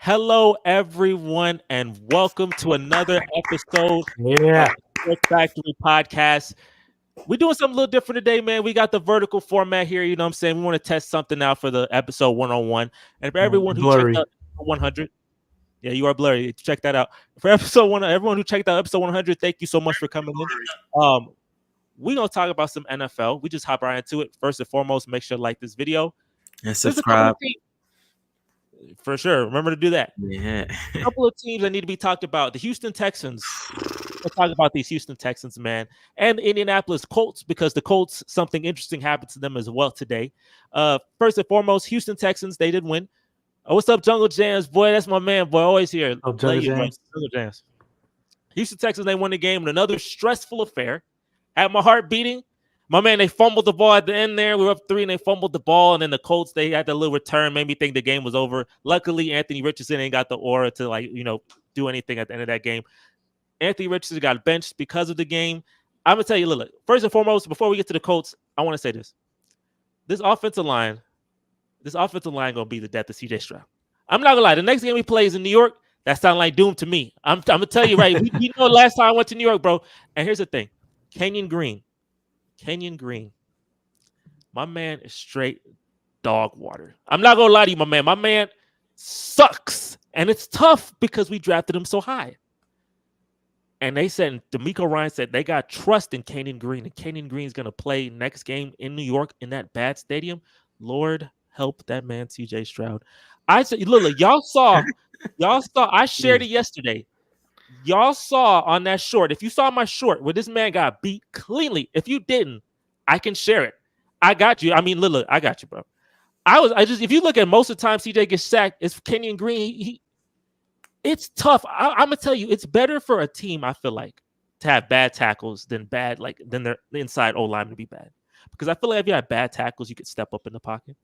Hello, everyone, and welcome to another episode of Yeah. the Sports Factory Podcast. We're doing something a little different today, man. We got the vertical format here. You know what I'm saying? We want to test something out for the episode 101. And for everyone who checked out Blurry. 100, yeah, you are blurry. Check that out. For episode one, everyone who checked out episode 100, thank you so much for coming in. We're going to talk about some NFL. We just hop right into it. First and foremost, make sure to like this video. And There's a couple of subscribe. teams. For sure. Remember to do that. Yeah. A couple of teams that need to be talked about. The Houston Texans. Let's talk about these Houston Texans, man. And the Indianapolis Colts, because the Colts, something interesting happened to them as well today. First and foremost, Houston Texans, they did win. What's up, Jungle Jams? Boy, that's my man, boy. Always here. Oh, Jungle Jams. Jungle Jams. Houston Texans, they won the game in another stressful affair. Had my heart beating. My man, they fumbled the ball at the end there. We were up 3 and they fumbled the ball. And then the Colts, they had that little return, made me think the game was over. Luckily, Anthony Richardson ain't got the aura to, do anything at the end of that game. Anthony Richardson got benched because of the game. I'm going to tell you, look, first and foremost, before we get to the Colts, I want to say this. This offensive line going to be the death of CJ Stroud. I'm not going to lie. The next game he plays in New York, that sounds like doom to me. I'm going to tell you, right? we know last time I went to New York, bro. And here's the thing. Kenyon Green. My man is straight dog water. I'm not going to lie to you, my man. My man sucks. And it's tough because we drafted him so high. And they said, D'Amico Ryan said they got trust in Kenyon Green. And Kenyon Green's going to play next game in New York in that bad stadium. Lord help that man, CJ Stroud. I said, look, y'all saw, I shared it yesterday. Y'all saw on that short, if you saw my short where this man got beat cleanly, if you didn't, I can share it. I got you. I mean, look, I got you, bro. If you look at most of the time CJ gets sacked, it's Kenyon Green. It's tough. I'm gonna tell you, it's better for a team, I feel like, to have bad tackles than their inside O line to be bad. Because I feel like if you have bad tackles, you could step up in the pocket.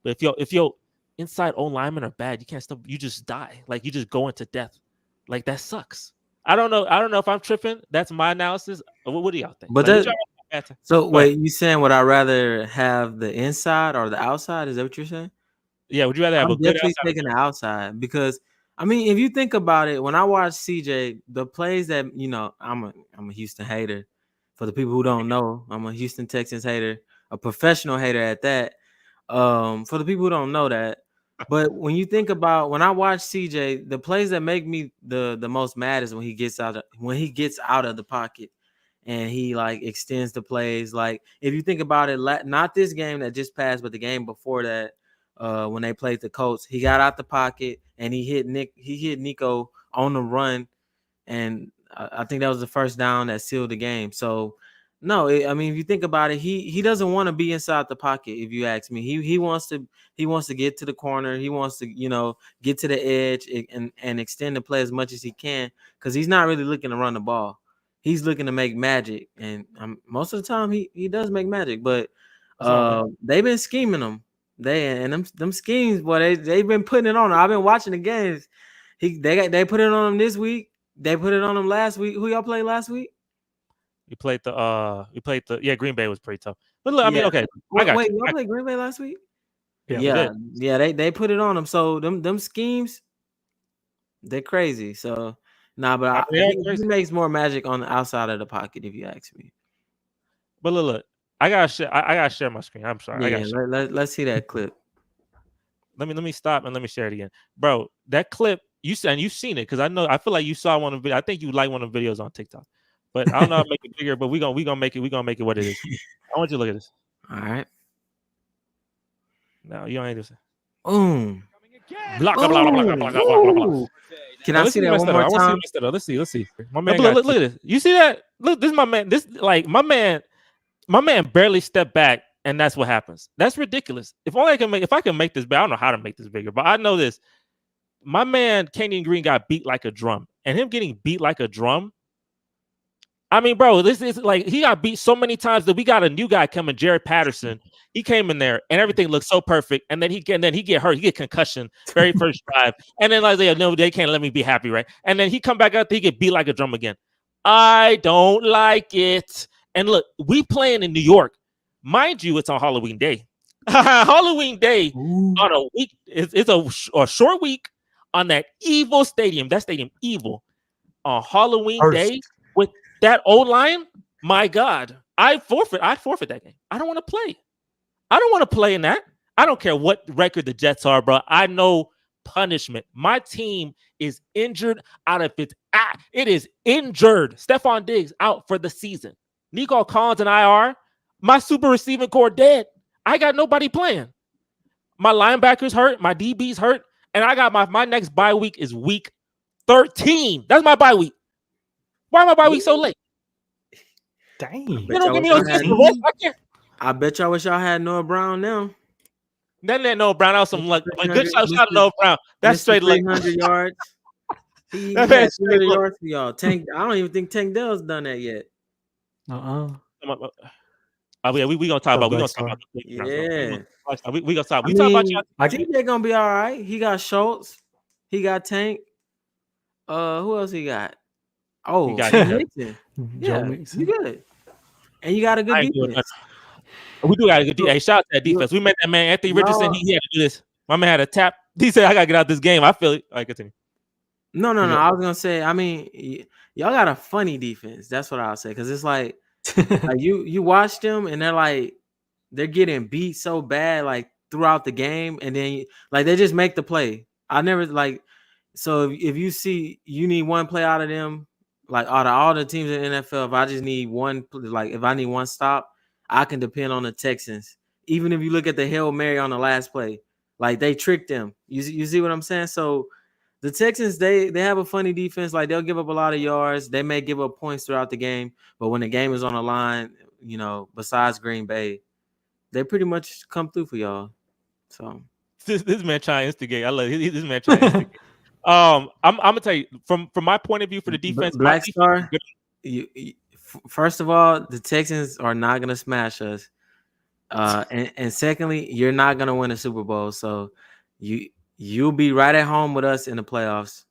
But if your inside O linemen are bad, you can't step. You just die. Like you just go into death. Like that sucks. I don't know if I'm tripping. That's my analysis. What do y'all think? But wait, you saying would I rather have the inside or the outside? Is that what you're saying? Yeah, would you rather have I'm definitely taking the outside because I mean, if you think about it, when I watch CJ, the plays that I'm a Houston hater. For the people who don't know, I'm a Houston Texans hater, a professional hater at that. For the people who don't know that. But when you think about when I watch CJ, the plays that make me the most mad is when he gets out of the pocket and he like extends the plays. Like if you think about it, not this game that just passed, but the game before that, when they played the Colts, he got out the pocket and he hit Nico on the run, and I think that was the first down that sealed the game. So. No, I mean if you think about it, he doesn't want to be inside the pocket. If you ask me, he wants to get to the corner. He wants to get to the edge and extend the play as much as he can because he's not really looking to run the ball. He's looking to make magic, and most of the time he does make magic. But they've been scheming him. Them schemes, boy, they've been putting it on him. I've been watching the games. They put it on him this week. They put it on him last week. Who y'all played last week? We played Green Bay was pretty tough. But look, I mean, okay. Wait, y'all played Green Bay last week? Yeah. They put it on them. So them schemes, they're crazy. So but I think he makes more magic on the outside of the pocket, if you ask me. But look, I gotta share my screen. I'm sorry. Let's see that clip. Let me stop and let me share it again, bro. That clip you've seen it because I feel like you saw one of the videos. I think you like one of the videos on TikTok. But I don't know how to make it bigger, but we're gonna make it what it is. I want you to look at this. All right. No, you don't need to say. Boom. Blah, blah, blah, blah, blah, blah, blah, blah, blah. Can I see that one more time? Let's see. My man, look at this. You see that? Look, this is my man. My man barely stepped back, and that's what happens. That's ridiculous. If I can make this bigger, I don't know how to make this bigger, but I know this. My man Kenyon Green got beat like a drum, and him getting beat like a drum. I mean, bro, this is like he got beat so many times that we got a new guy coming, Jared Patterson. He came in there and everything looked so perfect, and then he get hurt, he get concussion very first drive, and then like no, they can't let me be happy, right? And then he come back out there, he get beat like a drum again. I don't like it. And look, we playing in New York, mind you, it's on Halloween Day. Halloween Day on a week. It's a short week on that evil stadium. That stadium evil on Halloween Cursed. day with that old line. My God, I forfeit that game. I don't want to play. I don't want to play in that. I don't care what record the Jets are, bro. I know punishment. My team is injured out of its it is injured. Stephon Diggs out for the season. Nico Collins and IR. My super receiving core dead. I got nobody playing. My linebackers hurt. My DBs hurt. And I got my next bye week is week 13. That's my bye week. Why am my bye week so late? Dang. You don't give me no chance to rest. I can't. I bet y'all wish y'all had Noah Brown now. Nothing that Noah Brown. That was some luck. A good shout Mr. out to Noah Brown. That's Mr. straight luck. 300 yards. He That had man's 300 straight luck. yards for y'all. Tank. I don't even think Tank Dell's done that yet. Oh yeah, we gonna talk about. We gonna Black talk about. Yeah. We gonna talk. I We talk about mean, y'all. TJ gonna be all right. He got Schultz. He got Tank. Who else he got? Oh, He got Joe Joe Mixon. Joe Yeah, Mixon. you good. And you got a good I ain't doing defense. We do got a good defense. Hey, shout out to that defense. We met that man Anthony Richardson. He had to do this. My man had a tap. He said, "I gotta get out this game." I feel it. All right, continue. No. I was gonna say. I mean, y'all got a funny defense. That's what I'll say. Because it's like you watch them and they're getting beat so bad like throughout the game, and then like they just make the play. I never like. So if you see you need one play out of them, like out of all the teams in the NFL, if I just need one, like if I need one stop, I can depend on the Texans. Even if you look at the Hail Mary on the last play, like they tricked them. You see what I'm saying? So the Texans, they have a funny defense. Like they'll give up a lot of yards. They may give up points throughout the game, but when the game is on the line, besides Green Bay, they pretty much come through for y'all. So This man trying to instigate. I love this man trying to instigate. I'm gonna tell you from my point of view for the defense. Black Star, first of all, the Texans are not gonna smash us. And secondly, you're not gonna win a Super Bowl, so you'll be right at home with us in the playoffs.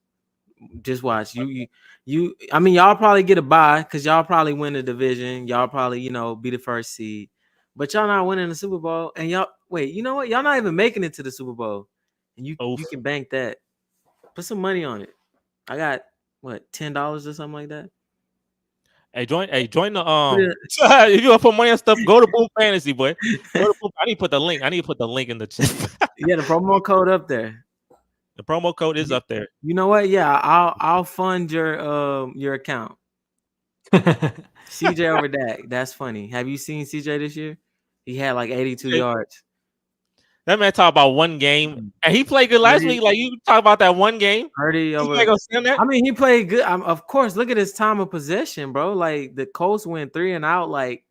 Just watch. I mean, y'all probably get a bye because y'all probably win the division. Y'all probably, be the first seed, but y'all not winning the Super Bowl. And y'all wait, you know what? Y'all not even making it to the Super Bowl, and you can bank that. Put some money on it. I got what, $10 or something like that. Hey, join the if you want to put money on stuff, go to Boom Fantasy, boy. Go to Boom. I need to put the link. In the chat. Yeah, the promo code up there. The promo code is up there. You know what? Yeah, I'll fund your account. CJ over Dak. That's funny. Have you seen CJ this year? He had like 82 yards. That man talk about one game, and he played good last week. Like you talk about that one game. I mean, he played good. Of course, look at his time of possession, bro. Like the Colts went 3 and out. Like,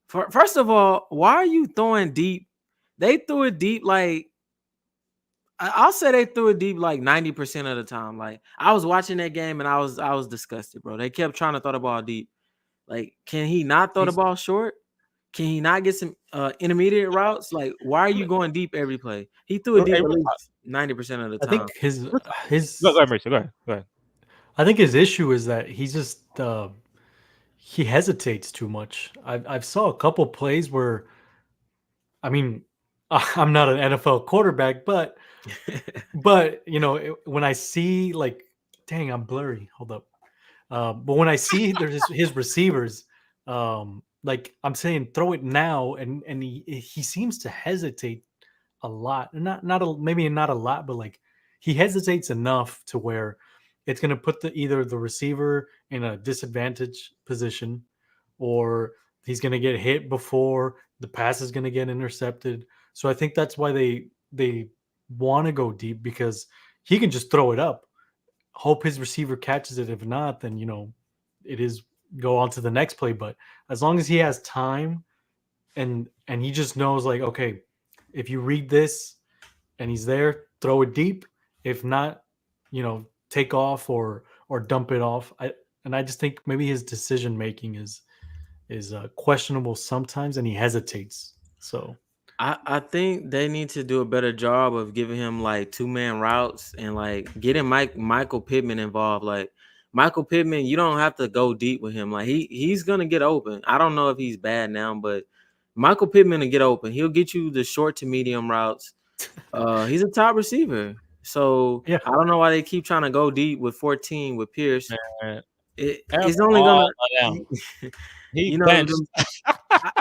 first of all, why are you throwing deep? They threw it deep. Like, I'll say they threw it deep like 90% of the time. Like, I was watching that game and I was disgusted, bro. They kept trying to throw the ball deep. Like, can he not throw the ball short? Can he not get some intermediate routes? Like, why are you going deep every play? He threw it deep at least 90% of the time. I think his go ahead. I think his issue is that he just he hesitates too much. I've saw a couple plays where, I mean, I'm not an NFL quarterback, but when I see like, dang, I'm blurry. Hold up. But when I see there's his receivers, like I'm saying, throw it now, and he seems to hesitate a lot. Maybe not a lot, but like he hesitates enough to where it's going to put either the receiver in a disadvantaged position, or he's going to get hit before the pass is going to get intercepted. So I think that's why they want to go deep, because he can just throw it up, hope his receiver catches it. If not, then it is go on to the next play. But as long as he has time and he just knows, like, okay, if you read this and he's there, throw it deep. If not, take off or dump it off. I just think maybe his decision making is questionable sometimes, and he hesitates. So I think they need to do a better job of giving him like 2-man routes and like getting Michael Pittman involved. Like Michael Pittman, you don't have to go deep with him. Like he's gonna get open. I don't know if he's bad now, but Michael Pittman will get open. He'll get you the short to medium routes. He's a top receiver. So Yeah. I don't know why they keep trying to go deep with 14 with Pierce. Man, It's only all gonna, of them. He you know, benched.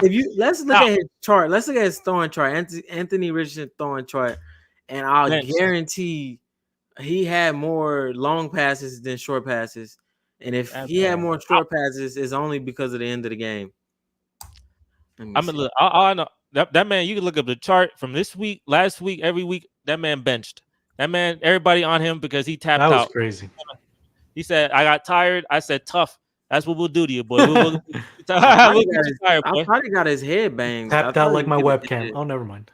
if you let's look Now, at his chart. Let's look at his throwing chart. Anthony Richardson throwing chart, and I'll benched. guarantee he had more long passes than short passes. And if he had more short passes, it's only because of the end of the game. I'm a little. I know that man. You can look up the chart from this week, last week, every week. That man benched. That man. Everybody on him because he tapped That was out. crazy. He said, "I got tired." I said, "Tough. That's what we'll do to you, boy. We'll get I you tired, boy." thought he got his head banged. Tapped out like my webcam. Oh, never mind.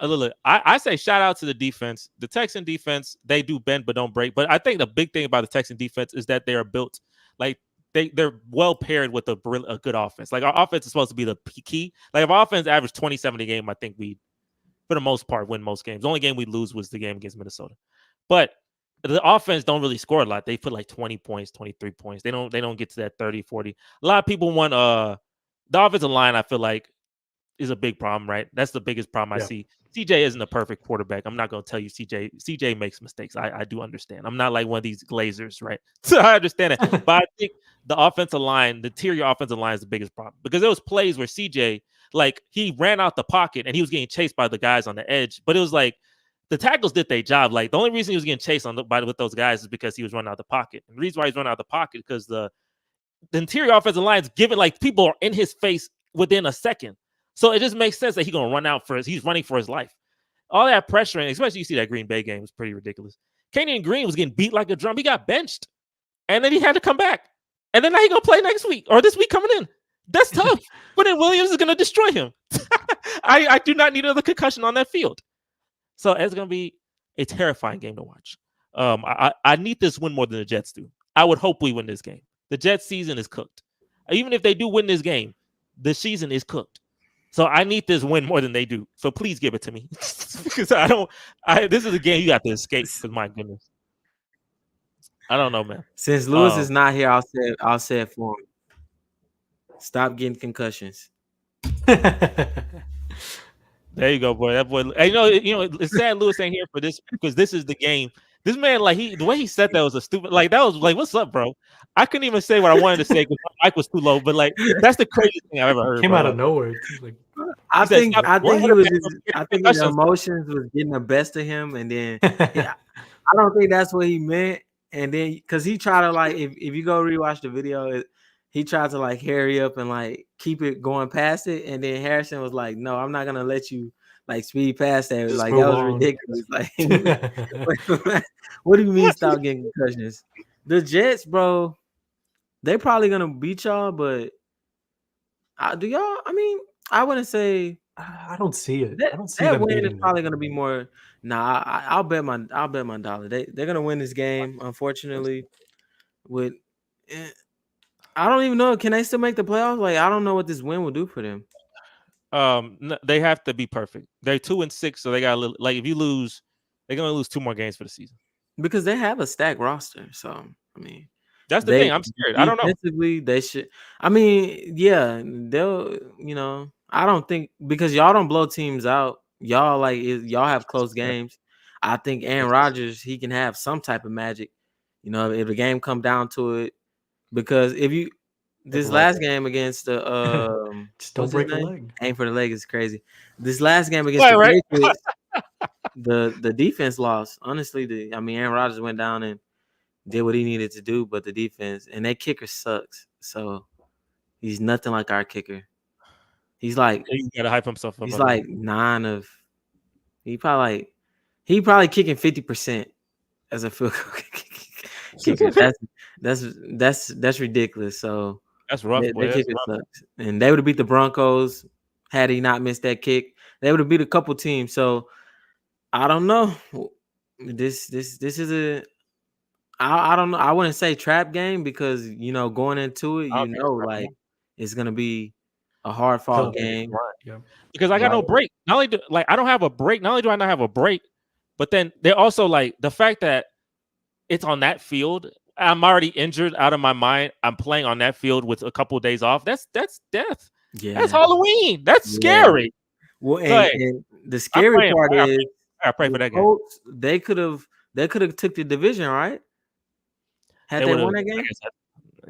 Look, I say shout out to the defense. The Texan defense, they do bend but don't break. But I think the big thing about the Texan defense is that they are built like they're well paired with a good offense. Like our offense is supposed to be the key. Like if our offense averaged 27 a game, I think we, for the most part, win most games. The only game we lose was the game against Minnesota. But the offense don't really score a lot. They put like 20 points, 23 points. They don't get to that 30, 40. A lot of people want the offensive line, I feel like, is a big problem, right? That's the biggest problem I see. CJ isn't a perfect quarterback. I'm not going to tell you CJ makes mistakes. I do understand. I'm not like one of these Glazers, right? So I understand it. But I think the offensive line, the interior offensive line is the biggest problem because there was plays where CJ, like, he ran out the pocket and he was getting chased by the guys on the edge. But it was like the tackles did their job. Like the only reason he was getting chased with those guys is because he was running out the pocket. And the reason why he's running out the pocket because the interior offensive line is giving, like, people are in his face within a second. So it just makes sense that he's going to run out he's running for his life. All that pressure, and especially you see that Green Bay game was pretty ridiculous. Kenyon Green was getting beat like a drum. He got benched. And then he had to come back. And then now he's going to play next week or this week coming in. That's tough. But then Williams is going to destroy him. I do not need another concussion on that field. So it's going to be a terrifying game to watch. I need this win more than the Jets do. I would hope we win this game. The Jets season is cooked. Even if they do win this game, the season is cooked. So I need this win more than they do. So please give it to me. Because this is a game you got to escape, because my goodness. I don't know, man. Since Lewis is not here, I'll say it for him. Stop getting concussions. There you go, boy. That boy. You know, it's sad Lewis ain't here for this because this is the game. This man, like, the way he said that was a stupid. Like, that was like, what's up, bro? I couldn't even say what I wanted to say because my mic was too low. But like, that's the craziest thing I've ever heard. Came out of nowhere. Like, I think his emotions was getting the best of him, and then I don't think that's what he meant. And then because he tried to, like, if you go rewatch the video, he tried to, like, hurry up and, like, keep it going past it, and then Harrison was like, "No, I'm not gonna let you, like, speed past that." Like, that was ridiculous. Like, what do you mean stop getting concussions? The Jets, bro, they probably gonna beat y'all, but do y'all? I mean, I wouldn't say. I don't see it. I don't see that them win is beating probably gonna be more. Nah, I'll bet my dollar. They're gonna win this game. Unfortunately, I don't even know. Can they still make the playoffs? Like, I don't know what this win will do for them. They have to be perfect. They're 2-6, so they got a little. Like, if you lose, they're gonna lose 2 more games for the season because they have a stacked roster. So I mean, that's the thing. I'm scared. I don't know. Defensively, they should. I mean, yeah, they'll. You know, I don't think because y'all don't blow teams out. Y'all y'all have close games. I think Aaron Rodgers, he can have some type of magic. You know, if the game come down to it, because if you this last game against the just don't break the leg. Aim for the leg is crazy. This last game against the Patriots, the defense lost. Honestly, Aaron Rodgers went down and did what he needed to do, but the defense and that kicker sucks. So he's nothing like our kicker. He's like he gotta hype himself up. He's like 9 of. He probably kicking 50% as a field goal kicker. That's ridiculous. So that's rough. Boy. That's rough. Sucks. And they would have beat the Broncos had he not missed that kick. They would have beat a couple teams. So I don't know. This is a. I don't know. I wouldn't say trap game because going into it, like it's gonna be a hard fought game. Right. Yeah. Because I got no break. Not only I don't have a break. Not only do I not have a break, but then they're also like the fact that it's on that field. I'm already injured out of my mind. I'm playing on that field with a couple of days off. That's death. Yeah. That's Halloween. That's scary. Well, and the scary part is I pray for the that game. Colts, they could have took the division, right? Had They they would have. won that Like game? I said,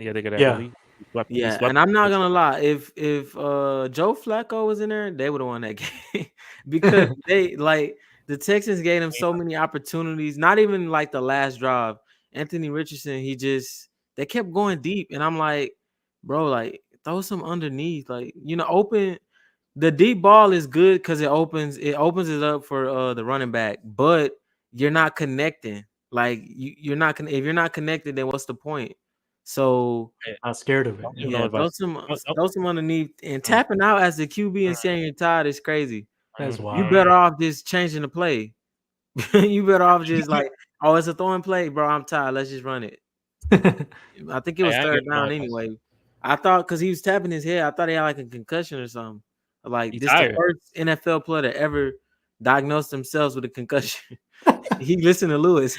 yeah, they could have. Yeah. He Yeah, swept. and I'm not gonna lie, if Joe Flacco was in there, they would have won that game because they like the Texans gave him so many opportunities. Not even like the last drive. Anthony Richardson, they kept going deep, and I'm like, bro, like throw some underneath, like open. The deep ball is good because it opens it up for the running back, but you're not connecting. Like you're not if you're not connected, then what's the point? So Not scared of it. Don't give Yeah. no yeah, advice. throw some underneath and tapping out as the QB and saying you're tired is crazy. That's You wild. better off just changing the play. You better off just like, oh, it's a throwing play, bro. I'm tired. Let's just run it. I think it was I ain't third giving no down advice. anyway. I thought because he was tapping his head, I thought he had like a concussion or something. Like He's this the tired. first NFL player to ever diagnose themselves with a concussion. He listened to Lewis.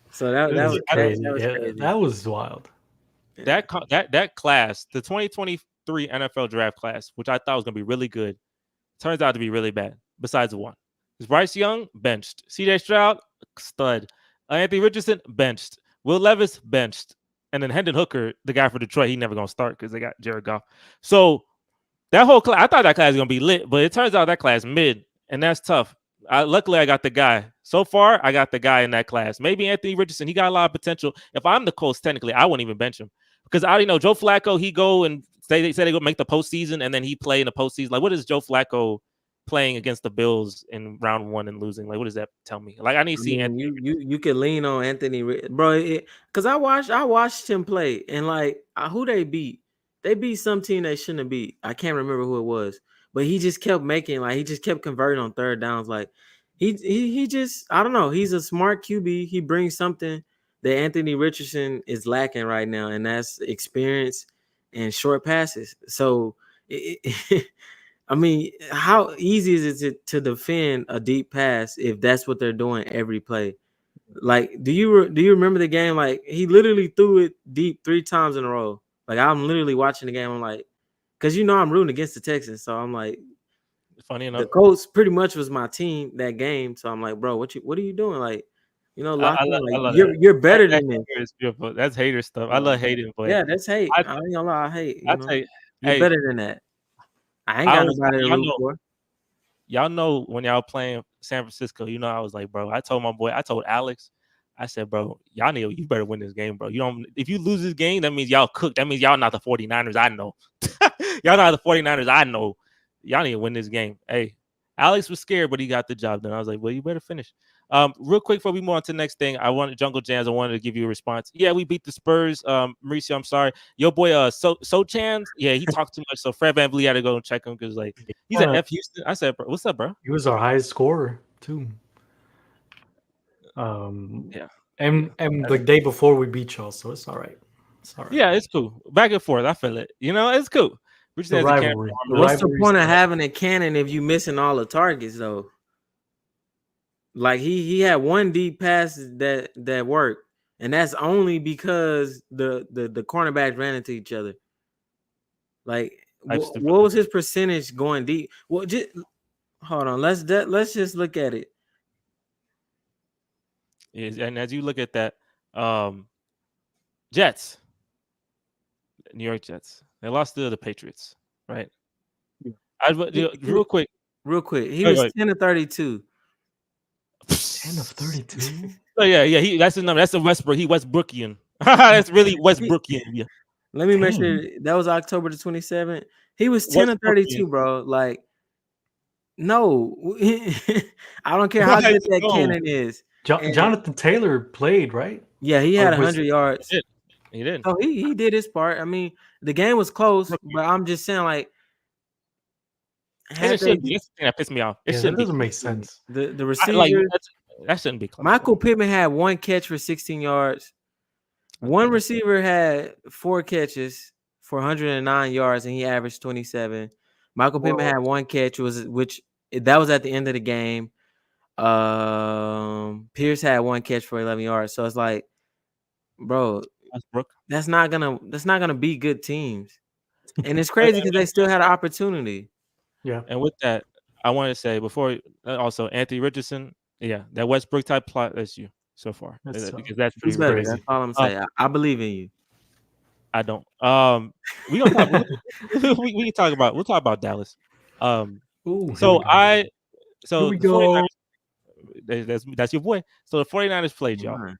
So that That was was crazy. that was Yeah, crazy. that was wild. That class, the 2023 NFL draft class, which I thought was gonna be really good, turns out to be really bad. Besides one, is Bryce Young benched, C.J. Stroud stud, Anthony Richardson benched, Will Levis benched, and then Hendon Hooker, the guy for Detroit, he never gonna start because they got Jared Goff. So that whole class, I thought that class was gonna be lit, but it turns out that class mid, and that's tough. Luckily, I got the guy. So far, I got the guy in that class. Maybe Anthony Richardson, he got a lot of potential. If I'm the Colts, technically, I wouldn't even bench him because I already know Joe Flacco. He go and they say they go make the postseason, and then he play in the postseason. Like, what is Joe Flacco playing against the Bills in round one and losing? Like, what does that tell me? Like, I need to see Anthony. You could lean on Anthony, bro. Because I watched him play, and like who they beat. They beat some team they shouldn't have beat. I can't remember who it was, but he just kept he just kept converting on third downs. Like he just, I don't know. He's a smart QB. He brings something that Anthony Richardson is lacking right now, and that's experience and short passes. So I mean, how easy is it to defend a deep pass if that's what they're doing every play? Like, do you remember the game? Like, he literally threw it deep 3 times in a row. Like, I'm literally watching the game. I'm like, because I'm rooting against the Texans, so I'm like, Funny enough, the Colts pretty much was my team that game. So I'm like, bro, what are you doing? Like, lock in. I Like, love you're better that than this. hater is beautiful. That's hater stuff. I love hating, but Yeah, that's hate. I I ain't gonna lie, I hate. I tell you, You're hey, better than that. I ain't I got was nobody to root for. y'all know when y'all playing San Francisco, I was like, bro, I told Alex, I said, bro, you better win this game, bro. If you lose this game, that means y'all cooked. That means y'all not the 49ers I know. Y'all not the 49ers I know. Y'all need to win this game. Hey, Alex was scared, but he got the job done. I was like, well, you better finish. Real quick before we move on to the next thing, I wanted Jungle Jams. I wanted to give you a response. Yeah, we beat the Spurs. Mauricio, I'm sorry. Your boy, Chans. Yeah, he talked too much. So Fred VanVleet had to go and check him because like he's at F Houston. I said, bro, what's up, bro? He was our highest scorer too. Yeah. And the day before we beat y'all, so it's all right. It's all right. Yeah, it's cool. Back and forth. I feel it. It's cool. The rivalry. What's the point of having a cannon if you missing all the targets though? Like he had one deep pass that worked, and that's only because the cornerbacks ran into each other. Like what was his percentage going deep? Well, just hold on. Let's just look at it. And as you look at that, Jets, New York Jets, they lost to the Patriots, right? Real quick. He was 10 of 32. 10 of 32. Oh yeah. That's his number. That's a Westbrook. He Westbrookian. That's really Westbrookian. Yeah. Let me make sure that was October the 27th. He was 10 of 32, bro. Like, no, I don't care how good that cannon is. Jonathan Taylor played, right? Yeah, he had 100 yards. He did. So he did his part. I mean, the game was close, but I'm just saying, like, that's the thing that pissed me off. That doesn't make sense. The receiver, that shouldn't be close. Michael Pittman had 1 catch for 16 yards. One receiver had 4 catches for 109 yards, and he averaged 27. Michael Pittman had 1 catch, which was at the end of the game. Pierce had 1 catch for 11 yards. So it's like, bro, that's not gonna beat good teams. And it's crazy because they still had an opportunity. Yeah. And with that, I want to say before also Anthony Richardson. Yeah, that Westbrook type plot. That's you so far That's because that's He's pretty better. ridiculous. That's all I'm Um, saying. I believe in you. I don't. We gonna talk. We can talk about. We'll talk about Dallas. Ooh, here we So go. I. Here So we the 49ers. go. That's your boy. So the 49ers played y'all. Mine.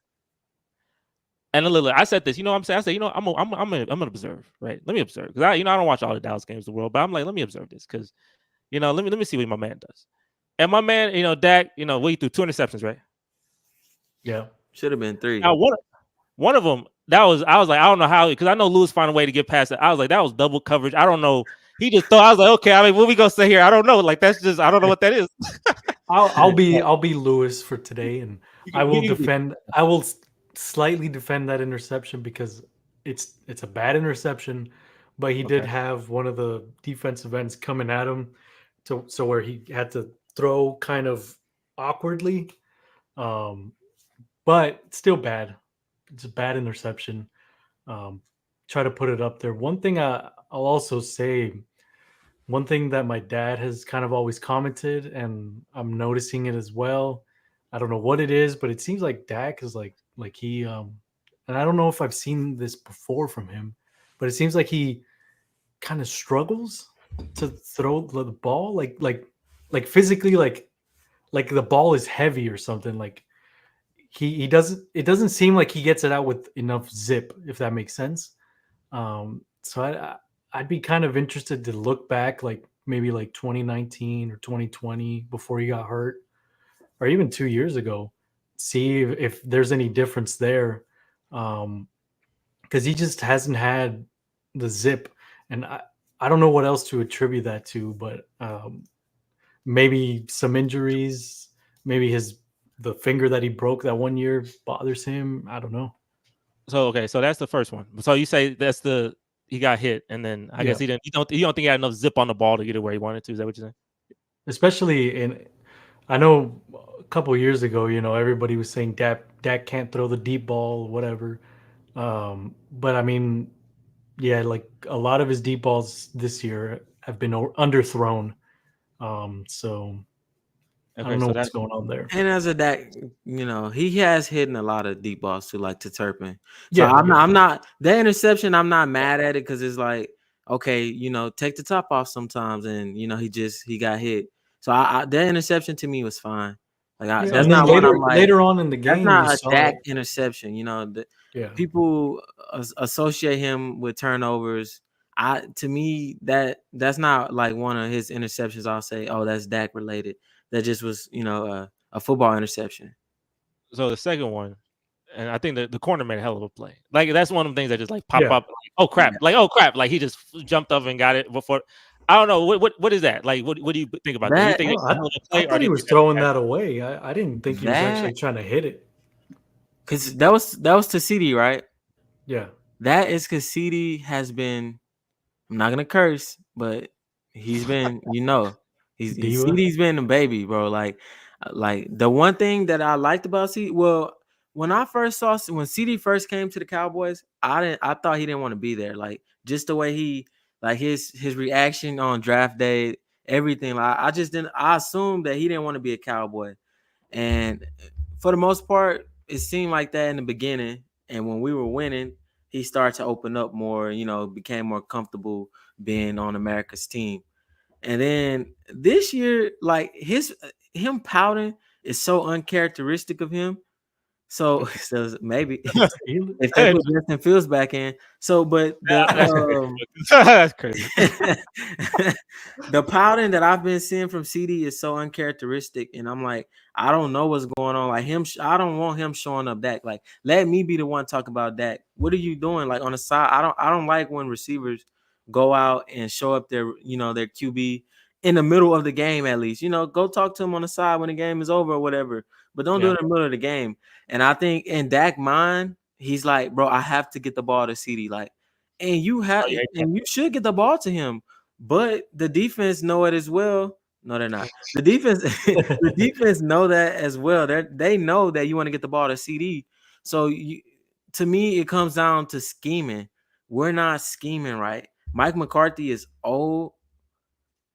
And a little, I said this, you know what I'm saying? I said, you know, I'm gonna observe, right? Let me observe. Because I don't watch all the Dallas games of the world, but I'm like, let me observe this because let me see what my man does. And my man, Dak, we threw 2 interceptions, right? Yeah. Should have been 3. Now one of them, I was like, I don't know how, because I know Lewis found a way to get past it. I was like, that was double coverage. I don't know. He just thought I was like, okay, I mean, what we gonna say here? I don't know. Like that's just I don't know what that is. I'll be Lewis for today, and I will defend. I will slightly defend that interception because it's a bad interception, but he did Okay. have one of the defensive ends coming at him, so where he had to throw kind of awkwardly, but still bad. It's a bad interception. Try to put it up there. One thing I'll also say. One thing that my dad has kind of always commented, and I'm noticing it as well. I don't know what it is, but it seems like Dak is like he and I don't know if I've seen this before from him, but it seems like he kind of struggles to throw the ball like physically like the ball is heavy or something. Like he doesn't it doesn't seem like he gets it out with enough zip, if that makes sense. So I'd be kind of interested to look back, like maybe like 2019 or 2020 before he got hurt, or even 2 years ago, see if there's any difference there, because he just hasn't had the zip, and I don't know what else to attribute that to, but maybe some injuries, maybe the finger that he broke that one year bothers him. I don't know. So okay, so that's the first one. So you say he got hit, and then I guess Yeah. he didn't. You don't think he had enough zip on the ball to get it where he wanted to? Is that what you're saying? Especially I know a couple years ago, everybody was saying Dak can't throw the deep ball, whatever. But I mean, yeah, like a lot of his deep balls this year have been underthrown. So I Okay, don't know so what's that's going on there. And as a Dak, he has hidden a lot of deep balls too, like to Turpin. So Yeah, I'm not that interception. I'm not mad at it because it's like, okay, take the top off sometimes, and he got hit. So that interception to me was fine. Like yeah. that's And then not one I'm like. later on in the That's game, you not a saw, Dak interception. yeah, People associate him with turnovers. To me that's not like one of his interceptions. I'll say, oh, that's Dak related. That just was a football interception. so the second one, and I think the corner made a hell of a play. Like that's one of the things that just like pop yeah. up. Like, oh crap! Like oh crap! Like he just jumped up and got it before. I don't know what is that? Like what do you think about that? You That think it's a hell of a I play, or thought do he you was think that's throwing that away. I didn't think he was that actually trying to hit it. because that was to CD, right? Yeah, That is because CD has been. I'm not gonna curse, but he's been. diva. CD's been a baby, bro. Like the one thing that I liked about CD. Well, when CD first came to the Cowboys, I thought he didn't want to be there. Like just the way his reaction on draft day, everything. Like I just didn't. I assumed that he didn't want to be a Cowboy, and for the most part, it seemed like that in the beginning. And when we were winning, he started to open up more. Became more comfortable being on America's team. And then this year, like him pouting is so uncharacteristic of him. So, so maybe if they Hey, put Justin Fields back in. So, but that's crazy. That's crazy. the pouting that I've been seeing from CD is so uncharacteristic, and I'm like, I don't know what's going on. Like him, I don't want him showing up Dak. Like, let me be the one talking about Dak. What are you doing? Like on the side, I don't like when receivers go out and show up their QB in the middle of the game. At least go talk to him on the side when the game is over or whatever. But don't do it in the middle of the game. And I think in Dak mind, he's like, bro, I have to get the ball to CD. Like, and you should get the ball to him. But the defense know it as well. No, they're not. The defense, the defense know that as well. They know that you want to get the ball to CD. So to me, it comes down to scheming. We're not scheming right. Mike McCarthy is old.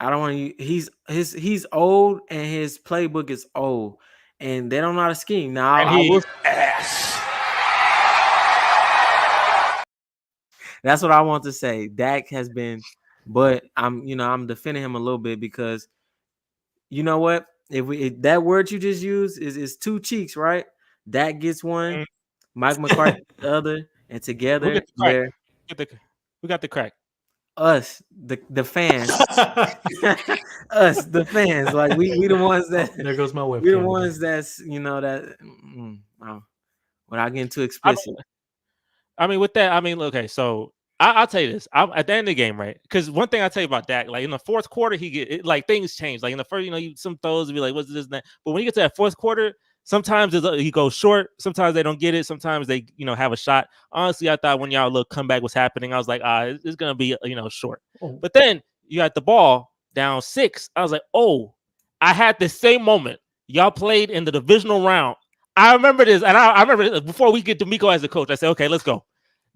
I don't want to. He's old and his playbook is old, and they don't know how to scheme. Now And I he will. That's what I want to say. Dak has been, but I'm defending him a little bit because you know what? If that word you just used is two cheeks, right? Dak gets one, mm, Mike McCarthy the other, and we together get the crack. they're We got the crack. us, the fans, us, the fans. Like we the ones Oh, that there goes my we the webcam again. ones that's without getting too I explicit. I mean, with that, I mean, okay, so I'll tell you this. I'm at the end of the game, right? Because one thing I tell you about Dak, like in the fourth quarter, like things change. Like in the first, some throws would be like, what's this and that? But when you get to that fourth quarter, sometimes he goes short. Sometimes they don't get it. Sometimes they, have a shot. Honestly, I thought when y'all look comeback was happening, I was like, it's gonna be, short. Oh, But then you got the ball down 6. I was like, oh, I had the same moment. Y'all played in the divisional round. I remember this, and I remember this, before we get D'Amico as a coach, I said, okay, let's go.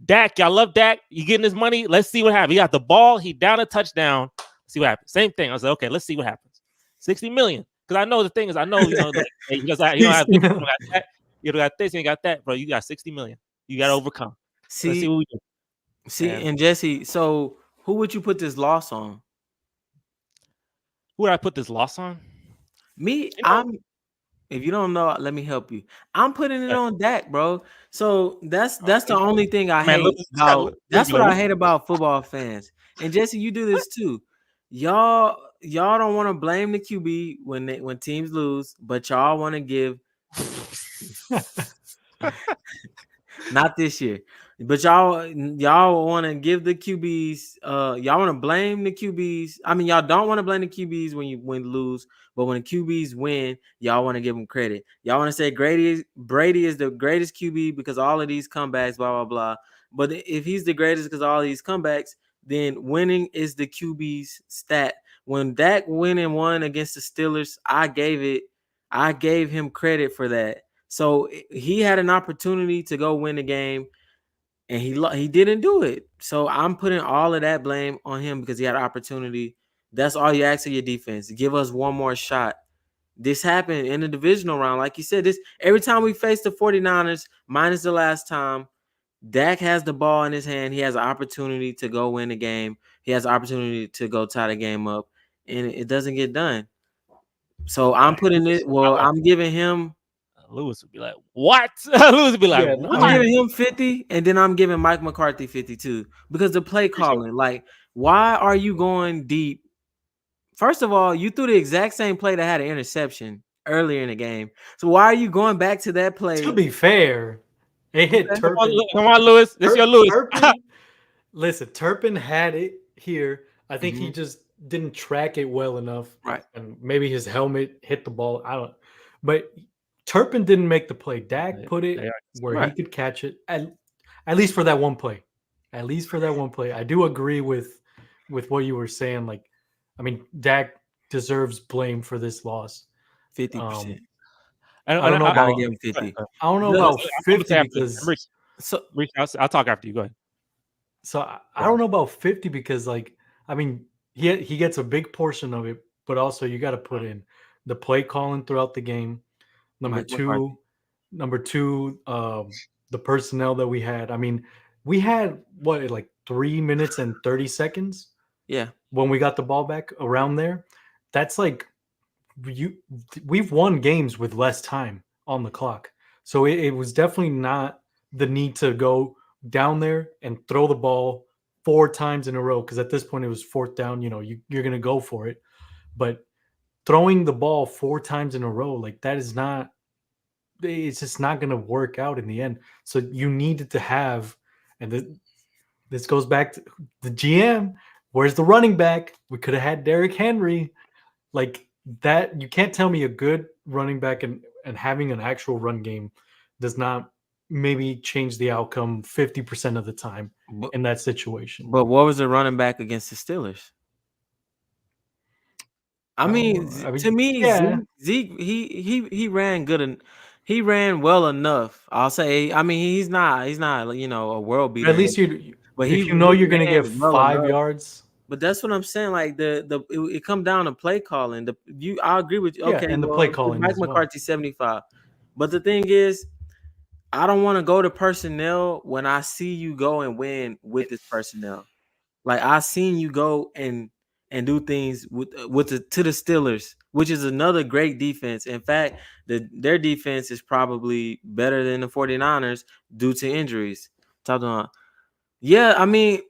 Dak, y'all love Dak. You getting his money? Let's see what happens. He got the ball. He down a touchdown. Let's see what happens. Same thing. I was like, okay, let's see what happens. 60 million. Because I know the thing is, I know, like, hey, you don't have this, you don't got that. You don't got this, you ain't got that, bro. You got 60 million. You got to overcome. Let's see See, what we do. and Jesse. So who would you put this loss on? Who would I put this loss on? Me, You know, If you don't know, let me help you. I'm putting it uh, on Dak, bro. So that's the only thing I man, hate about. Lewis That's be what like, I hate about football fans. And Jesse, you do this too. Y'all don't want to blame the QB when teams lose, but y'all want to give. Not this year. But y'all want to give the QBs y'all want to blame the QBs. I mean, y'all don't want to blame the QBs when you lose, but when the QBs win, y'all want to give them credit. Y'all want to say Brady is the greatest QB because all of these comebacks, blah blah blah. But if he's the greatest because all these comebacks, then winning is the QB's stat. When Dak won against the Steelers, I gave him credit for that. So he had an opportunity to go win the game, and he didn't do it. So I'm putting all of that blame on him because he had an opportunity. That's all you ask of your defense. Give us one more shot. This happened in the divisional round. Like you said, this every time we face the 49ers, minus the last time, Dak has the ball in his hand. He has an opportunity to go win the game. He has an opportunity to go tie the game up, and it doesn't get done. So I'm putting it. Well, I'm giving him. Lewis would be like, what? Lewis would be like, yeah, I'm what? giving him 50, and then I'm giving Mike McCarthy 52 because the play calling. Like, why are you going deep? First of all, you threw the exact same play that had an interception earlier in the game. So why are you going back to that play? to be fair, it hit Okay. Turpin. Come on, Lewis. This your Lewis. Turpin, listen, Turpin had it here. I think he Mhm. just didn't track it well enough, Right. and maybe his helmet hit the ball. I don't. But Turpin didn't make the play. Dak put They it are- where he Right. could catch it. At least for that one play. At least for that one play. I do agree with what you were saying. Like, I mean, Dak deserves blame for this loss. 50%. I don't know I gotta about give him go ahead, 50. go ahead. I don't know The- about I'm gonna say 50 after because so I'll talk after you. Go ahead. I don't know about 50 because like I mean he gets a big portion of it, but also you got to put in the play calling throughout the game. Number Mike McCarthy. two, number two, the personnel that we had. I mean, we had what like 3 minutes and 30 seconds Yeah. when we got the ball back around there. That's like you we've won games with less time on the clock. So it was definitely not the need to go down there and throw the ball 4 times in a row because at this point it was fourth down. You're going to go for it. But throwing the ball 4 times in a row, like that is not, it's just not going to work out in the end. So you needed to have, and this goes back to the GM. Where's the running back? We could have had Derrick Henry. Like that, you can't tell me a good running back and having an actual run game does not maybe change the outcome 50% of the time But, in that situation. but what was the running back against the Steelers? I mean, I to mean, me, yeah. Zeke he ran good and he ran well enough. I'll say. I mean, he's not a world beater, At least you, but if you know he you're gonna get ran well enough. 5 yards, But that's what I'm saying. Like it come down to play calling. I agree with you. Yeah, Okay, and the well, play calling Mike as well. McCarthy 75. But the thing is, I don't want to go to personnel when I see you go and win with this personnel. Like I seen you go and do things to the Steelers, which is another great defense. In fact, their defense is probably better than the 49ers due to injuries. Talking about, yeah, I mean,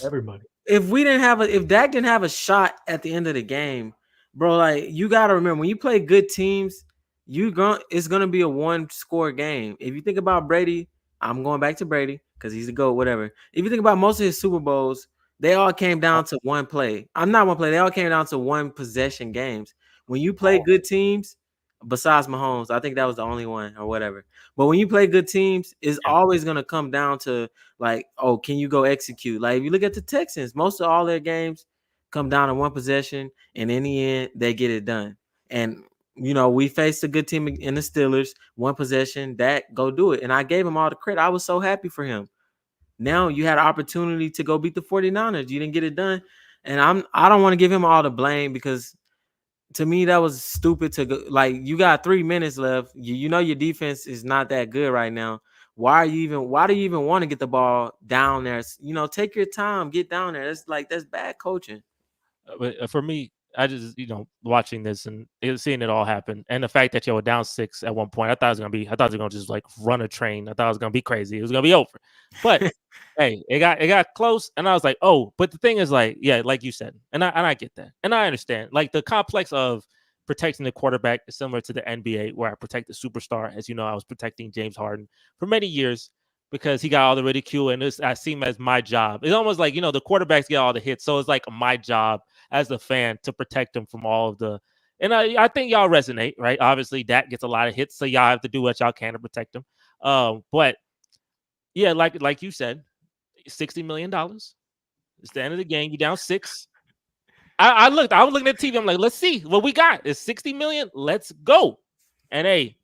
Everybody. if Dak didn't have a shot at the end of the game, bro, like you gotta remember when you play good teams, it's gonna be a one score game. If you think about Brady, I'm going back to Brady because he's the GOAT, whatever. If you think about most of his Super Bowls, they all came down to one play. I'm not one play, they all came down to one possession games. When you play good teams, besides Mahomes, I think that was the only one or whatever. But when you play good teams, it's always gonna come down to like, oh, can you go execute? Like if you look at the Texans, most of all their games come down to one possession, and in the end, they get it done. And we faced a good team in the Steelers, one possession, that go do it. And I gave him all the credit. I was so happy for him. Now you had an opportunity to go beat the 49ers. You didn't get it done. And I don't want to give him all the blame because to me that was stupid to go. Like you got 3 minutes left. You know your defense is not that good right now. Why do you even want to get the ball down there? Take your time, get down there. That's bad coaching. But for me, I just watching this and seeing it all happen, and the fact that you were down 6 at one point, I thought it was gonna just like run a train. I thought it was gonna be crazy. It was gonna be over. But hey, it got close, and I was like, oh. But the thing is, like, yeah, like you said, and I get that, and I understand. Like the complex of protecting the quarterback is similar to the NBA, where I protect the superstar. As you know, I was protecting James Harden for many years because he got all the ridicule, and I see him as my job. It's almost like the quarterbacks get all the hits, so it's like my job as a fan to protect him from all of the. And I think y'all resonate, right? Obviously, Dak gets a lot of hits, so y'all have to do what y'all can to protect him. But yeah, like you said, $60 million. It's the end of the game. You down 6. I was looking at TV. I'm like, let's see what we got. It's 60 million. Let's go. And hey,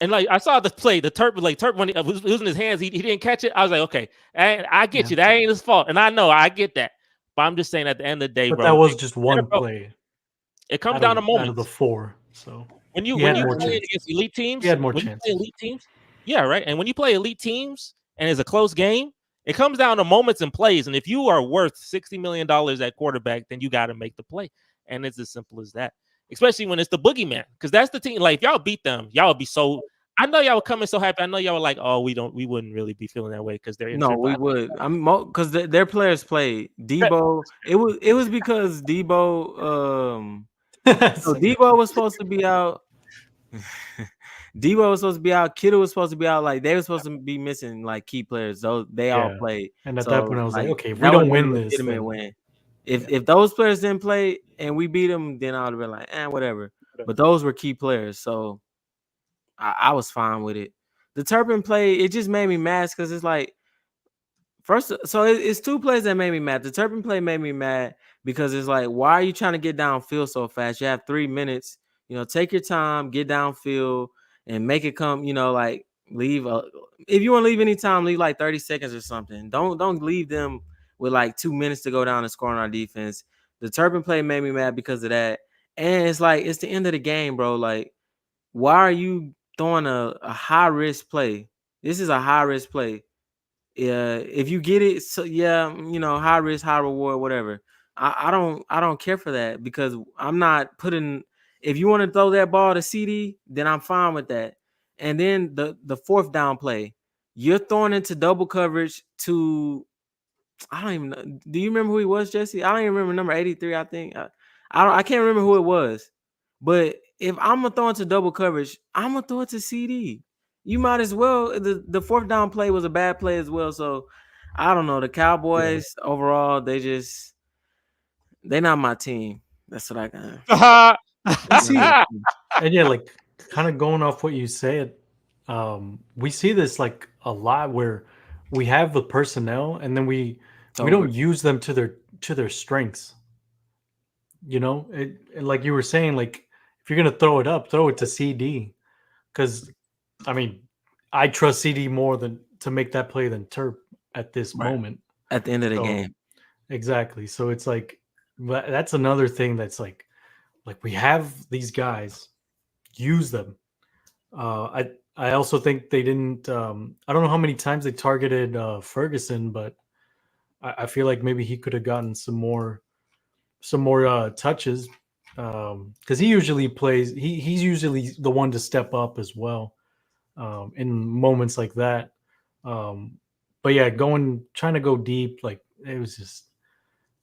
and like I saw the play, the Turp when he was in his hands, he didn't catch it. I was like, okay, and I get you. That ain't his fault, and I know I get that. But I'm just saying, at the end of the day, But bro, that was just one play. It comes down to moments. Out of the 4, so when you play against elite teams, he had more chances. Yeah, right. And when you play elite teams and it's a close game, it comes down to moments and plays. And if you are worth $60 million at quarterback, then you got to make the play. And it's as simple as that. Especially when it's the boogeyman, because that's the team. Like if y'all beat them, y'all would be so. I know y'all were coming so happy. I know y'all were like, "Oh, we wouldn't really be feeling that way because they're injured." No, we would. I'm because their players played. Debo. It was because Debo. So Debo was supposed to be out. Debo was supposed to be out. Kittle was supposed to be out. Like they were supposed to be missing like key players. So they all played. And at that point, I was like, okay, if we that don't would've win been a this, legitimate win. If those players didn't play and we beat them, then I would have been like, whatever. But those were key players, so I was fine with it. The Turpin play, it just made me mad because it's like it's 2 plays that made me mad. The Turpin play made me mad because it's like, why are you trying to get downfield so fast? You have 3 minutes. Take your time, get downfield, and make it come. Like leave. If you want to leave any time, leave like 30 seconds or something. Don't leave them with like 2 minutes to go down and score on our defense. The Turpin play made me mad because of that, and it's like it's the end of the game, bro. Like, why are you throwing a high risk play? This is a high risk play. Yeah, if you get it, so yeah, high risk, high reward, whatever. I don't care for that because I'm not putting. If you want to throw that ball to CD, then I'm fine with that. And then the 4th down play, you're throwing into double coverage to. I don't even know. Do you remember who he was, Jesse? I don't even remember number 83. I think I can't remember who it was. But if I'm gonna throw into double coverage, I'm gonna throw it to CD. You might as well. The 4th down play was a bad play as well. So I don't know. The Cowboys overall, they're not my team. That's what I got. And yeah, like kind of going off what you said, we see this like a lot where we have the personnel and then we don't use them to their strengths. Like you were saying, like if you're gonna throw it to CD, because I mean, I trust CD more than to make that play than Terp at this moment. At the end of the game. exactly. So it's like that's another thing that's like we have these guys, use them. I also think they didn't. I don't know how many times they targeted Ferguson, but I feel like maybe he could have gotten some more touches because he usually plays. He's usually the one to step up as well in moments like that. Um, but yeah, trying to go deep, like it was just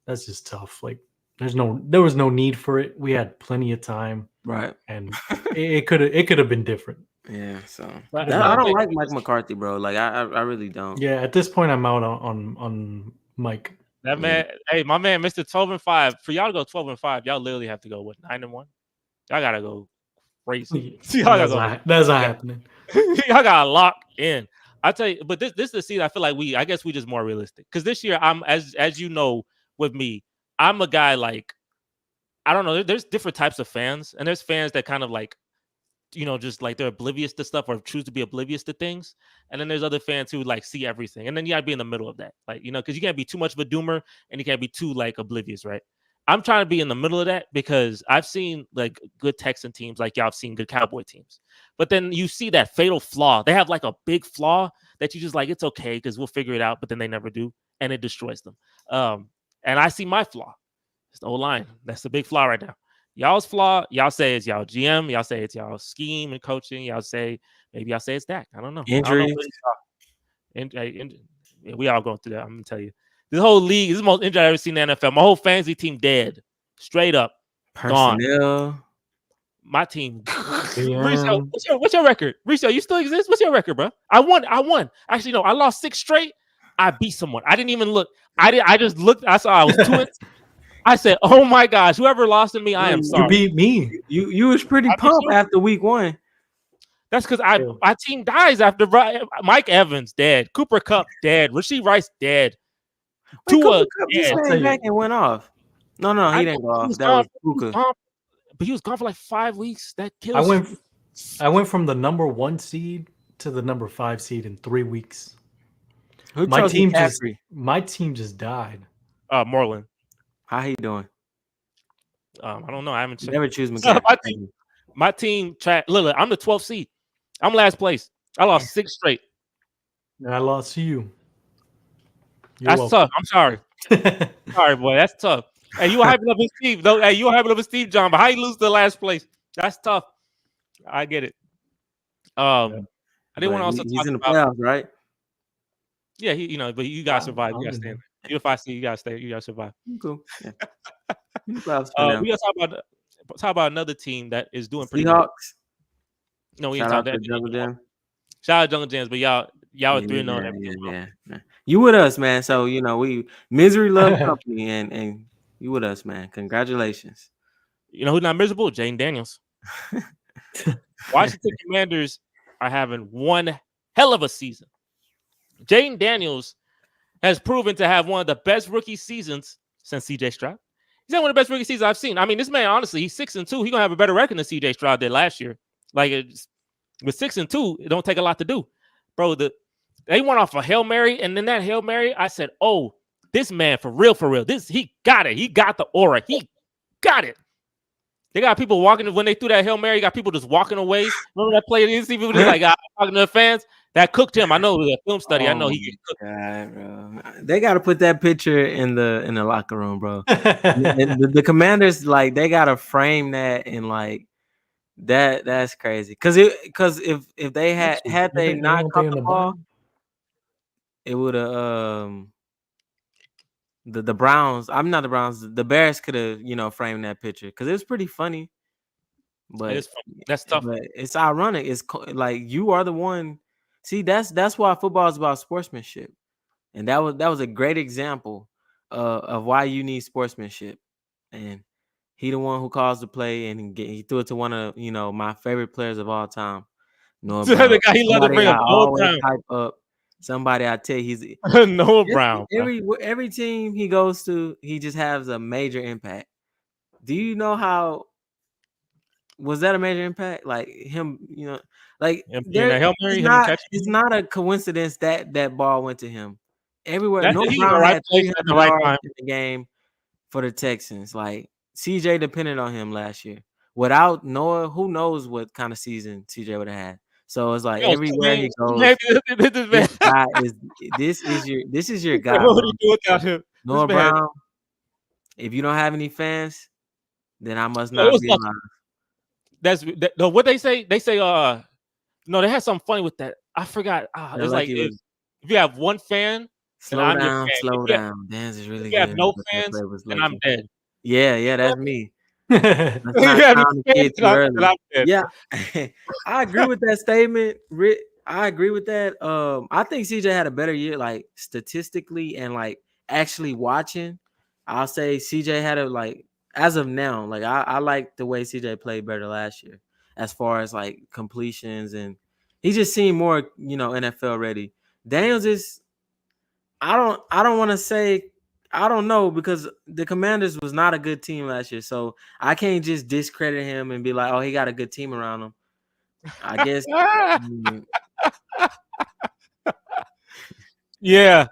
that's just tough. Like there was no need for it. We had plenty of time, Right. and it could have been different. Yeah. So But Could have I been I don't think like Mike McCarthy, bro. Like I really don't. Yeah, at this point, I'm out on Mike. that Yeah. man, hey, my man, Mr. 12-5. For y'all to go 12-5, y'all literally have to go 9-1. Y'all gotta go crazy. Y'all gotta That's go. not happening. Y'all gotta lock in. I tell you, but this is the season. I feel like I guess we just more realistic because this year I'm as you know with me, I'm a guy like I don't know. There's different types of fans, and there's fans that kind of like just like they're oblivious to stuff or choose to be oblivious to things. And then there's other fans who like see everything. And then you gotta be in the middle of that. Like, because you can't be too much of a doomer and you can't be too like oblivious, right? I'm trying to be in the middle of that because I've seen like good Texan teams, like y'all have seen good Cowboy teams. But then you see that fatal flaw. They have like a big flaw that you just like, it's okay because we'll figure it out, but then they never do, and it destroys them. And I see my flaw. It's the O-line. That's the big flaw right now. Y'all's flaw, y'all say it's y'all GM, y'all say it's y'all scheme and coaching, y'all say maybe y'all say it's Dak. I don't know. I don't know Injuries. what yeah, we all going through that. I'm gonna tell you. This whole league, this is the most injured I've ever seen in the NFL. My whole fantasy team dead. Straight up. Gone. Personnel. My team. Riso, Yeah. what's your record? Riso, you still exist? What's your record, bro? I won. Actually, no, I lost 6 straight. I beat someone. I didn't even look. I just looked. I saw I was 2 I said, "Oh my gosh, whoever lost to me, I am You sorry." beat me. You was pretty I beat pumped you. after week 1. That's because Yeah. my team dies after Mike Evans dead, Cooper Kupp dead, Rasheed Rice dead, Wait, Cooper Tua Cup just dead. I'll tell came you. back and went off. No, I he know didn't go he off. was That gone. was He was Puka. gone, but he was gone for like 5 weeks. That I kills. went from the number 1 seed to the number 5 seed in 3 weeks. Who My chose team McCaffrey? just died. Moreland. How he doing? I don't know. I haven't checked. Never choose McCaffrey. my team track. Look, I'm the 12th seed. I'm last place. I lost 6 straight. And I lost to you. You're That's welcome. tough. I'm sorry. Sorry, boy. That's tough. Hey, you were hyping up his Steve. Though. Hey, you were hyping up his Steve John, but how you lose to last place? That's tough. I get it. I didn't want to also He's talk in the about. playoffs, right? Yeah, but you gotta survive. You I'm gotta in stay. there. You the 5 seed. You gotta stay. You gotta survive. Cool. Yeah. In the playoffs for now. We gotta talk about another team that is doing pretty good. Seahawks. No, we ain't Shout out talking to that. Jungle Jam. Shout out Jungle Jams, but y'all are 3-0. Yeah. You with us, man. So we misery love company, and you with us, man. Congratulations. You know who's not miserable? Jayden Daniels. Washington Commanders are having one hell of a season. Jayden Daniels has proven to have one of the best rookie seasons since CJ Stroud. He's had one of the best rookie seasons I've seen. I mean, this man, honestly, he's 6-2. He's gonna have a better record than CJ Stroud did last year. Like with 6-2, it don't take a lot to do, bro. They went off a Hail Mary, and then that Hail Mary, I said, "Oh, this man for real. He got it. He got the aura. He got it." They got people walking when they threw that Hail Mary. You got people just walking away. Remember that play? You see people just like talking to the fans. That cooked him. I know it was a film study. I know he get cooked. God, bro. They got to put that picture in the locker room, bro. And the Commanders, like, they got to frame that and like that. That's crazy. Because if they had they not caught the ball, it would have the Browns. I'm not the Browns. The Bears could have framed that picture because it was pretty funny. But that's tough. But it's ironic. It's like you are the one. See, that's why football is about sportsmanship, and that was a great example of why you need sportsmanship. And he the one who calls the play, and he threw it to one of my favorite players of all time. Noah Brown. The guy he loved to bring up all the time. Hype up somebody. I tell you, he's Noah Brown. Every team he goes to, he just has a major impact. Do you know how? Was that a major impact? Like him, like Hail Mary, it's not a coincidence that ball went to him. everywhere. That's Noah he in the Brown right had place 300 at the right yards time. in the game for the Texans. Like CJ depended on him last year. Without Noah, who knows what kind of season CJ would have had. So it's like Yo, everywhere he goes, maybe this man. this guy is this is your guy, What bro. do you do without him? This Noah man. Brown. If you don't have any fans, then I must Yo, it not was be tough. alive. No, what they say. They say no, they had something funny with that. I forgot. They're It's like lucky was if you have one fan, then slow I'm your down, fan. slow down. Dance is If really you have good, no but that fans, play was then I'm lucky. dead. Yeah, that's me. If Let's you not have no crown the fans, kid too then early. I'm dead. Yeah, I agree with that statement, Rick. I agree with that. I think CJ had a better year, like statistically and like actually watching. I'll say CJ had a like as of now, like I like the way CJ played better last year as far as like completions and he just seemed more, NFL ready. Daniels is I don't want to say I don't know because the Commanders was not a good team last year. So I can't just discredit him and be like, "Oh, he got a good team around him." I guess Yeah.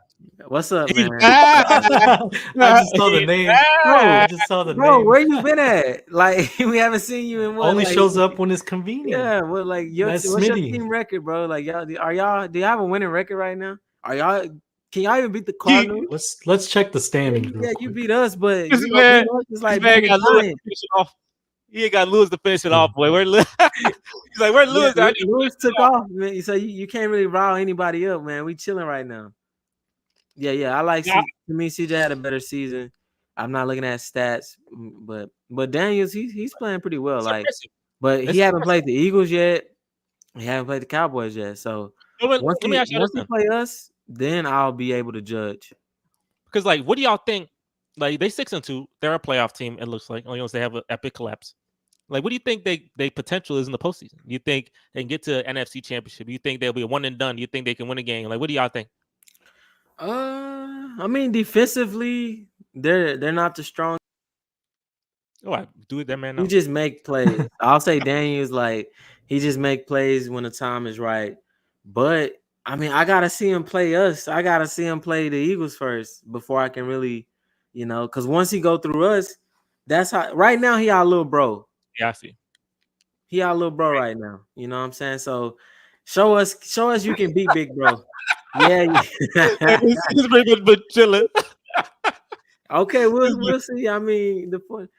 what's up, He's man? back. I just saw the He's name. Bro, I just saw the bro, name. where you been at? Like we haven't seen you in what? Only Like, shows up when it's convenient. yeah, what like That's what's your Smitty. team record, bro? Like do you have a winning record right now? Can y'all even beat the Cardinals? Let's check the standings. Yeah, real you quick. beat us, but This you know, man, beat us is this like man beating got the Lewis to Giants. finish it off. He ain't got Lewis to finish it off, boy. Where Lewis? He's like, where Yeah, Lewis? I need Lewis took off, man. So you can't really rile anybody up, man. We chilling right now. Yeah. I like Yeah. to me, CJ had a better season. I'm not looking at stats, but Daniels, he's playing pretty well. It's Like, impressive. but It's he haven't impressive. played the Eagles yet. He haven't played the Cowboys yet. So Let once me ask you this he then. play us, then I'll be able to judge. Because like, what do y'all think? Like they 6-2, they're a playoff team. It looks like only they have an epic collapse. Like, what do you think they potential is in the postseason? Do you think they can get to NFC Championship? Do you think they'll be a one and done? Do you think they can win a game? Like, what do y'all think? I mean, defensively, they're not the strong. Oh, I do it, that man. You No. just make plays. I'll say Daniels like he just make plays when the time is right. But I mean, I gotta see him play us. I gotta see him play the Eagles first before I can really, because once he go through us, that's how. Right now, he our little bro. Yeah, I see. He our little bro right now. You know what I'm saying? So show us you can beat big bro. Yeah. He's pretty but chilling. Okay, we'll see. I mean, the point,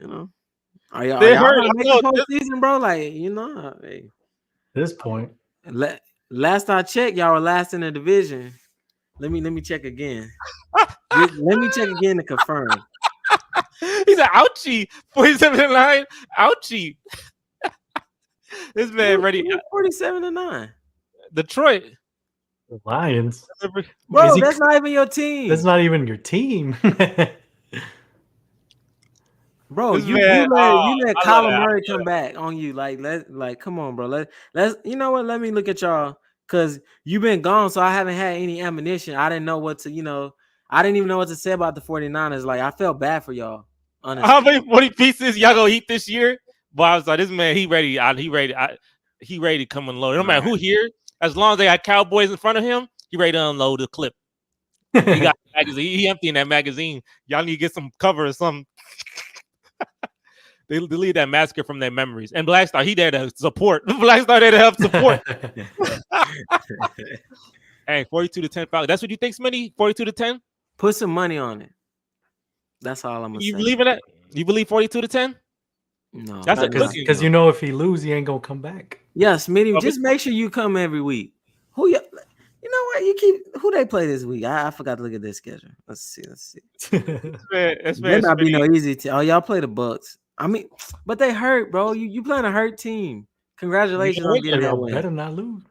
you know. Are y'all They heard. not making postseason, bro? Like, hey. At this point. Last I checked, y'all were last in the division. Let me check again. Let me check again to confirm. He's an ouchie. 47-9. Ouchie. This man ready. 47-9. Detroit. The Lions. Bro, that's not even your team. That's not even your team. Bro, you let Kyler Murray come back on you. Like come on, bro. Let's you know what? Let me look at y'all. Cause you've been gone, so I haven't had any ammunition. I didn't know what to, I didn't even know what to say about the 49ers. Like, I felt bad for y'all. Honestly. How many 40 pieces y'all gonna eat this year? But I was like, this man, he ready. He ready to come unload. No matter who here, as long as they got Cowboys in front of him, he ready to unload the clip. He got magazine. He emptying that magazine. Y'all need to get some cover or something. They delete that massacre from their memories. And Black Star, he there to support. Black Star there to help support. Hey, 42-10 Falcons. That's what you think, Smitty? 42-10? Put some money on it. That's all I'm gonna say. You believe in that? You believe 42-10? No, that's because if he lose, he ain't gonna come back. Yeah, Smitty, just make sure you come every week. You know what? Who they play this week? I forgot to look at their schedule. Let's see. There not be no easy. Y'all play the Bucks. I mean, but they hurt, bro. You playing a hurt team. Congratulations on getting that win. Better not lose.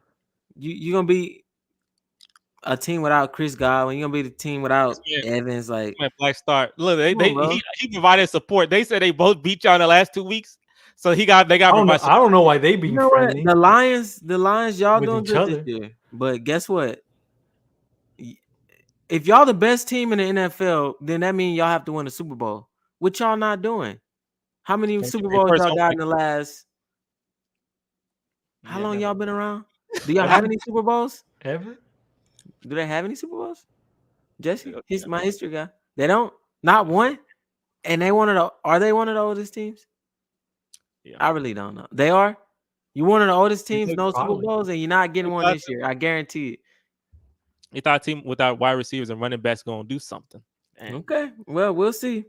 You gonna be a team without Chris Godwin. You gonna be the team without Evans. Like Black Star. Look, he provided support. They said they both beat y'all in the last 2 weeks. So they got. I don't know why they being friendly. The Lions, y'all doing good this year. But guess what? If y'all the best team in the NFL, then that means y'all have to win the Super Bowl. What y'all not doing? How many Super Bowls y'all got in the last? How long y'all been around? Do y'all have any Super Bowls? Ever? Do they have any Super Bowls? Jesse, he's my history guy. They don't, not one, and they are they one of the oldest teams? Yeah. I really don't know. They are. You one of the oldest teams, Yeah, no Super probably. Bowls, and you're not getting one this year. I guarantee it. You thought a team without wide receivers and running backs gonna do something. And, Okay, well, we'll see.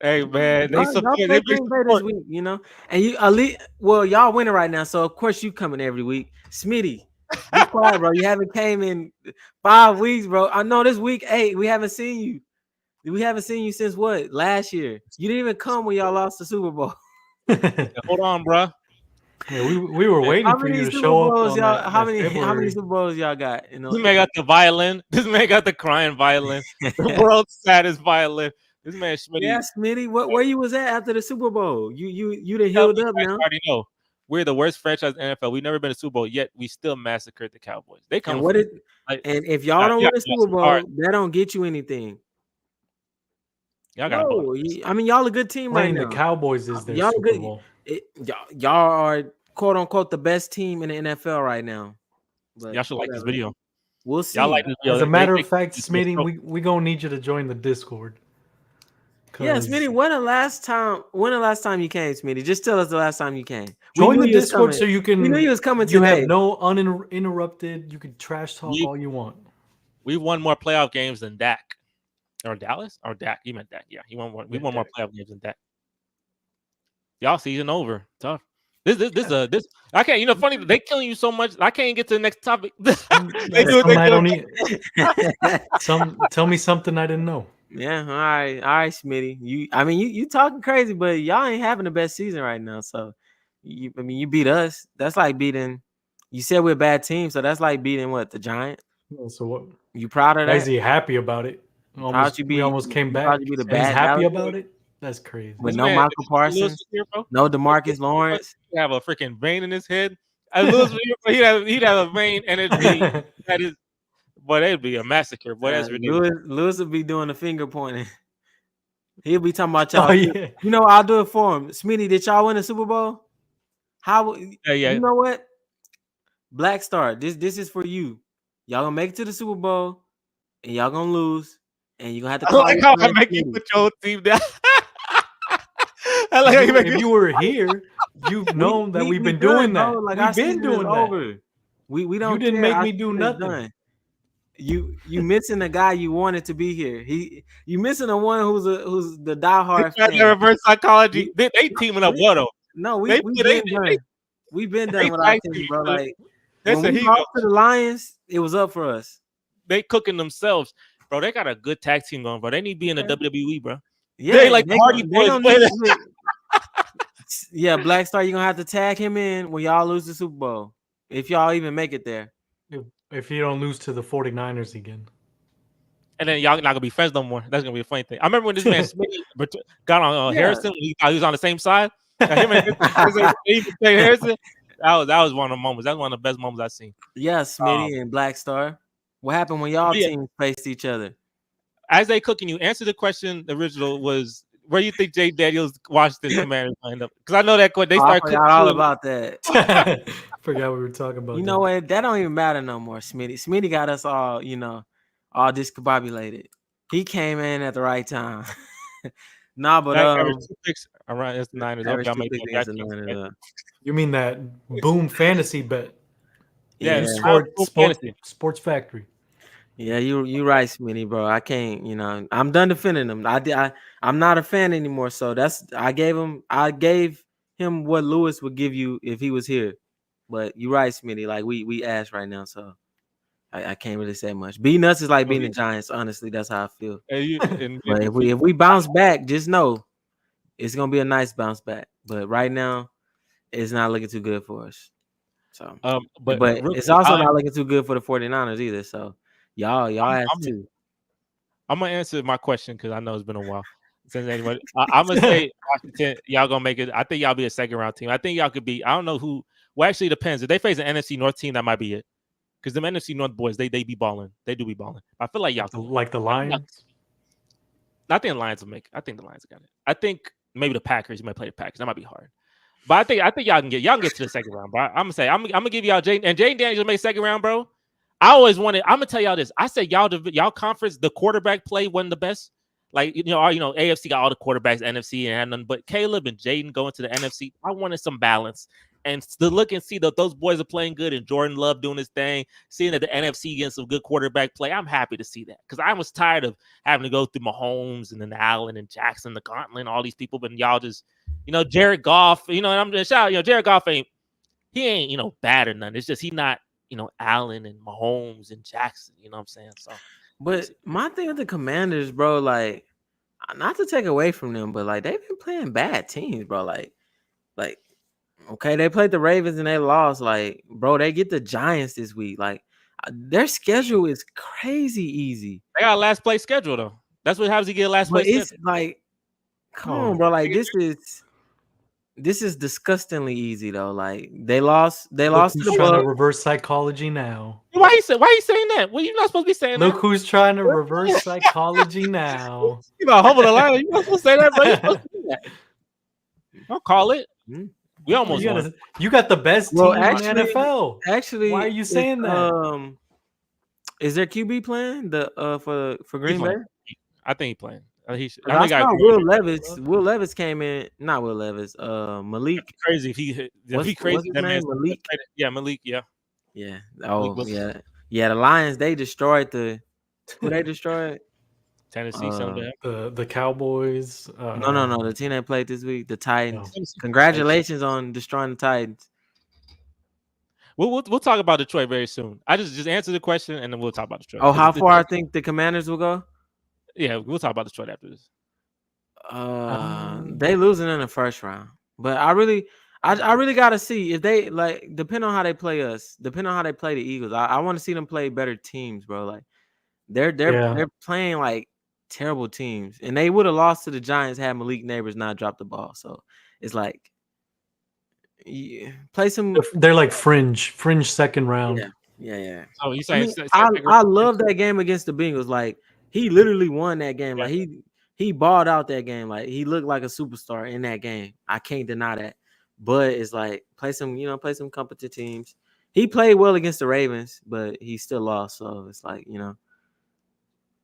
hey man, they Y'all support. play They big Green Bay this support. week, you know, and you elite. Well, y'all winning right now, so of course you coming every week. Smitty, be quiet, bro. You haven't came in 5 weeks, bro. I know this week 8. We haven't seen you. We haven't seen you since what? Last year. You didn't even come when y'all lost the Super Bowl. Hold on, bro. Yeah, we were waiting How for many you to Super show up Bowls on y'all? that, How that many February. Super Bowls y'all got? You know, This man got the violin. This man got the crying violin. The world's saddest violin. This man Schmitty. yeah, Smitty. Where you was at after the Super Bowl? You done Tell healed me, up you guys now. already know. We're the worst franchise in the NFL. We've never been to Super Bowl yet. We still massacred the Cowboys. They come And what it? like, And if y'all don't y'all win a got Super some heart. Bowl, that don't get you anything. Y'all got No, I mean y'all a good team right Playing the now. Cowboys is their Y'all a Super good. Bowl. Y'all are quote unquote the best team in the NFL right now. But Y'all should like this whatever. video. We'll see. Y'all like this video. As a matter They- of fact, this Smitty, video- we gonna need you to join the Discord. Yeah, 'Cause Smitty. When the last time you came, Smitty? Just tell us the last time you came. join the you was Discord coming. so you can. We knew you was coming You today. have no uninterrupted. You can trash talk We- all you want. we won more playoff games than Dak. Or Dallas? Or Dak. He meant Dak. Yeah, he won more. We Yeah, won more Dak. playoff games than Dak. Y'all season over. Tough. This. I can't. You know, funny. They killing you so much. I can't get to the next topic. They do what they Something I do. don't need. Tell me something I didn't know. Yeah, all right, Smitty. You talking crazy, but y'all ain't having the best season right now. So, you beat us. That's like beating. You said we're a bad team, so that's like beating what, the Giants. So what? You proud of Why is that? he happy about it? We almost came back. You be the And he's bad happy Dallas about team? it. That's crazy. With This no man, Michael if Lewis Parsons, was here, bro, no Demarcus Lawrence. he'd have a freaking vein in his head. As Lewis was here, he'd have a vein, and it'd be that is. Boy, that'd be a massacre. Boy, that's ridiculous. Lewis will be doing the finger pointing. He'll be talking about y'all. Oh yeah. You know, I'll do it for him. Smitty, did y'all win the Super Bowl? Yeah. You know what? Black Star, this is for you. Y'all gonna make it to the Super Bowl, and y'all gonna lose, and you're gonna have to I call like your how I friend make you Smitty. put your whole team down. I like how you make If me. you were here, you've known that we've been doing that. Bro. Like, our We've been season is doing that. over. We don't. You didn't care. make Our me do season is nothing. done. You missing the guy you wanted to be here. You missing the one who's the diehard They fan. reverse psychology. They teaming up. What though? No, They- we've they- been done. We've been they done with our tag team, team, bro. bro. Like, They when said we he lost to the Lions, it was up for us. they cooking themselves, bro. They got a good tag team going, bro. They need to be in the WWE, bro. Yeah, They like Hardy Boys. gonna need to- yeah, Black Star, you're gonna have to tag him in when y'all lose the Super Bowl. If y'all even make it there. If you don't lose to the 49ers again. And then y'all not gonna be friends no more. That's gonna be a funny thing. I remember when this man got on Yeah. Harrison. He thought he was on the same side. Him and Harrison. That was one of the moments. That's one of the best moments I've seen. Yeah, Smitty and Black Star. What happened when y'all Yeah. teams faced each other? As they cooking, you answer the question. The original was where you think Jay Daniels Washington Commanders end up? Because I know that they I start cooking forgot all you. about that. Forgot we were talking about. You know what? That don't even matter no more, Smitty. Smitty got us all, all discombobulated. He came in at the right time. Nah, but Average 2 picks around it's the Niners. average Y'all 2 make picks that. against the Niners, You mean that boom fantasy bet? Yeah, yeah. Sports Factory. Yeah, you right, Smitty, bro. I can't, I'm done defending him. I'm not a fan anymore. So I gave him what Lewis would give you if he was here. But you right, Smitty. Like we ass right now, so I can't really say much. Beating us is like beating the Giants. Honestly, that's how I feel. But if we bounce back, just know it's gonna be a nice bounce back. But right now, it's not looking too good for us. So, but it's also not looking too good for the 49ers either. So y'all have to. I'm gonna answer my question because I know it's been a while since anybody. I'm gonna say Washington, y'all gonna make it. I think y'all be a second round team. I think y'all could be. I don't know who. Well, actually, it depends. If they face an NFC North team, that might be it. Because the NFC North boys, they be balling. They do be balling. I feel like y'all like the Lions. I think the Lions will make. I think the Lions got it. I think maybe the Packers. You might play the Packers. That might be hard. But I think y'all can get to the second round, bro. I'm gonna say I'm gonna give y'all Jayden, and Jayden Daniels make second round, bro. I always wanted. I'm gonna tell y'all this. I said y'all conference, the quarterback play wasn't the best. Like AFC got all the quarterbacks, NFC and had none. But Caleb and Jayden going to the NFC. I wanted some balance and to look and see that those boys are playing good and Jordan Love doing his thing. Seeing that the NFC getting some good quarterback play, I'm happy to see that because I was tired of having to go through Mahomes and then Allen and Jackson, the Gauntlet, and all these people. But y'all just, Jared Goff. And I'm just shout. Jared Goff ain't bad or nothing. It's just he not. Allen and Mahomes and Jackson, you know what I'm saying? So, but my thing with the Commanders, bro, like, not to take away from them, but like they've been playing bad teams, bro. Like, okay, they played the Ravens and they lost. Like, bro, they get the Giants this week. Like, their schedule is crazy easy. They got a last place schedule though. That's what happens. You get a last place. But it's like, come on, bro. Like, this is disgustingly easy though. Like they lost to the trying to Bucs. reverse psychology now. Why you saying that? Well, you're not supposed to be saying Look that. who's trying to reverse psychology now. You know, humble the line. You're not supposed to say that, bro. You're supposed to do that. Don't call it. We almost won. You got the best team in the NFL. Actually, why are you saying that? Is there QB playing for Green Bay? I think he's playing. I saw Will Levis. Will Levis came in. Not Will Levis. Malik. That'd be crazy if he crazy. What's his name? Malik. Yeah, Malik. Yeah. Yeah. Oh, yeah. Yeah. The Lions. They destroyed Who they destroyed? Tennessee. The Cowboys. No. The team that played this week, the Titans. No. Congratulations on destroying the Titans. We'll talk about Detroit very soon. I just answer the question and then we'll talk about Detroit. Oh, how far I think the Commanders will go? Yeah, we'll talk about Detroit after this. They losing in the first round, but I really gotta see if they depend on how they play us, depend on how they play the Eagles. I want to see them play better teams, bro. Like they're playing like terrible teams, and they would have lost to the Giants had Malik Neighbors not dropped the ball. So it's like play some. They're like fringe second round. Yeah. Oh, you saying? I love that game against the Bengals. Like. He literally won that game. Like he balled out that game. Like he looked like a superstar in that game. I can't deny that. But it's like play some competent teams. He played well against the Ravens, but he still lost. So it's like,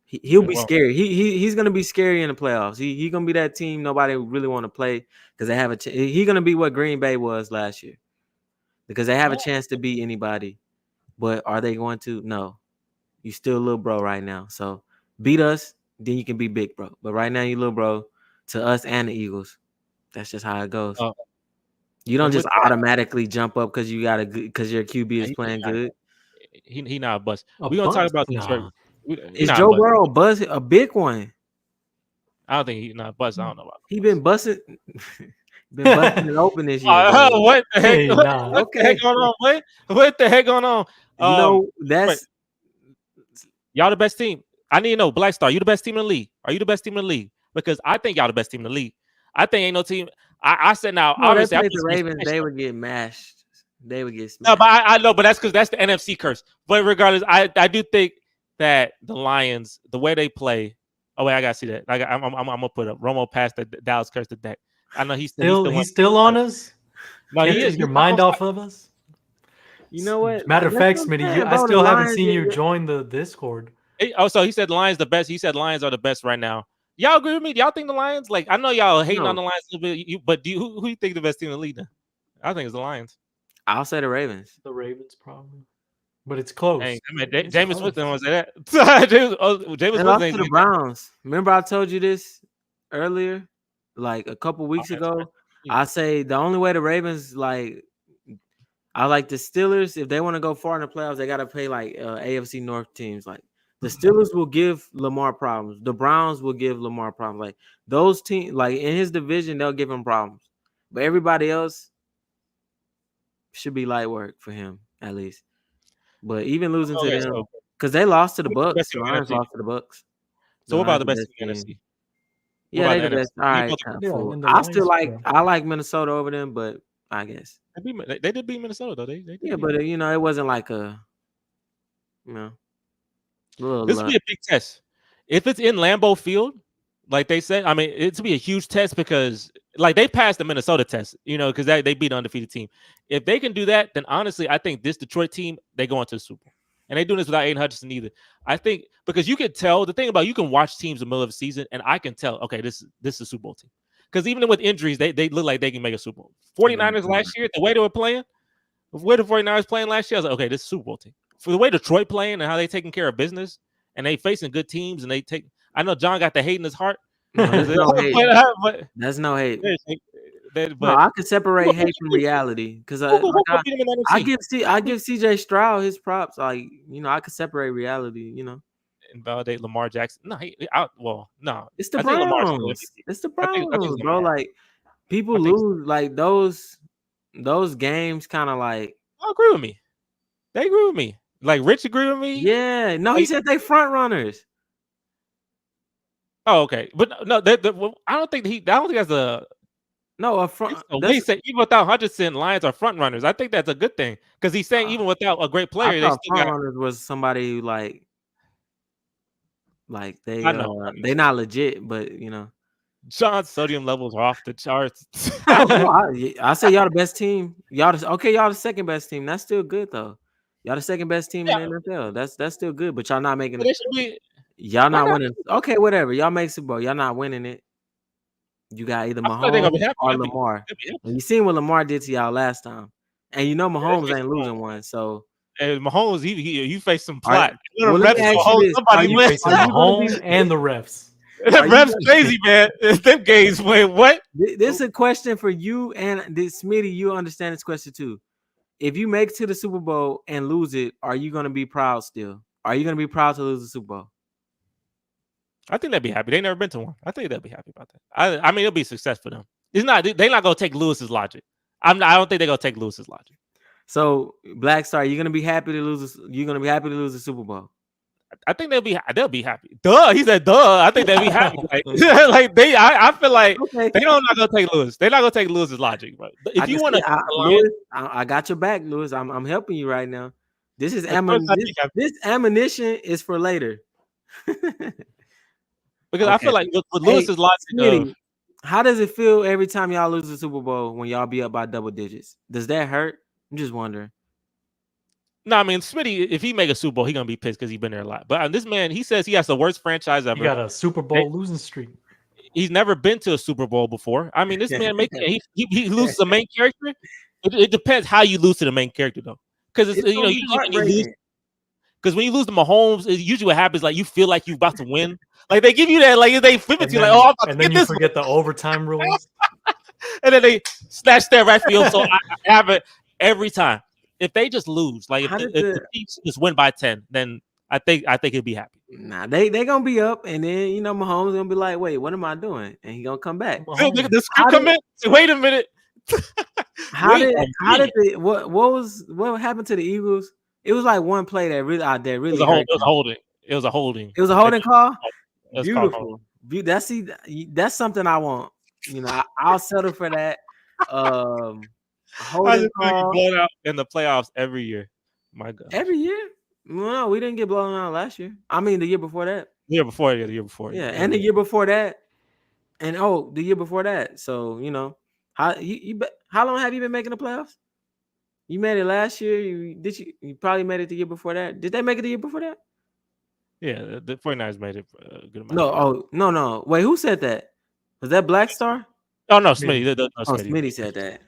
he'll be scary. He's gonna be scary in the playoffs. He's gonna be that team nobody really want to play because they have he's gonna be what Green Bay was last year. Because they have a chance to beat anybody. But are they going to? No. You still a little bro right now. So beat us, then you can be big bro. But right now, you little bro to us and the Eagles. That's just how it goes. You don't just automatically jump up because your QB is playing good. He not a bust. We're gonna talk about Detroit. Is Joe Burrow a big one? I don't think he's not a bust. I don't know about. He been busting. Been busting it open this year. What the heck? What the heck going on? What the heck going on? That's y'all the best team. I need to know, Black Star, you the best team in the league? Are you the best team in the league? Because I think y'all the best team in the league. I think ain't no team. I said now, obviously, they the Ravens, they would get mashed. They would get smashed. No, but I know, but that's because that's the NFC curse. But regardless, I do think that the Lions, the way they play. Oh wait, I gotta see that. I'm gonna put up Romo past the Dallas curse the deck. I know he's still on us. No, he is. Your mind off of us. You know what? Matter of fact, Smitty, I still haven't seen you join the Discord. So he said Lions the best. He said Lions are the best right now. Y'all agree with me? Y'all think the Lions? Like I know y'all hating on the Lions a little bit, but who you think the best team in the league? I think it's the Lions. I'll say the Ravens. The Ravens probably, but it's close. Hey, Jameis Winston didn't want to say that. Jameis lost to the Browns. Remember I told you this earlier, like a couple weeks ago. I say the only way the Ravens I like the Steelers. If they want to go far in the playoffs, they got to play like AFC North teams. Like the Steelers will give Lamar problems. The Browns will give Lamar problems. Like those teams, like in his division, they'll give him problems. But everybody else should be light work for him at least. But even losing to them, because they lost to the Bucs. The Lions lost to the Bucs. So what about the best team in the NFC? Yeah, they're the best. All right, I like Minnesota over them, but I guess they did beat Minnesota though. They but it wasn't like a this would be a big test if it's in Lambeau Field, like they said. I mean, it's to be a huge test because like they passed the Minnesota test, because they beat an undefeated team. If they can do that, then honestly, I think this Detroit team they go into the Super Bowl. and they're doing this without Aiden Hutchinson either. I think because you can tell the thing about you can watch teams in the middle of the season, and I can tell, okay, this is a Super Bowl team. Because even with injuries, they look like they can make a Super Bowl. 49ers last year, the way they were playing, the way the 49ers playing last year, I was like, okay, this is a Super Bowl team. For the way Detroit playing and how they taking care of business, and they facing good teams, and they take. I know John got the hate in his heart. No, there's no hate. But That's no hate. but No, I could separate hate from reality because I give CJ Stroud his props. Like, you know, I could separate reality. You know, and validate Lamar Jackson. No, no. It's the Browns. It's the Browns, bro. Like, people lose like those games. Kind of like. I agree with me. They agree with me. Like Rich agree with me. Yeah. No, he said they front runners. Oh, okay, but no, I don't think that's a. No, a front. They said even without Hutchinson, Lions are front runners. I think that's a good thing because he's saying even without a great player, I thought front runners was somebody who like they not legit, but you know, Sean's sodium levels are off the charts. I say y'all the best team. Y'all the second best team. That's still good though. Y'all the second best team in the NFL. That's still good, but y'all not making it. Y'all not winning. Okay, whatever. Y'all make Super Bowl. Y'all not winning it. You got either Mahomes or Lamar. And you seen what Lamar did to y'all last time. And you know Mahomes ain't losing one. So and Mahomes, you face some plot. Mahomes and the refs. Refs crazy, man. Them games, wait, what? This is a question for you and Smitty. You understand this question too. If you make it to the Super Bowl and lose it, are you going to be proud still? Are you going to be proud to lose the Super Bowl? I think they'd be happy. They never been to one. I think they'll be happy about that. I mean, it'll be a success for them. It's not. They're not gonna take Lewis's logic. I don't think they're gonna take Lewis's logic. So, Black Star, you're gonna be happy to lose. You're gonna be happy to lose the Super Bowl. I think they'll be happy. Duh, he said, duh. I think they'll be happy. Like they. I feel like they don't not gonna take Lewis. They're not gonna take Lewis's logic. But if you want to, Lewis, I got your back, Lewis. I'm helping you right now. This is this ammunition is for later. Because I feel like with Lewis's logic, how does it feel every time y'all lose the Super Bowl when y'all be up by double digits? Does that hurt? I'm just wondering. No, I mean, Smitty, if he make a Super Bowl, he's gonna be pissed because he's been there a lot. But this man, he says he has the worst franchise ever. He got a Super Bowl losing streak. He's never been to a Super Bowl before. I mean, this man he loses the main character. It depends how you lose to the main character though, because it's you lose. Because when you lose to Mahomes, usually what happens like you feel like you're about to win. Like they give you that, like they flip it to you, like, oh, I'm about and then you forget the overtime rules. And then they snatch that right field. So I have it every time. If they just lose, like if the Chiefs just win by 10, then I think he'll be happy. Nah, they gonna be up, and then Mahomes gonna be like, wait, what am I doing? And he gonna come back. The script come in. Wait a minute. What happened to the Eagles? It was like one play that really out there really. It was a holding. It was a holding call. Beautiful. That's something I want. I'll settle for that. Holding call. Blown out in the playoffs every year. My God. Every year? No, we didn't get blown out last year. I mean, the year before that. The year before. Yeah, and the year before that, and the year before that. So how long have you been making the playoffs? You made it last year. You probably made it the year before that. Did they make it the year before that? Yeah, the 49ers made it a good amount. No. Wait, who said that? Was that Black Star? Oh no, Smitty. Smitty said that.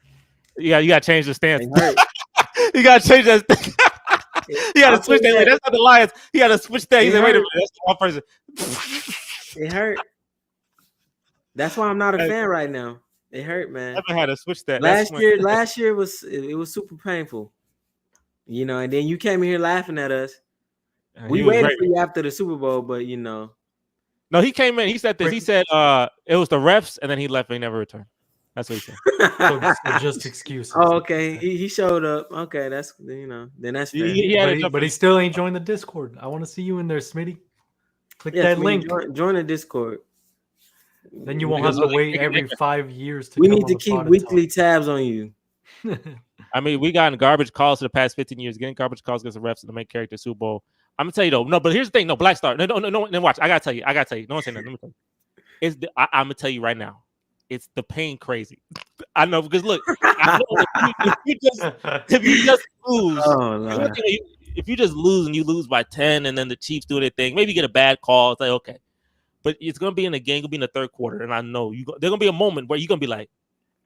Yeah, you gotta change the stance. You gotta change that. You gotta switch that. That's not the Lions. You gotta switch that. He said, "Wait a minute, that's the wrong person." It hurt. That's why I'm not a fan right now. It hurt, man. I haven't had to switch that. Last year was super painful. And then you came in here laughing at us. We waited for you after the Super Bowl, but No, he came in. He said this. He said it was the refs, and then he left and he never returned. That's what he said. So just excuses. Oh, okay. He showed up. Okay, that's then that's fair. But he still ain't joined the Discord. I want to see you in there, Smitty. Click that link. Join the Discord. Then you won't have to wait every 5 years to. We need to keep weekly tabs on you. I mean, we gotten garbage calls for the past 15 years. Getting garbage calls against the refs and the main character Super Bowl. I'm gonna tell you though. No, but here's the thing. No, Black Star. No. Then watch. I gotta tell you. No one say nothing. Let me tell you. I'm gonna tell you right now. It's the pain crazy. I know because look, if you just lose, if you just lose and you lose by 10, and then the Chiefs do their thing, maybe you get a bad call. It's like okay, but it's gonna be in the game. It'll be in the third quarter, and I know there's gonna be a moment where you're gonna be like,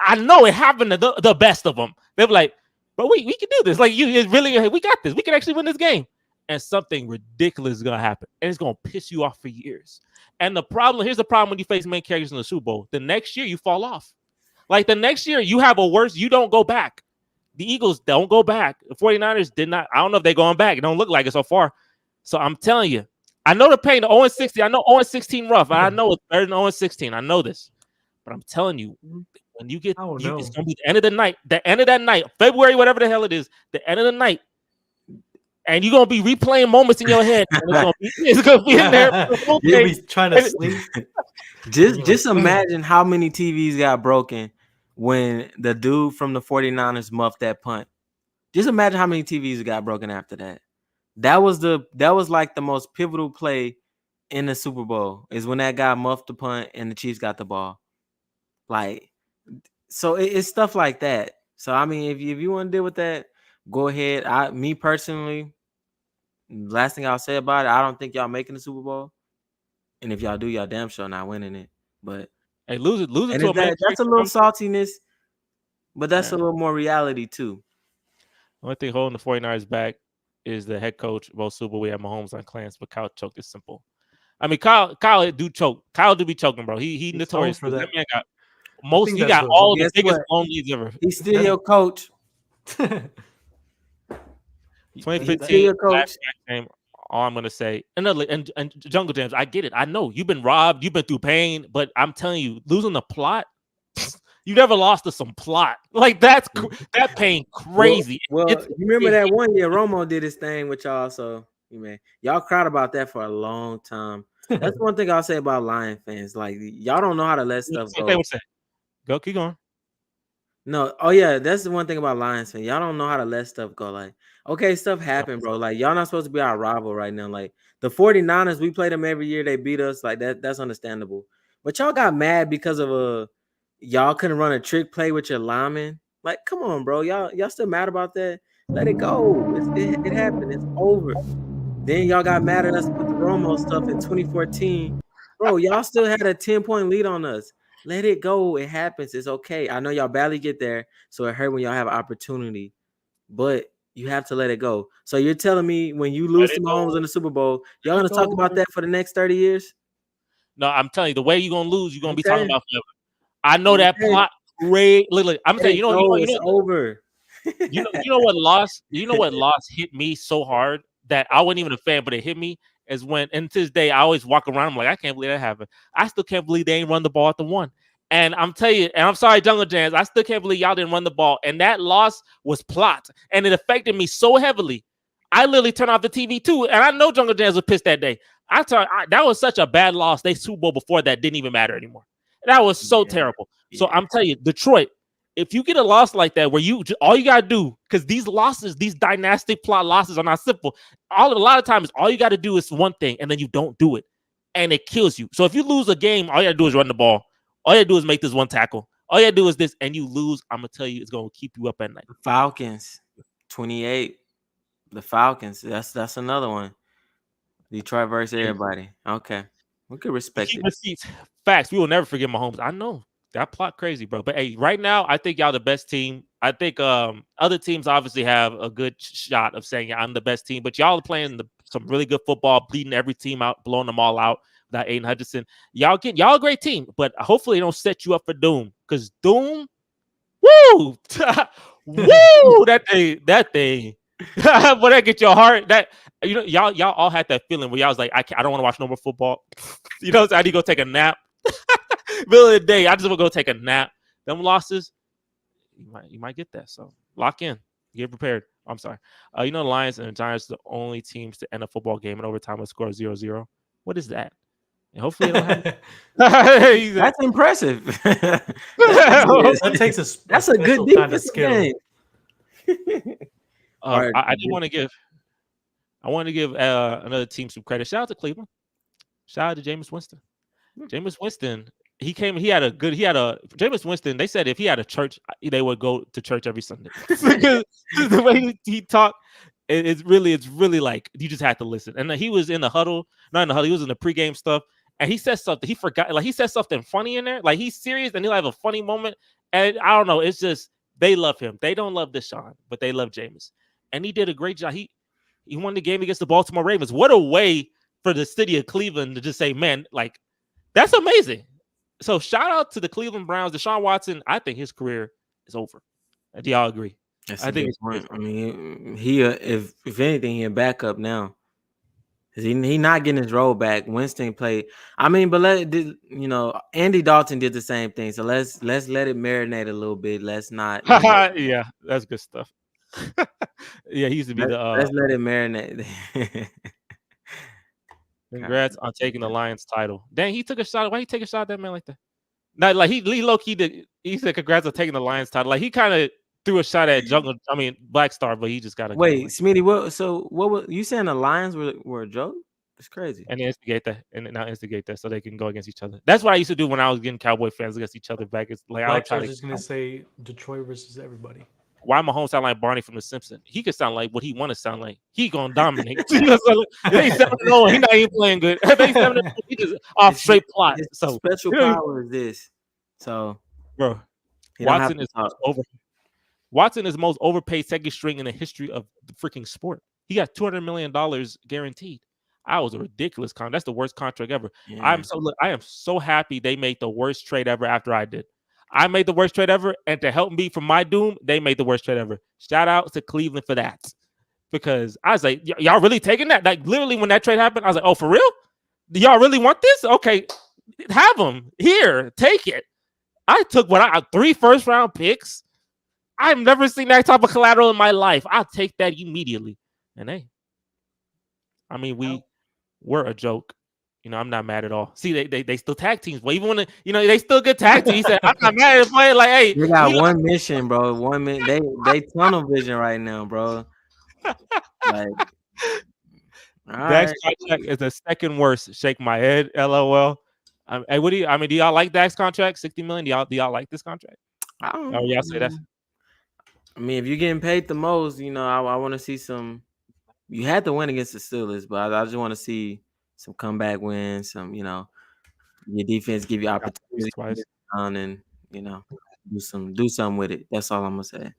I know it happened to the best of them. They'll be like, but we can do this. Like it's really we got this. We can actually win this game. And something ridiculous is gonna happen, and it's gonna piss you off for years. And here's the problem when you face main characters in the Super Bowl. The next year you fall off. Like the next year you have a worse. You don't go back. The Eagles don't go back. The 49ers did not. I don't know if they're going back. It don't look like it so far. So I'm telling you, I know the pain. The 0-16. I know 0-16 rough. I know it's better than 0-16. I know this, but I'm telling you, when you get, it's gonna be the end of the night. The end of that night, February, whatever the hell it is, the end of the night. And you're gonna be replaying moments in your head. And it's gonna be in there. You'll be trying to sleep. Just imagine how many TVs got broken when the dude from the 49ers muffed that punt. Just imagine how many TVs got broken after that. That was like the most pivotal play in the Super Bowl is when that guy muffed the punt and the Chiefs got the ball. Like, so it's stuff like that. So I mean, if you want to deal with that, go ahead. Me personally. Last thing I'll say about it, I don't think y'all making the Super Bowl, and if y'all do, y'all damn sure not winning it. But hey, lose it to that's a little saltiness, but that's a little more reality too. The only thing holding the 49ers back is the head coach. Both Super Bowl we have Mahomes on Clance, but Kyle choked is simple. I mean, Kyle do choke. Kyle do be choking, bro. He's notorious for that. Man got most. He got all the biggest long leads ever. He's still your coach. 2015 last game, all I'm gonna say, and Jungle Jams, I get it. I know you've been robbed, you've been through pain, but I'm telling you, losing the plot, you never lost to some plot. Like that pain crazy. Well, you remember that one year Romo did his thing with y'all, so y'all cried about that for a long time. That's one thing I'll say about Lion fans. Like y'all don't know how to let stuff go. Go, keep going. No, oh yeah, that's the one thing about Lions fans. Y'all don't know how to let stuff go. Like, okay, stuff happened, bro. Like, y'all not supposed to be our rival right now. Like, the 49ers, we play them every year. They beat us. Like, that's understandable. But y'all got mad because of y'all couldn't run a trick play with your lineman. Like, come on, bro. Y'all still mad about that? Let it go. It happened. It's over. Then y'all got mad at us with the Romo stuff in 2014. Bro, y'all still had a 10-point lead on us. Let it go. It happens. It's okay. I know y'all barely get there, so it hurt when y'all have an opportunity. But you have to let it go. So you're telling me when you lose to Mahomes in the Super Bowl, y'all gonna talk about that for the next 30 years? No, I'm telling you, the way you're gonna lose, you're gonna be talking about forever. I know that plot. Great. Look, I'm saying, it's over. You know what loss? You know what loss hit me so hard that I wasn't even a fan, but it hit me is when, and to this day, I always walk around. I'm like, I can't believe that happened. I still can't believe they ain't run the ball at the one. And I'm telling you, and I'm sorry, Jungle Jams, I still can't believe y'all didn't run the ball. And that loss was plot, and it affected me so heavily. I literally turned off the TV too, and I know Jungle Jams was pissed that day. That was such a bad loss. They Super Bowl before that didn't even matter anymore. That was so terrible. So I'm telling you, Detroit, if you get a loss like that, where all you gotta do, because these losses, these dynastic plot losses are not simple. A lot of times, all you got to do is one thing, and then you don't do it, and it kills you. So if you lose a game, all you got to do is run the ball. All you got to do is make this one tackle. All you got to do is this, and you lose. I'm gonna tell you, it's gonna keep you up at night. Falcons, 28. The Falcons. That's another one. Detroit versus everybody. Okay, we could respect it. Receipts. Facts. We will never forget Mahomes. I know. That plot crazy, bro. But hey, right now, I think y'all the best team. I think other teams obviously have a good shot of saying I'm the best team, but y'all are playing some really good football, beating every team out, blowing them all out. Without Aiden Hutchinson, y'all a great team, but hopefully it don't set you up for doom. Because doom, woo, woo, that thing, but that get your heart. That y'all all had that feeling where y'all was like, I don't want to watch no more football. I need to go take a nap. Middle of the day, I just want to go take a nap. Them losses, you might get that. So lock in, get prepared. I'm sorry. The Lions and the Giants are the only teams to end a football game in overtime with score 0-0. What is that? And hopefully, it don't happen. That's impressive. That takes that's a good defensive game. I want to give another team some credit. Shout out to Cleveland. Shout out to Jameis Winston. Jameis Winston, Jameis Winston, they said if he had a church, they would go to church every Sunday. Because the way he talked, it's really like you just had to listen. And he was in the huddle, not in the huddle. He was in the pregame stuff, and he said something. He forgot, like he said something funny in there. Like he's serious, and he'll have a funny moment. And I don't know. It's just they love him. They don't love Deshaun, but they love Jameis, and he did a great job. He won the game against the Baltimore Ravens. What a way for the city of Cleveland to just say, man, like that's amazing. So shout out to the Cleveland Browns. Deshaun Watson, I think his career is over. Do y'all agree? That's I a think good it's point. I mean, he if anything, he a backup now. He not getting his role back. Winston played. I mean, but Andy Dalton did the same thing. So let's let it marinate a little bit. Let's not. yeah, that's good stuff. Yeah, he used to be let's let it marinate. Congrats on taking the Lions title. Dang, he took a shot. Why he take a shot at that man like that? Not like he low key did. He said congrats on taking the Lions title. Like he kind of threw a shot at Black Star, but he just got to wait, Smitty. What was you saying? The Lions were a joke? It's crazy. And instigate that so they can go against each other. That's what I used to do when I was getting Cowboy fans against each other back. It's like I was just gonna say Detroit versus everybody. Why Mahomes sound like Barney from The Simpsons? He could sound like what he want to sound like. He gonna dominate. They 7-0. He not even playing good. They 7-0. He just off straight plot. So special power is this. So, bro, Watson is the most overpaid second string in the history of the freaking sport. He got $200 million guaranteed. I was a ridiculous contract. That's the worst contract ever. Yeah. I am so happy they made the worst trade ever after I did. I made the worst trade ever, and to help me from my doom, they made the worst trade ever. Shout out to Cleveland for that. Because I was like, y'all really taking that? Like, literally, when that trade happened, I was like, oh, for real? Do y'all really want this? Okay, have them. Here, take it. I took 3 first-round picks. I've never seen that type of collateral in my life. I'll take that immediately. And hey, I mean, we're a joke. I'm not mad at all. See, they still tag teams, but even when they still good tag teams. He said, I'm not mad at playing. Like, hey, they got one mission, bro. 1 minute. They tunnel vision right now, bro. Like, Dak's contract is the second worst. Shake my head. LOL. Hey, do y'all like Dak's contract? $60 million. Do y'all like this contract? Y'all say that. I mean, if you're getting paid the most, I want to see some. You had to win against the Steelers, but I just want to see some comeback wins, some, your defense give you opportunities and do something with it. That's all I'm gonna say.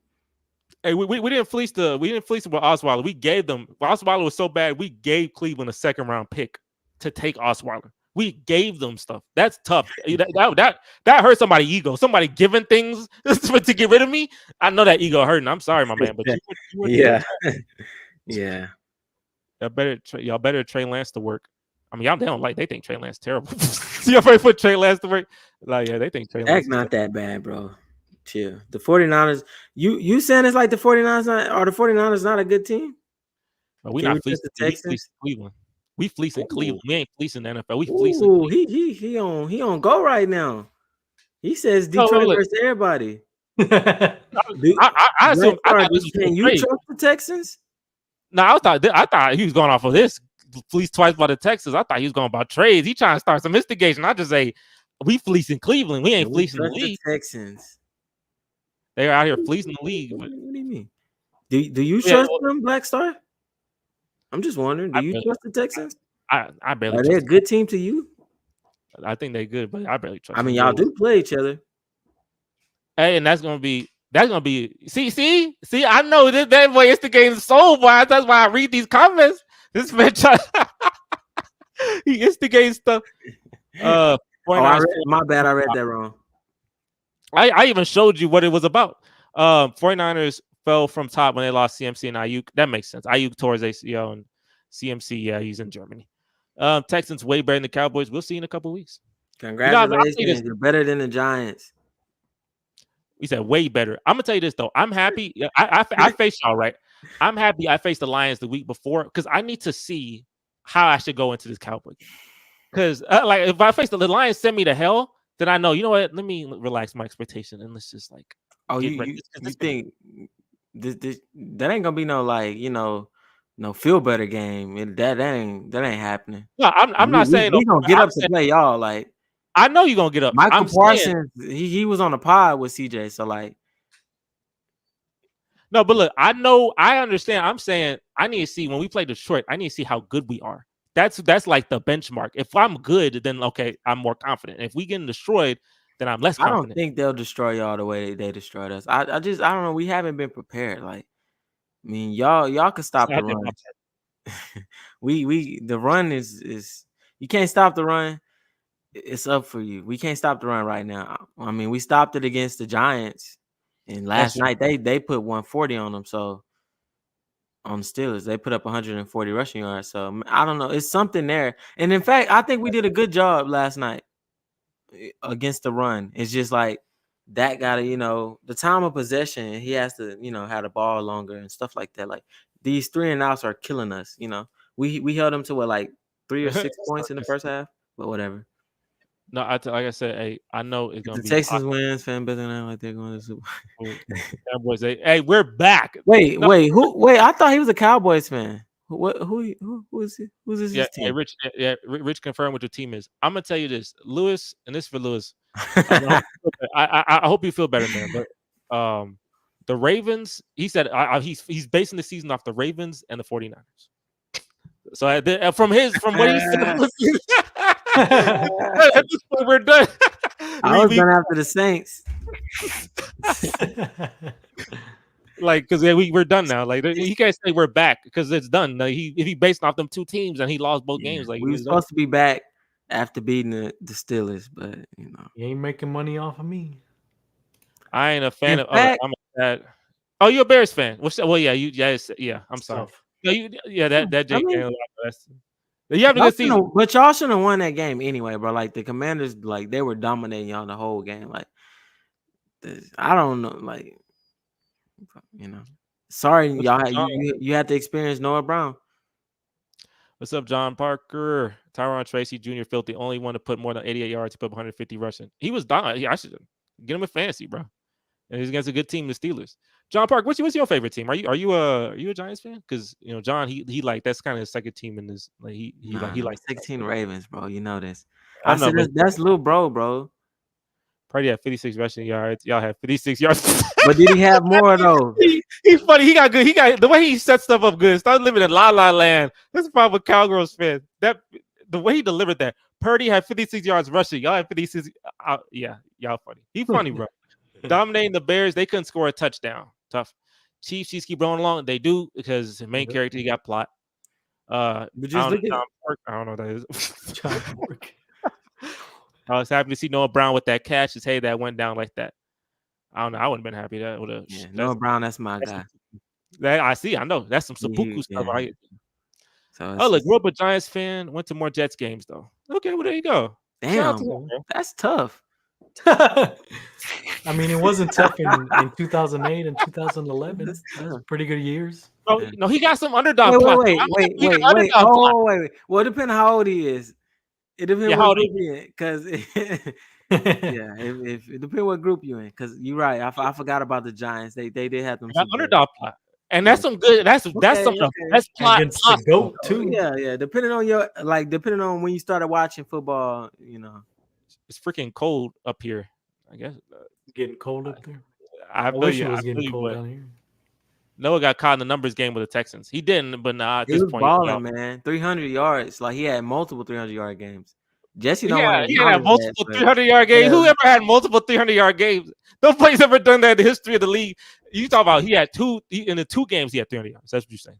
Hey, we didn't fleece them with Osweiler. We gave them. Osweiler was so bad, we gave Cleveland a 2nd-round pick to take Osweiler. We gave them stuff. That's tough. that hurt somebody's ego. Somebody giving things to get rid of me. I know that ego hurting. I'm sorry, my man, but yeah. Y'all better train Lance to work. I mean, they think Trey Lance terrible. Y'all ready for Trey Lance to work? Like, yeah, they think Trey Lance. That's not that bad, bro. Chill. The 49ers, you saying it's like the 49ers not a good team? But we not fleecing Cleveland. We fleecing Cleveland. We ain't fleecing the NFL. We fleecing. Ooh, he on go right now. He says Detroit versus everybody. I assume. Can you trust the Texans? No, I thought he was going off of this. Fleeced twice by the Texans. I thought he was going about trades. He trying to start some instigation. I just say we fleecing Cleveland. We ain't fleecing the league. The Texans. They're out here fleecing the league. What do you mean? Do you trust them, Black Star? I'm just wondering. Do you trust the Texans? I barely. Are they a good team to you? I think they're good, but I barely trust. I mean, y'all do play each other. Hey, and that's gonna be. See. I know that way instigating soul, boy. That's why I read these comments. This man, he instigates stuff. My bad. I read that wrong. I even showed you what it was about. 49ers fell from top when they lost CMC and Ayuk. That makes sense. Ayuk tore his ACL and CMC, yeah, he's in Germany. Texans way better than the Cowboys. We'll see in a couple weeks. Congratulations. You're better than the Giants. We said way better. I'm gonna tell you this though. I'm happy. I faced y'all right. I'm happy I faced the Lions the week before because I need to see how I should go into this Cowboy game. Because like if I face the Lions send me to hell, then I know, you know what? Let me relax my expectation and let's just like. Oh, you think this that ain't gonna be no like no feel better game? That ain't happening. No, I'm not saying we gonna get up to play y'all like. I know you're gonna get up. Michael Parsons, he was on the pod with CJ, so like. No, but look, I understand. I'm saying I need to see when we play Detroit. I need to see how good we are. That's like the benchmark. If I'm good, then okay, I'm more confident. If we get destroyed, then I'm less I don't confident. think they'll destroy y'all the way they destroyed us. I don't know. We haven't been prepared. Like, I mean, y'all could stop the run. The run is you can't stop the run. It's up for you. We can't stop the run right now. I mean, we stopped it against the Giants, and last night they put 140 on them. So on the Steelers, they put up 140 rushing yards. So I don't know. It's something there. And in fact, I think we did a good job last night against the run. It's just like that gotta, the time of possession, he has to, have the ball longer and stuff like that. Like these 3 and outs are killing us. We held them to what, like 3 or 6 points in the first half, but whatever. No, like I said, hey, I know it's gonna the be Texans wins, fan better than like they're going to the Super Bowl. Cowboys. Hey, we're back. Wait, I thought he was a Cowboys fan. Who is he? Who's his Yeah, team? hey, Rich, confirm what your team is. I'm gonna tell you this, Lewis, and this for Lewis. I hope you feel better, man. But the Ravens, he said he's basing the season off the Ravens and the 49ers. So from what he said, at this point we're done. I was done after the Saints. Like, because we're done now. Like, you can't say we're back because it's done. Like, if he based off them 2 teams and he lost both games, like we were supposed to be back after beating the Steelers, but you ain't making money off of me. I ain't a fan of. I'm a fan. Oh, you're a Bears fan? Well, yeah, I'm sorry. No, that Jake. You have a good season, but y'all shouldn't have won that game anyway, bro. Like the Commanders, like they were dominating y'all the whole game. Like, I don't know, like, sorry, y'all. You had to experience Noah Brown. What's up, John Parker? Tyron Tracy Jr. felt the only one to put more than 88 yards to put 150 rushing. He was down. I should get him a fantasy, bro. And he's against a good team, the Steelers. John Park, what's your favorite team? Are you a Giants fan? Because John, he like that's kind of his second team in this. Like he likes 16 Ravens, bro. You know this. I know that's little bro. Party had 56 rushing yards. Y'all had 56 yards. But did he have more though? He's funny. He got good. He got the way he set stuff up good. Start living in La La Land. That's the problem with Cowgirls fans. That the way he delivered that. Purdy had 56 yards rushing. Y'all had 56. Yeah, y'all funny. He funny, bro. Dominating the Bears. They couldn't score a touchdown. Tough. Chiefs just keep rolling along. They do because the main character, he got plot. I don't know what that is. John Park. I was happy to see Noah Brown with that catch. His head that went down like that. I don't know. I wouldn't have been happy that would have. Yeah, Noah Brown, that's my guy. That I see. I know that's some seppuku stuff. Right? So look, grew up a Giants fan. Went to more Jets games though. Okay, well there you go. Damn, that's tough. I mean, it wasn't tough in 2008 and 2011. That's pretty good years. No, he got some underdog. Wait. Oh, wait. Well, it depends how old he is. It depends what group you're in, because if it depends what group you're in. Because you're right, I forgot about the Giants. They did have them underdog plot, and that's some good. That's some of the best plot against the GOAT too. Yeah. Depending on when you started watching football, it's freaking cold up here. I guess getting cold up there. I wish it was getting cold down here. Noah got caught in the numbers game with the Texans. He didn't, but at he this was point, balling, man. 300 yards. Like he had multiple 300-yard games. Jesse don't he had multiple 300-yard games. Who ever had multiple 300-yard games? Nobody's ever done that in the history of the league. You talk about he had in the 2 games he had 300 yards. That's what you're saying.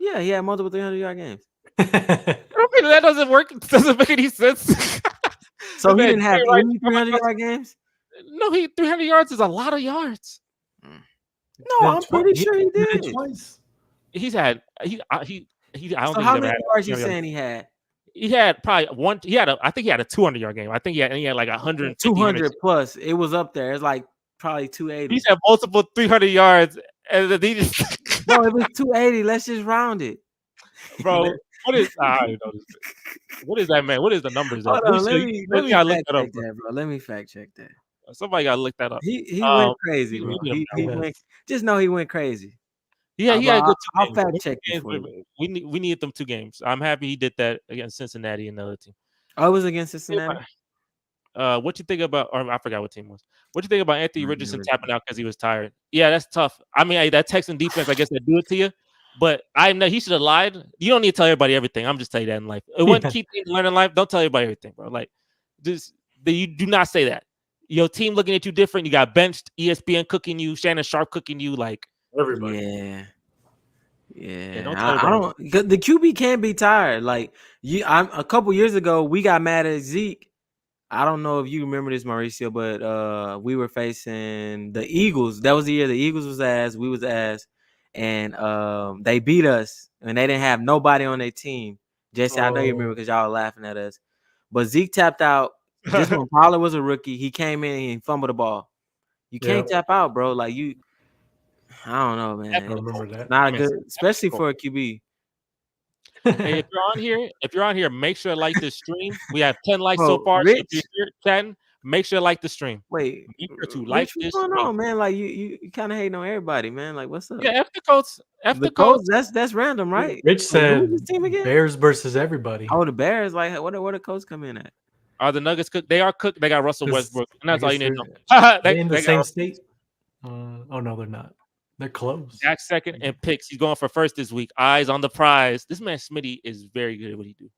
Yeah, he had multiple 300-yard games. That doesn't work. It doesn't make any sense. So he didn't have any 300-yard games? No, 300 yards is a lot of yards. No, I'm pretty sure he did. Twice. He's had I don't think how many yards you saying he had? He had probably one. I think he had a 200-yard game. I think he had like 100, 200 plus. It was up there. It's like probably 280. He's had multiple 300 yards, and he just bro, it was 280. Let's just round it, bro. What is? I don't know. What is that, man? What is the numbers? Let me fact check that, bro. Let me fact check that. Somebody got to look that up. He went crazy, bro. He went. Just know he went crazy. Yeah, he had a good 2 I'll fact check it for you. We needed them 2 games. I'm happy he did that against Cincinnati and the other team. Oh, it was against Cincinnati. What you think about? Or I forgot what team it was. What you think about Anthony I Richardson never- tapping out because he was tired? Yeah, that's tough. I mean, that Texan defense, I guess they do it to you. But I know he should have lied. You don't need to tell everybody everything. I'm just telling you that in life. It one Yeah. key thing to learn in life. Don't tell everybody everything, bro. Like, you do not say that. Your team looking at you different. You got benched. ESPN cooking you. Shannon Sharp cooking you. Like Everybody. Yeah. don't tell I everybody. don't. 'Cause the QB can be tired. Like I'm a couple years ago, we got mad at Zeke. I don't know if you remember this, Mauricio, but we were facing the Eagles. That was the year the Eagles was ass, we was ass, and they beat us, and they didn't have nobody on their team. Jesse, I know you remember because y'all were laughing at us. But Zeke tapped out. This when Pollard was a rookie. He came in and he fumbled the ball. You can't tap out, bro. Like you, I don't know, man. I remember that. Not a good, especially for a QB. Hey, if you're on here, make sure to like this stream. We have 10 likes so Bro, far. So if Rich, you're here chatting, make sure to like the stream. wait, Make sure to like Rich, this what's going stream. on, man? Like you kind of hating on everybody, man. Like what's up? Yeah, F the Colts. F The the Colts. Colts, that's random, right? Rich Wait, said who's this team again? Bears versus everybody. Oh, the Bears. Like, what the Colts come in at? Are the Nuggets cooked? They are cooked. They got Russell 'Cause Westbrook. And I that's all you guess need to know. They in the they same got state? Oh no, they're not. They're close. Jack second and picks. He's going for first this week. Eyes on the prize. This man Smitty is very good at what he do.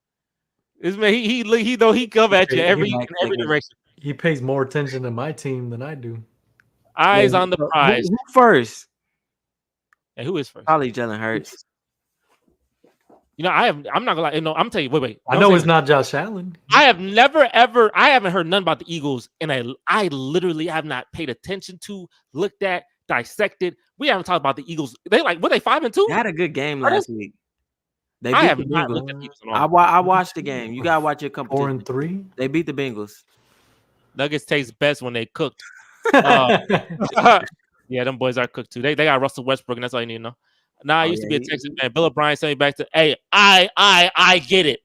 This man, he know he come at you every direction. He pays more attention to my team than I do. Eyes on the prize. Who first? And who is first? Probably Jalen Hurts. You know, I'm not gonna lie. You know, I'm telling you. Wait. I know it's not Josh Allen. I have never ever. I haven't heard none about the Eagles, and I literally have not paid attention to, looked at, dissected. We haven't talked about the Eagles. They like, were they 5-2? They had a good game last week. They I beat have the not Bengals. looked at the Eagles at all. I watched the game. You gotta watch your competition. 4-3. They beat the Bengals. Nuggets taste best when they cooked. Yeah, them boys are cooked too. They got Russell Westbrook, and that's all you need to know. I used to be a Texas man. Bill O'Brien sent me back to, hey, I get it.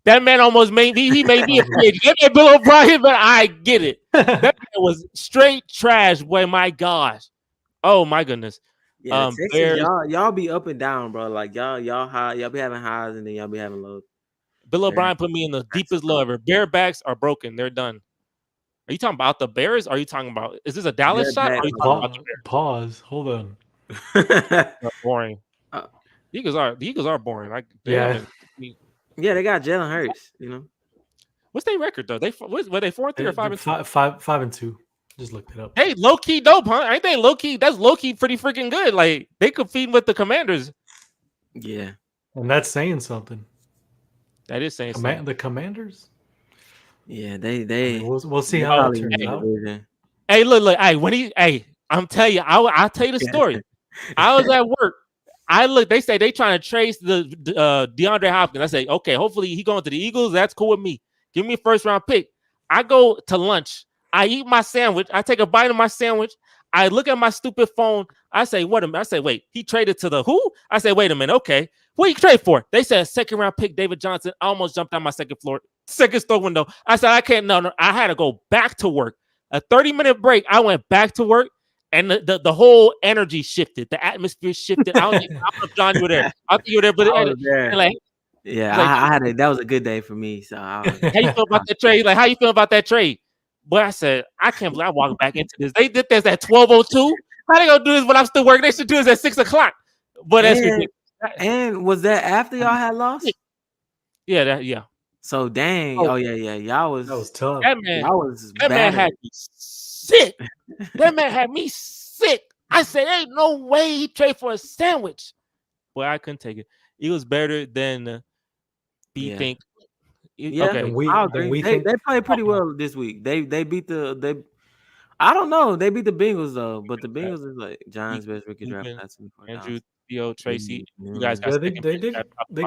That man almost made me. He made me a kid. Give me Bill O'Brien, but I get it. That man was straight trash, boy. My gosh. Oh my goodness. Yeah, Texans, y'all be up and down, bro. Like y'all high, y'all be having highs and then y'all be having lows. Bill O'Brien put me in the deepest low ever. Bear backs are broken. They're done. Are you talking about the Bears? Or are you talking about? Is this a Dallas shot? Or are you talking about the Bears? Pause. Hold on. Boring. The Eagles are boring. Yeah, they got Jalen Hurts. You know, what's their record though? Were they 4-3 or 5-2? 5-2. Just looked it up. Hey, low key dope, huh? Ain't they low key? That's low key pretty freaking good. Like they compete with the Commanders. Yeah, and that's saying something. That is saying something. The Commanders. Yeah, they. We'll see how it turns out. Hey, look. I'm telling you, I'll tell you the story. I was at work. They say they trying to trace the DeAndre Hopkins. I say, okay, hopefully he going to the Eagles. That's cool with me. Give me a first round pick. I go to lunch. I eat my sandwich. I take a bite of my sandwich. I look at my stupid phone. I say, what a minute. I say, wait, he traded to the who? I say, wait a minute. Okay. What you trade for? They said a second round pick, David Johnson. I almost jumped out my second store window. I said, I can't. No. I had to go back to work. A 30-minute break. I went back to work. And the whole energy shifted. The atmosphere shifted. I don't know if John, you were there. I think you were there, but I had that was a good day for me. So how you feel about that trade? Like, how you feel about that trade? But I said, I can't believe I walked back into this. They did this at 12:02. How they gonna do this when I'm still working? They should do this at 6 o'clock. But that's ridiculous. And was that after y'all had lost? Yeah. So dang. Oh yeah. Y'all was that was tough. That man had me sick. That man had me sick. I said, ain't no way he trade for a sandwich. Boy, I couldn't take it. It was better than think. Yeah, okay. I agree. They played pretty well this week. They beat the I don't know. They beat the Bengals though, but the Bengals is like Giants' best rookie draft class. Andrew, Theo, Tracy, you guys got they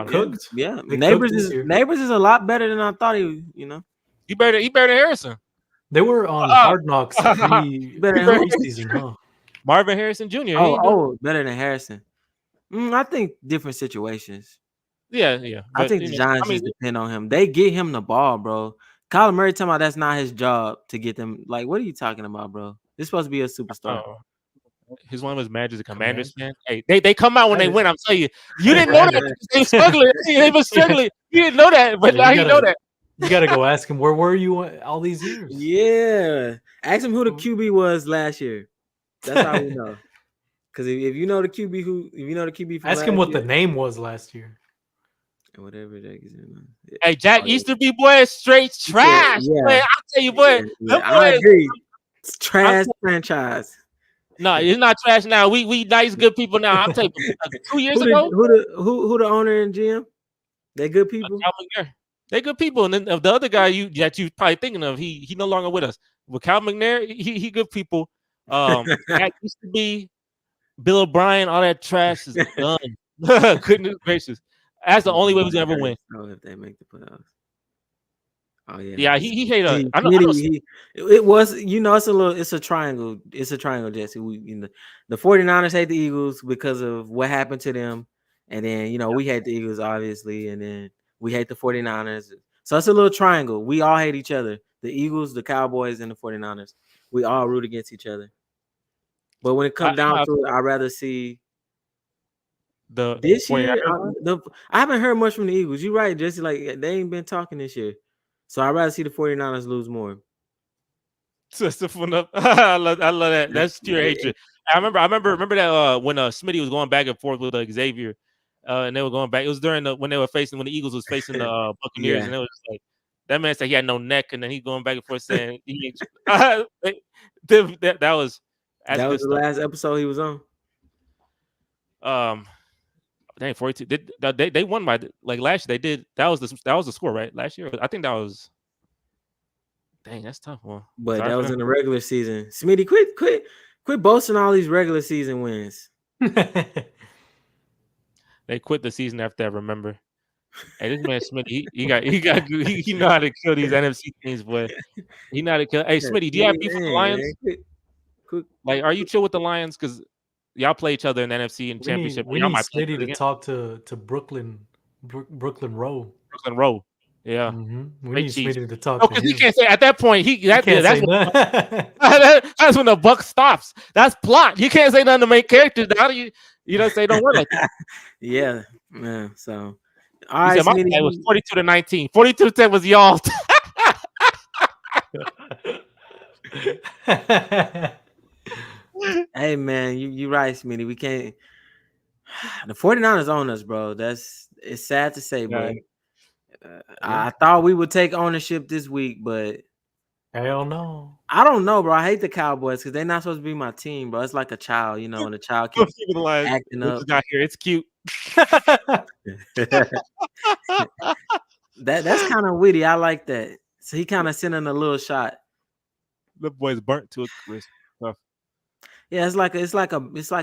cooked. Yeah, Neighbors is a lot better than I thought he. You know, he better than Harrison. They were on Hard Knocks preseason, huh? Marvin Harrison Jr. Better than Harrison. I think different situations. Yeah. I think the Giants just depend on him. They get him the ball, bro. Kyler Murray talking about that's not his job to get them. Like, what are you talking about, bro? This supposed to be a superstar. His one was mad as a Commanders fan. Hey, they come out when they win. I'm telling you, you didn't know that. They struggling. They were struggling. You didn't know that, but now you know that. You got to go ask him, where were you all these years? Yeah, ask him who the QB was last year. That's how we know. Because if you know the QB from Ask last him what year, the name was last year. whatever Jack is in. Hey, Jack Oh, yeah. Easterby, boy, is straight trash. Yeah, Man, I tell you, boy, them I boys. agree. It's I'm, trash franchise. no, it's not trash now. We nice, good people now. I'm telling you, 2 years ago, Who the owner and GM? They good people. Cal McNair, they good people. And then the other guy that you probably thinking of, he no longer with us. With Cal McNair, he good people. Jack Easterby, Bill O'Brien, all that trash is done. Goodness gracious, that's the only way we're gonna ever win. Oh, if they make the playoffs. Oh yeah. Yeah, he hate us. See, I know. it was, it's a triangle. It's a triangle, Jesse. The 49ers hate the Eagles because of what happened to them. And then, we hate the Eagles, obviously, and then we hate the 49ers. So it's a little triangle. We all hate each other. The Eagles, the Cowboys, and the 49ers. We all root against each other. But when it comes down to it, I'd rather see this year. I haven't heard much from the Eagles. You're right, Jesse. Like, they ain't been talking this year. So I'd rather see the 49ers lose more. I love that. That's pure hatred. I remember that when Smitty was going back and forth with Xavier, and they were going back. It was during when the Eagles was facing the Buccaneers, and it was like that man said he had no neck, and then he going back and forth saying that was the last episode he was on. Dang, 42. They won by last year. They did. That was the score, right? Last year, I think that was. Dang, that's tough one. But that was in the regular season. Smitty, quit boasting all these regular season wins. They quit the season after that. Remember? Hey, this man Smitty, he know how to kill these NFC teams, boy. He know how to kill. Hey, Smitty, do you have beef with the Lions? Like, are you chill with the Lions? Because y'all play each other in the NFC and championship. We need Smitty to talk to Brooklyn Row. Brooklyn Row. Yeah, we need Smitty to talk. Because he can't say at that point. That's when the buck stops. That's plot. You can't say nothing to make characters. How do you don't say don't work like that? Yeah, man. So all right, my it was 42-19. 42-10 was y'all. Hey man, you right, Smitty. We can't. The 49ers own us, bro. It's sad to say, but I thought we would take ownership this week, but hell no. I don't know, bro. I hate the Cowboys because they're not supposed to be my team, bro. It's like a child, when a child keeps acting up. Not here. It's cute. That's kind of witty. I like that. So he kind of sent in a little shot. The boy's burnt to a crisp. Yeah, it's like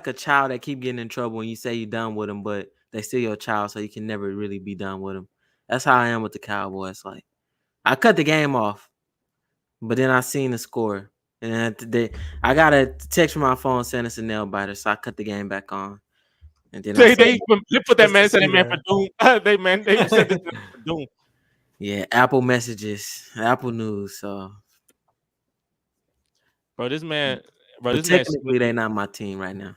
a child that keep getting in trouble when you say you're done with them, but they still your child, so you can never really be done with them. That's how I am with the Cowboys. Like, I cut the game off, but then I seen the score, and I got a text from my phone saying it's a nail biter, so I cut the game back on. And then they put that man, said that man for doom. They said this for doom. Yeah, Apple messages, Apple News. So, this man. Technically, they're not my team right now.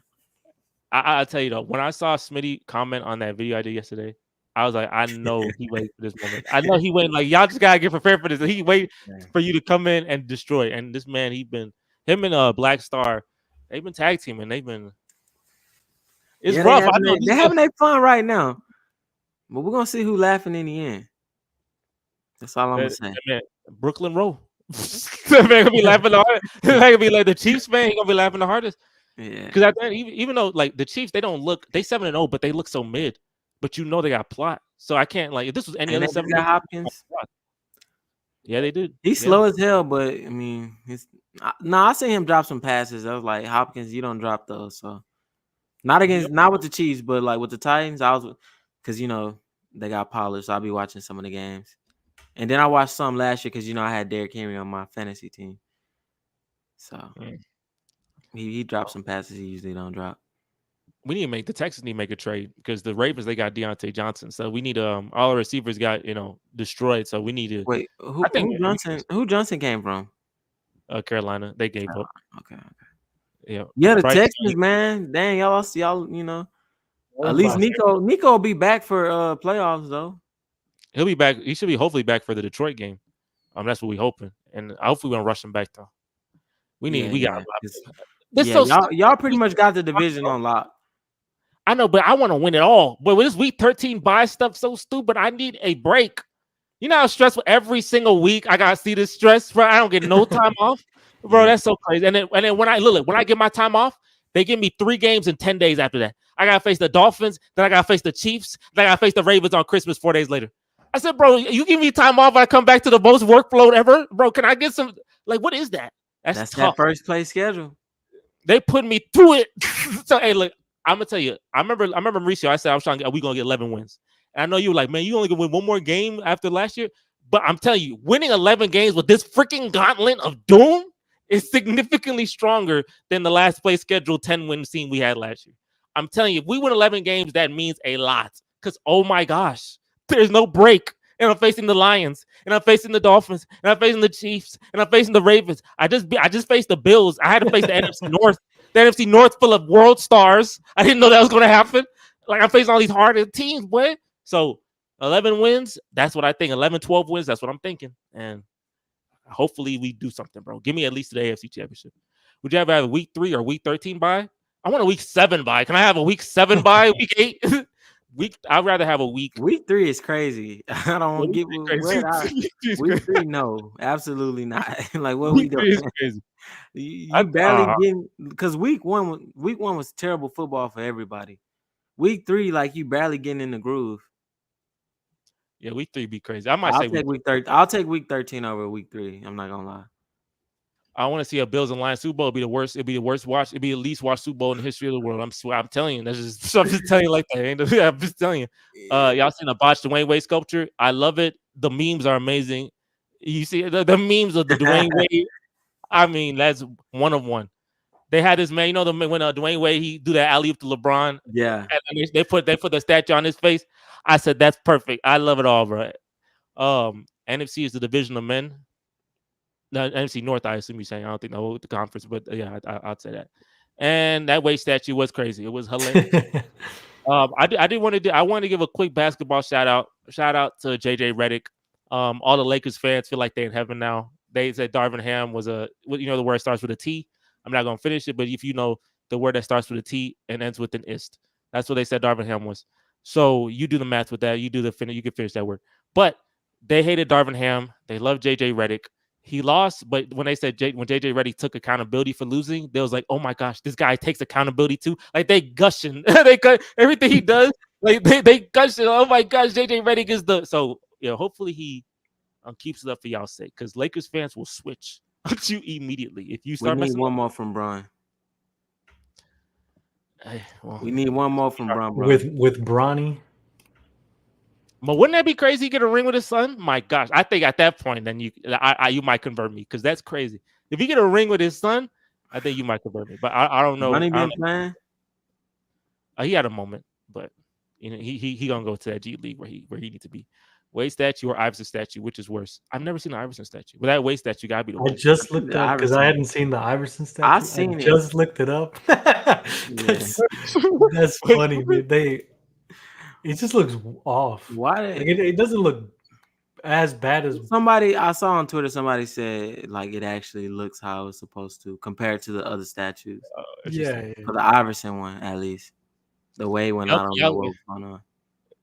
I'll tell you though, when I saw Smitty comment on that video I did yesterday, I was like, I know he waited for this moment. I know he waited. Like, y'all just gotta get prepared for this. He waited for you to come in and destroy. And this man, him and Black Star, they've been tag teaming. It's rough. They're having their fun right now, but we're gonna see who laughing in the end. That's all I'm gonna say. Man, Brooklyn Row. That man gonna be laughing the hardest. That gonna be like the Chiefs fan. He gonna be laughing the hardest. Yeah. Because at the end, even though like the Chiefs, they 7-0, but they look so mid. But they got plot. So I can't if this was any other 7. Hopkins. Yeah, they did. He's slow as hell, but I mean, I seen him drop some passes. I was like, Hopkins, you don't drop those. So not with the Chiefs, but like with the Titans, because they got Pollard, so I'll be watching some of the games. And then I watched some last year because I had Derrick Henry on my fantasy team. So he dropped some passes he usually don't drop. The Texans need to make a trade because the Ravens, they got Deontay Johnson. So we need all our receivers got destroyed. So we need to wait. Who Johnson came from? Carolina. They gave up. Okay. Yeah. The Texans, man. Dang, y'all lost. Y'all, at least Nico will be back for playoffs though. He'll be back. He should be hopefully back for the Detroit game. That's what we hoping, and hopefully we're gonna rush him back though. We got. This Yeah, so y'all pretty much got the division on lock. I know, but I want to win it all. But with this week 13 bye stuff, so stupid. I need a break. You know how stressful every single week I gotta see this stress, bro. I don't get no time off, bro. That's so crazy. And then when I get my time off, they give me 3 games in 10 days after that. I gotta face the Dolphins, then I gotta face the Chiefs, then I gotta face the Ravens on Christmas 4 days later. I said, bro, you give me time off, I come back to the most workload ever, bro. Can I get some? Like, what is that? That's tough. That first place schedule. They put me through it. So hey, look, I'm gonna tell you. I remember Mauricio. I said I was trying to get. We gonna get 11 wins. And I know you were like, man, you only gonna win one more game after last year. But I'm telling you, winning 11 games with this freaking gauntlet of doom is significantly stronger than the last place scheduled 10-win team we had last year. I'm telling you, if we win 11 games, that means a lot. Because oh my gosh, there's no break. And I'm facing the Lions, and I'm facing the Dolphins, and I'm facing the Chiefs, and I'm facing the Ravens. I just faced the Bills. I had to face the NFC North. The NFC North full of world stars. I didn't know that was going to happen. Like, I'm facing all these harder teams, boy. So 11 wins, that's what I think. 11, 12 wins, that's what I'm thinking. And hopefully we do something, bro. Give me at least the AFC Championship. Would you have a week 3 or week 13 bye? I want a week 7 bye. Can I have a week 7 bye? Week 8? I'd rather have a week. Week 3 is crazy. I don't want to get week 3. No, absolutely not. Like what week we doing? Crazy. You barely getting because week one was terrible football for everybody. Week 3, like you barely getting in the groove. Yeah, week 3 be crazy. I'll take week 13. I'll take week 13 over week 3. I'm not gonna lie. I want to see a Bills and Lions Super Bowl. It'd be the worst. It'd be the worst watch. It'd be the least watched Super Bowl in the history of the world. I'm telling you. I'm just telling you like that. I'm just telling you. Y'all seen a botched Dwayne Wade sculpture? I love it. The memes are amazing. You see the memes of the Dwayne Wade. I mean, that's one of one. They had this man. You know when Dwayne Wade he do that alley-oop to LeBron. Yeah. And they put the statue on his face. I said that's perfect. I love it all, bro. NFC is the division of men. No, NFC North, I assume you're saying. I don't think the conference, but yeah, I'd say that. And that Wade statue was crazy. It was hilarious. I wanted to give a quick basketball shout out to JJ Redick. All the Lakers fans feel like they're in heaven now. They said Darvin Ham was the word starts with a T. I'm not gonna finish it, but if you know the word that starts with a T and ends with an ist, that's what they said Darvin Ham was. So you do the math with that. You can finish that word. But they hated Darvin Ham. They love JJ Redick. He lost, but when they said when JJ Redick took accountability for losing, they was like, "Oh my gosh, this guy takes accountability too." Like they gushing, they cut everything he does. Like they gushing. Oh my gosh, JJ Redick is the so. Hopefully he keeps it up for y'all's sake, because Lakers fans will switch on you immediately if you start. We need one more from Bron. We need one more from Bron. With Bronny. But wouldn't that be crazy? Get a ring with his son? My gosh, I think at that point, then you might convert me, because that's crazy. If you get a ring with his son, I think you might convert me. But I don't know. Bronny been playing? He had a moment, but he gonna go to that G League where he needs to be. Wade statue or Iverson statue, which is worse? I've never seen an Iverson statue. But that Wade statue gotta be the worst. I just looked up because I hadn't seen the Iverson statue. I've seen it. Just looked it up. That's funny, man. It just looks off. Why? Like it doesn't look as bad as somebody I saw on Twitter. Somebody said like it actually looks how it's supposed to compared to the other statues. Yeah. For the Iverson one, at least the way when I don't know what was going on.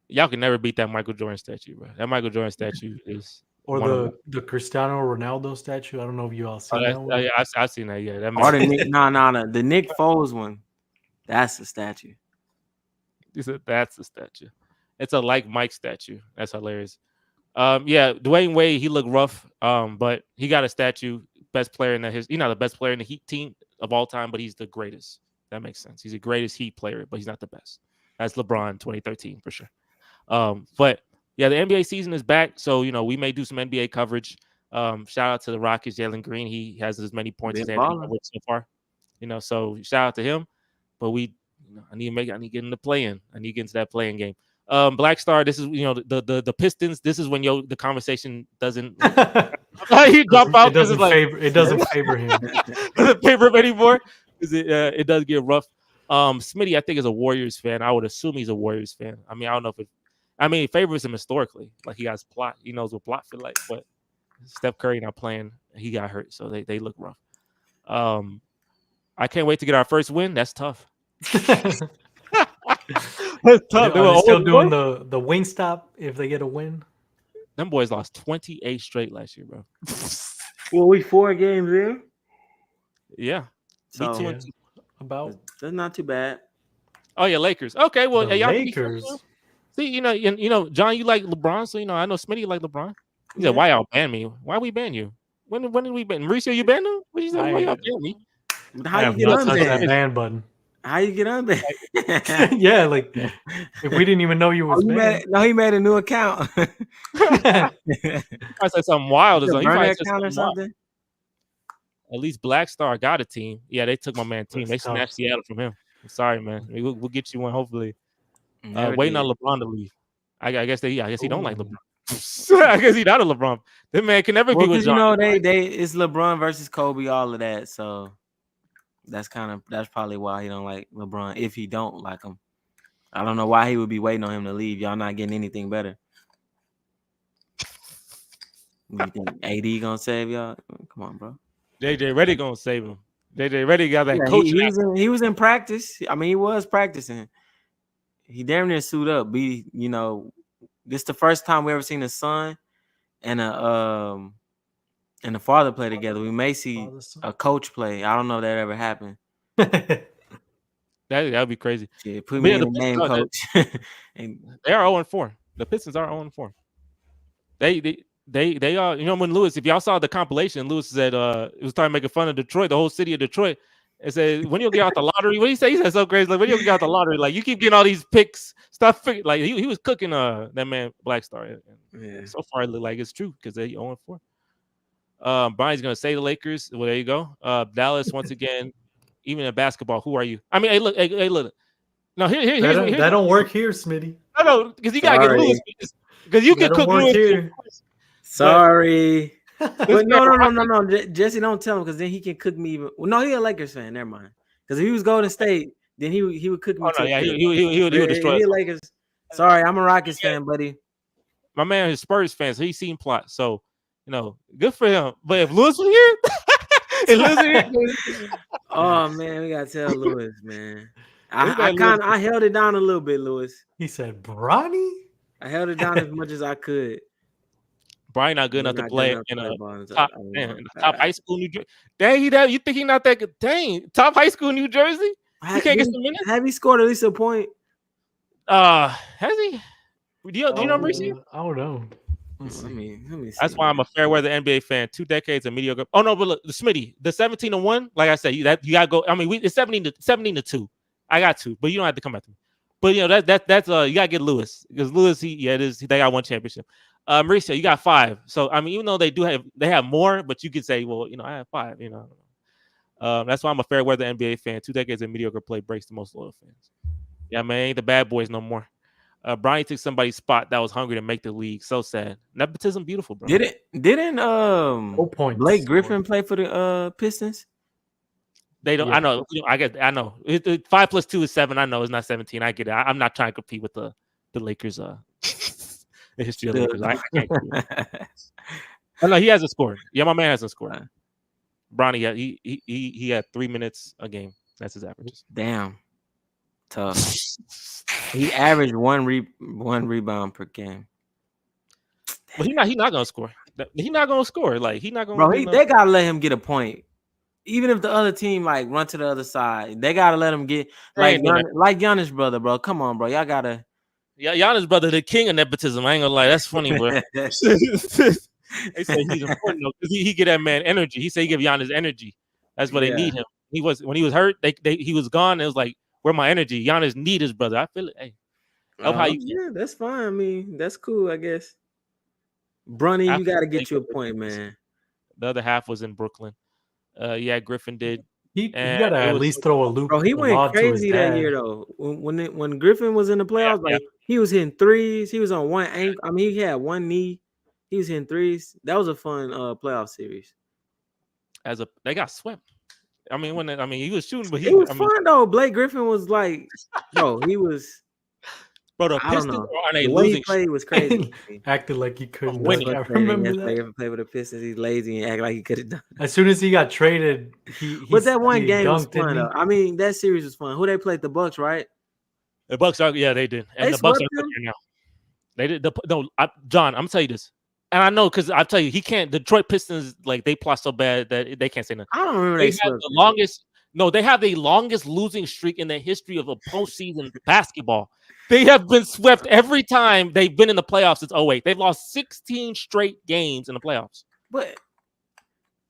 Y'all can never beat that Michael Jordan statue, bro. That Michael Jordan statue is the Cristiano Ronaldo statue. I don't know if you all seen that one. Yeah, I've seen that. Yeah, or the Nick Foles one. That's the statue. He said that's the statue. It's a like Mike statue. That's hilarious. Yeah, Dwayne Wade, he looked rough. But he got a statue. Best player in he's not the best player in the Heat team of all time, but he's the greatest. That makes sense. He's the greatest Heat player, but he's not the best. That's LeBron 2013 for sure. But yeah, the NBA season is back, so we may do some NBA coverage. Shout out to the Rockets, Jalen Green. He has as many points as Anthony so far. So shout out to him. But I need to get in the play-in. I need to get into that play-in game. Black Star, this is the Pistons. This is when the conversation doesn't he drop out. It doesn't favor him. Doesn't favor him anymore. It does get rough. Smitty, I think, is a Warriors fan. I would assume he's a Warriors fan. I mean, I don't know I mean, he favors him historically. Like he got his plot. He knows what plot feel like. But Steph Curry not playing. He got hurt, so they look rough. I can't wait to get our first win. That's tough. That's tough. Are they still doing the Wingstop if they get a win? Them boys lost 28 straight last year, bro. Well, we 4 games in. Yeah. So Me too. And About that's not too bad. Oh yeah, Lakers. Okay, well, the y'all Lakers. See, you know, John, you like LeBron, so I know Smitty like LeBron. He said, "Why y'all ban me? Why we ban you? When did we ban? Mauricio, you ban him? What you say? Why y'all ban me? How you get touch that unbanned? ban button. How you get unbanned? Yeah, like if we didn't even know you was banned. He made a new account. I said something wild. He Burner probably said account or something wild. something. At least Black Star got a team. Yeah, they took my man team. That's They tough. snatched Seattle from him. I'm sorry, man. We'll get you one hopefully. Never Waiting did. on LeBron to leave. I guess he don't like Ooh. LeBron. I guess he not a LeBron. That man can never be Well, with 'cause you John. know they it's LeBron versus Kobe, all of that. So that's probably why he don't like LeBron. If he don't like him, I don't know why he would be waiting on him to leave. Y'all not getting anything better. You think AD gonna save y'all? Come on, bro. JJ Reddy gonna save him. JJ Reddy got that Yeah, coach. he was in practice. I mean, he was practicing. He damn near suit up. This the first time we ever seen a son and a father play together. We may see a coach play. I don't know if that ever happened. That'd be crazy. Yeah, put me in the game, coach. They are 0-4. The Pistons are 0-4. They are. You know, when Lewis, if y'all saw the compilation, Lewis said it was trying to make fun of Detroit, the whole city of Detroit. It said, when you get out the lottery, what do you say? He said so crazy. Like, when you get out the lottery, like you keep getting all these picks, stuff. Like he was cooking that man Black Star. Yeah. So far, it look like it's true because they 0-4. Brian's gonna say the Lakers. Well, there you go. Dallas once again. Even in basketball, who are you? I mean, hey, look. No, here's that don't work here, Smitty. I know because you gotta get Lewis because you can cook Lewis here. Sorry. But no. Jesse, don't tell him because then he can cook me even. Well, no, he's a Lakers fan. Never mind. Because if he was Golden State, then he would cook me. Oh, no, yeah, he would destroy. He Lakers. Sorry, I'm a Rockets fan, buddy. My man is Spurs fan, so he's seen plot. So good for him. But if Lewis was here, oh man, we gotta tell Lewis, man. I held it down a little bit, Lewis. He said, "Bronny." I held it down as much as I could. Brian not good enough to play in a top high school New Jersey. Dang, you think he not that good? Dang, top high school New Jersey. He can't get some minutes. Have he scored at least a point? Has he? Do you know Mauricio? I don't know. Let me see. That's why I'm a fair weather NBA fan. 2 decades of mediocre. Oh no, but look, the Smitty, the 17-1. Like I said, you gotta go. I mean, it's 17-2. I got 2, but you don't have to come back to me. But that's you gotta get Lewis because Lewis, they got 1 championship. Mauricio, you got 5. So I mean, even though they have more, but you could say, well, I have 5. That's why I'm a fair weather NBA fan. 2 decades of mediocre play breaks the most loyal fans. Yeah, man, ain't the bad boys no more. Brian took somebody's spot that was hungry to make the league. So sad. Nepotism, beautiful, bro. Didn't Blake Griffin play for the Pistons? They don't. Yeah. I know. I know. 5 + 2 is 7. I know it's not 17. I get it. I'm not trying to compete with the Lakers. The history of the Lakers. I can't. Oh no, he hasn't scored. Yeah, my man hasn't scored. Bronny, he had 3 minutes a game. That's his averages. Damn, tough. He averaged one rebound per game. But he's not gonna score. He's not gonna score. Like he's not gonna. Bro, they gotta let him get a point. Even if the other team like run to the other side, they gotta let him get like Giannis brother, bro. Come on, bro. Y'all gotta. Yeah, Giannis brother, the king of nepotism. I ain't gonna lie, that's funny, bro. They say he's important though because he get that man energy. He said he give Giannis energy. That's what they need him. When he was hurt, he was gone. It was like, where my energy? Giannis need his brother. I feel it. Hey, yeah, that's fine. I mean, that's cool, I guess. Bronny, you got to get you a point, man. The other half was in Brooklyn. Yeah, Griffin did. He got to at least throw a loop. Bro, he went crazy that year though. When Griffin was in the playoffs, he was hitting threes. He was on one ankle. I mean, he had one knee. He was hitting threes. That was a fun playoff series. They got swept. I mean, he was shooting, but it was fun though. Blake Griffin was like, bro, he was. Bro, the I don't Pistons know. are on a The way he losing streak. played was crazy. to me. Acted like he couldn't. winning. I remember Yes, that. they ever play with the Pistons. He's lazy and act like he could have done. As soon as he got traded, But that one he game was dunked, didn't fun he? though. I mean, that series was fun. Who they played? The Bucks, right? The Bucks are, yeah, they did, and They the Bucks swept are good them? here now. They did. John, I'm gonna tell you this, and I know because I'll tell you, he can't. Detroit Pistons, like they plot so bad that they can't say nothing. I don't remember They they have swept. the them. longest. No, they have the longest losing streak in the history of a postseason basketball. They have been swept every time they've been in the playoffs since 08. They've lost 16 straight games in the playoffs. But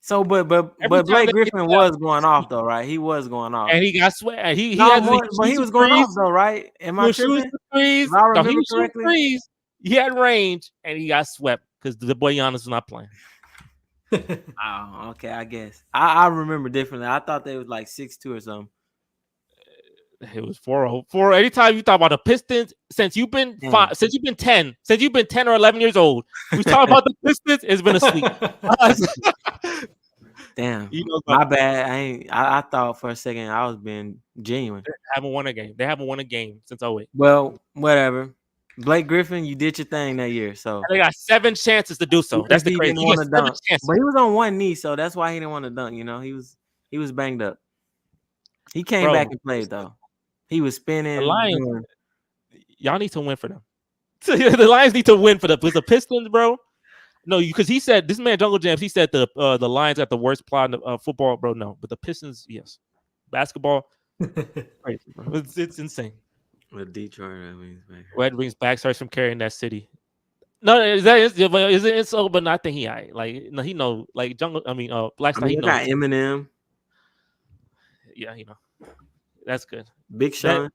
Every Blake time they Griffin get was going off though, right? He was going off. and he got swept. He No, had but he was going off though, right? Am I shooting tripping? threes. If I No, he remember was shooting correctly. threes. He had range, and he got swept because the boy Giannis was not playing. Oh, okay, I guess. I remember differently. I thought they was like 6'2" or something. It was 4-0. Anytime you talk about the Pistons, since you've been 10 or 11 years old, we talk about the Pistons. It's been a sweep. Damn, You know, my bad. I thought for a second I was being genuine. they haven't won a game. They haven't won a game since 08. Well, whatever. Blake Griffin, you did your thing that year, so And they got 7 chances to do so. That's the he crazy. didn't He want gets to 7 dunk, chances. but he was on one knee, so that's why he didn't want to dunk. You know, he was banged up. He came Bro, back and played though. He was spinning. The Lions, y'all need to win for them. The Lions need to win for the Pistons, bro. No, because he said this man Jungle Jams. He said the Lions got the worst plot in football, bro. No, but the Pistons, yes. Basketball, crazy, bro. It's insane. With Detroit, I mean, Red brings back starts from carrying that city. No, is it insult? But I think he like no, he know like Jungle. I mean, Black Star. He got knows. Eminem, Yeah, that's good. Big Sean.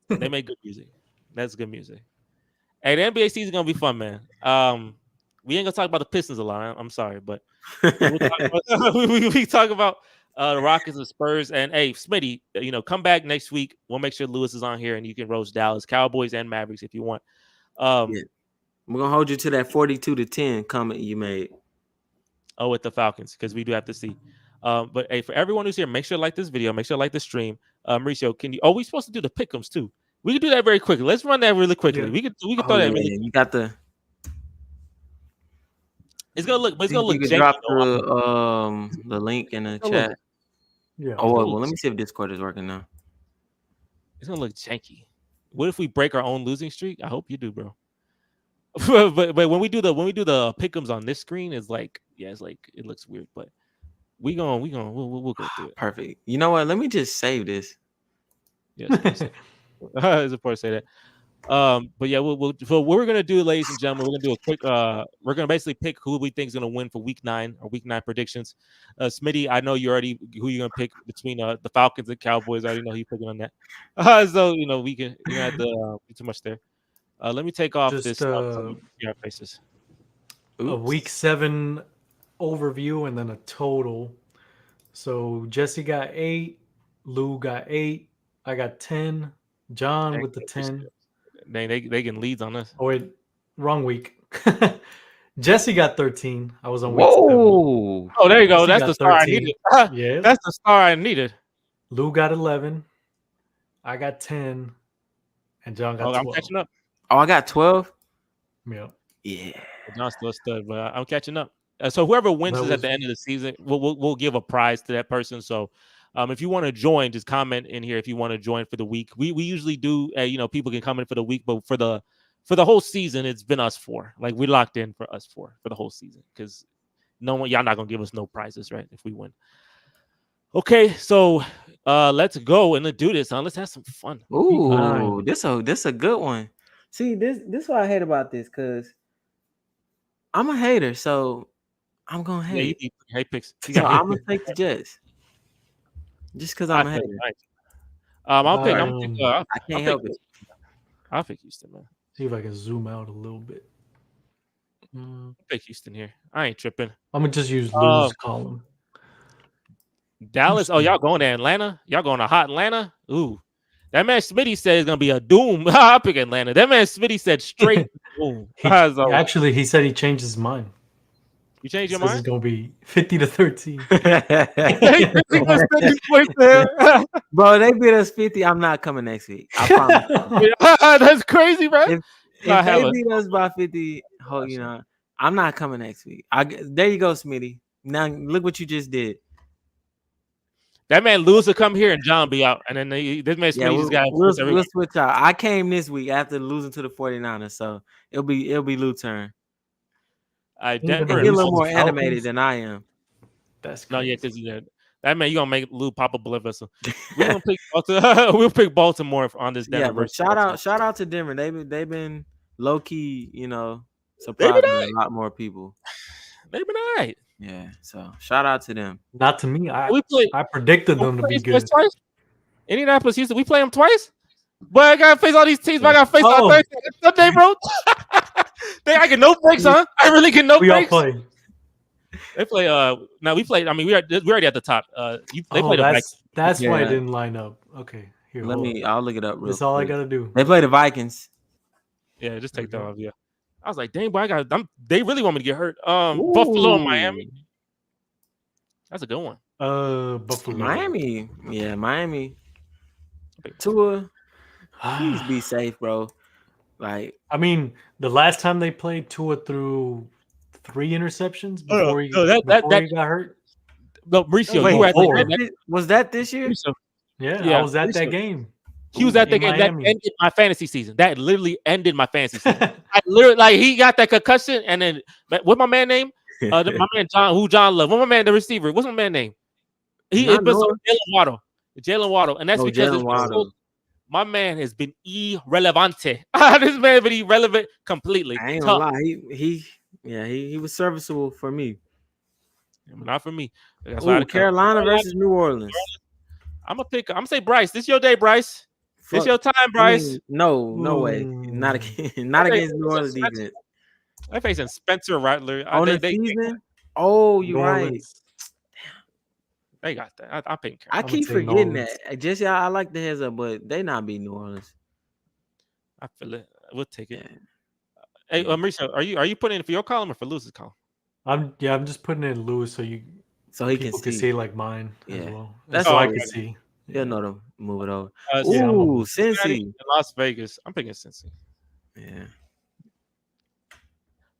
They make good music. That's good music. Hey, the NBA season gonna be fun, man. We ain't gonna talk about the Pistons a lot. I'm sorry, but we'll talk about, we talk about the Rockets and Spurs. And hey, Smitty, come back next week. We'll make sure Lewis is on here, and you can roast Dallas Cowboys and Mavericks if you want. Yeah. We're gonna hold you to that 42-10 comment you made. Oh, with the Falcons, because we do have to see. But hey, for everyone who's here, make sure to like this video, make sure to like the stream. Mauricio, can you? Oh, we're supposed to do the pick'ems too. We can do that very quickly. Let's run that really quickly. Yeah. We can throw that. Really You got the. It's gonna look. It's gonna You look. can janky, drop though. the link in the Oh, chat. Yeah. Oh well, let me see if Discord is working now. It's gonna look janky. What if we break our own losing streak? I hope you do, bro. but when we do the pick'ems on this screen, it's like it looks weird. But we'll go through it. Perfect. You know what? Let me just save this. Yes, it's important to say that. But yeah, so what we're gonna do, ladies and gentlemen, we're gonna do a quick. We're gonna basically pick who we think is gonna win for Week 9 or Week 9 predictions. Smitty, I know you already who you're gonna pick between the Falcons and Cowboys. I already know you're picking on that. So we can you have to be too much there. Let me take off this. Faces. A Week 7 overview and then a total. So Jesse got 8, Lou got 8, I got 10, John with the 10. They getting leads on us. Oh wait, wrong week. Jesse got 13. I was on week 7. Whoa! Oh, there you go. Jesse That's got the star 13. I needed. Yeah. That's the star I needed. Lou got 11. I got 10. And John got 12. I'm catching up. Oh, I got 12. Yeah. Yeah. John's still a stud, but I'm catching up. So whoever wins this at the end of the season, we'll give a prize to that person. So if you want to join, just comment in here if you want to join for the week. We usually do, people can come in for the week, but for the whole season, it's been us 4. Like we locked in for us 4 for the whole season because y'all not gonna give us no prizes, right? If we win. Okay, so let's go and let's do this, huh? Let's have some fun. Ooh, this a good one. See, this what I hate about this, because I'm a hater, so I'm gonna hate. Yeah, you hate picks. So I'm gonna take the Jets. Just because I'm a hater. I'll pick. I can't help it. I'll pick Houston, man. See if I can zoom out a little bit. I'll pick Houston here. I ain't tripping. I'm gonna just use Lou's column. Dallas. Oh, y'all going to Atlanta? Y'all going to hot Atlanta? Ooh. That man Smitty said it's gonna be a doom. I'll pick Atlanta. That man Smitty said straight doom. Actually, he said he changed his mind. You change your This is mind? gonna be 50-13. Hey, Chrissy gonna send these points there. Bro, they beat us 50. I'm not coming next week. I promise. That's crazy, bro. If I have they a beat us by 50, you know, I'm not coming next week. There you go, Smitty. Now look what you just did. that man lose to come here and John be out, and then this man Yeah, Smitty just got we'll switch out. I came this week after losing to the 49ers, so it'll be Lou turn. Denver And and he a little lose to more the animated Falcons? than I am. That's no, crazy. yeah, because that man you gonna make Lou pop a blood vessel. We're gonna pick we'll pick Baltimore on this Denver Yeah, but versus shout out to Denver. They've been low key, you know, They surprising been a lot more people. They've been all right. Yeah, so shout out to them. Not to me. We play I predicted them to be good. twice. Indianapolis, Houston. We play them twice. But I gotta face all these teams. But I gotta face on Oh. Thursday, Sunday, bro. I get no breaks, huh? I really get no We all breaks. play. They play. Now we played. I mean, we're already at the top. They play the Vikings. That's why I Yeah. didn't line up. Okay, here. I'll look it up real That's all I quick. gotta do. They play the Vikings. Yeah, just take that Okay. off. Yeah, I was like, dang, boy, they really want me to get hurt. Buffalo, Miami. That's a good one. Buffalo. Miami. Yeah, Miami. Tua, please be safe, bro. Like, I mean, the last time they played, Tua threw 3 interceptions before he got hurt. No, Mauricio, Wait, you were at four. was that this year? Mauricio, Yeah, I was at that game. he was at the in game that Miami. ended my fantasy season. That literally ended my fantasy season. I literally like he got that concussion, and then what my man name? My man John Love. What my man the receiver? What's my man name? It was Jalen Waddle, and that's because my man has been irrelevante. This man has been irrelevant completely. I ain't gonna lie. He was serviceable for me. Not for me. That's why Carolina versus New Orleans. I'm gonna say Bryce. This your day, Bryce. It's your time, Bryce. I mean, no way. Not against New Orleans defense. They're facing Spencer Rattler on the season. Oh, you're right. They got that. I'm picking. I keep forgetting that. I like the heads up, but they not beat New Orleans. I feel it. We'll take it. Hey, Mauricio, are you putting in for your column or for Lewis's column? I'm just putting in Lewis so he can see like mine as well. That's all I can see. He'll know to move it over. Ooh, Cincy. Las Vegas. I'm picking Cincy. Yeah.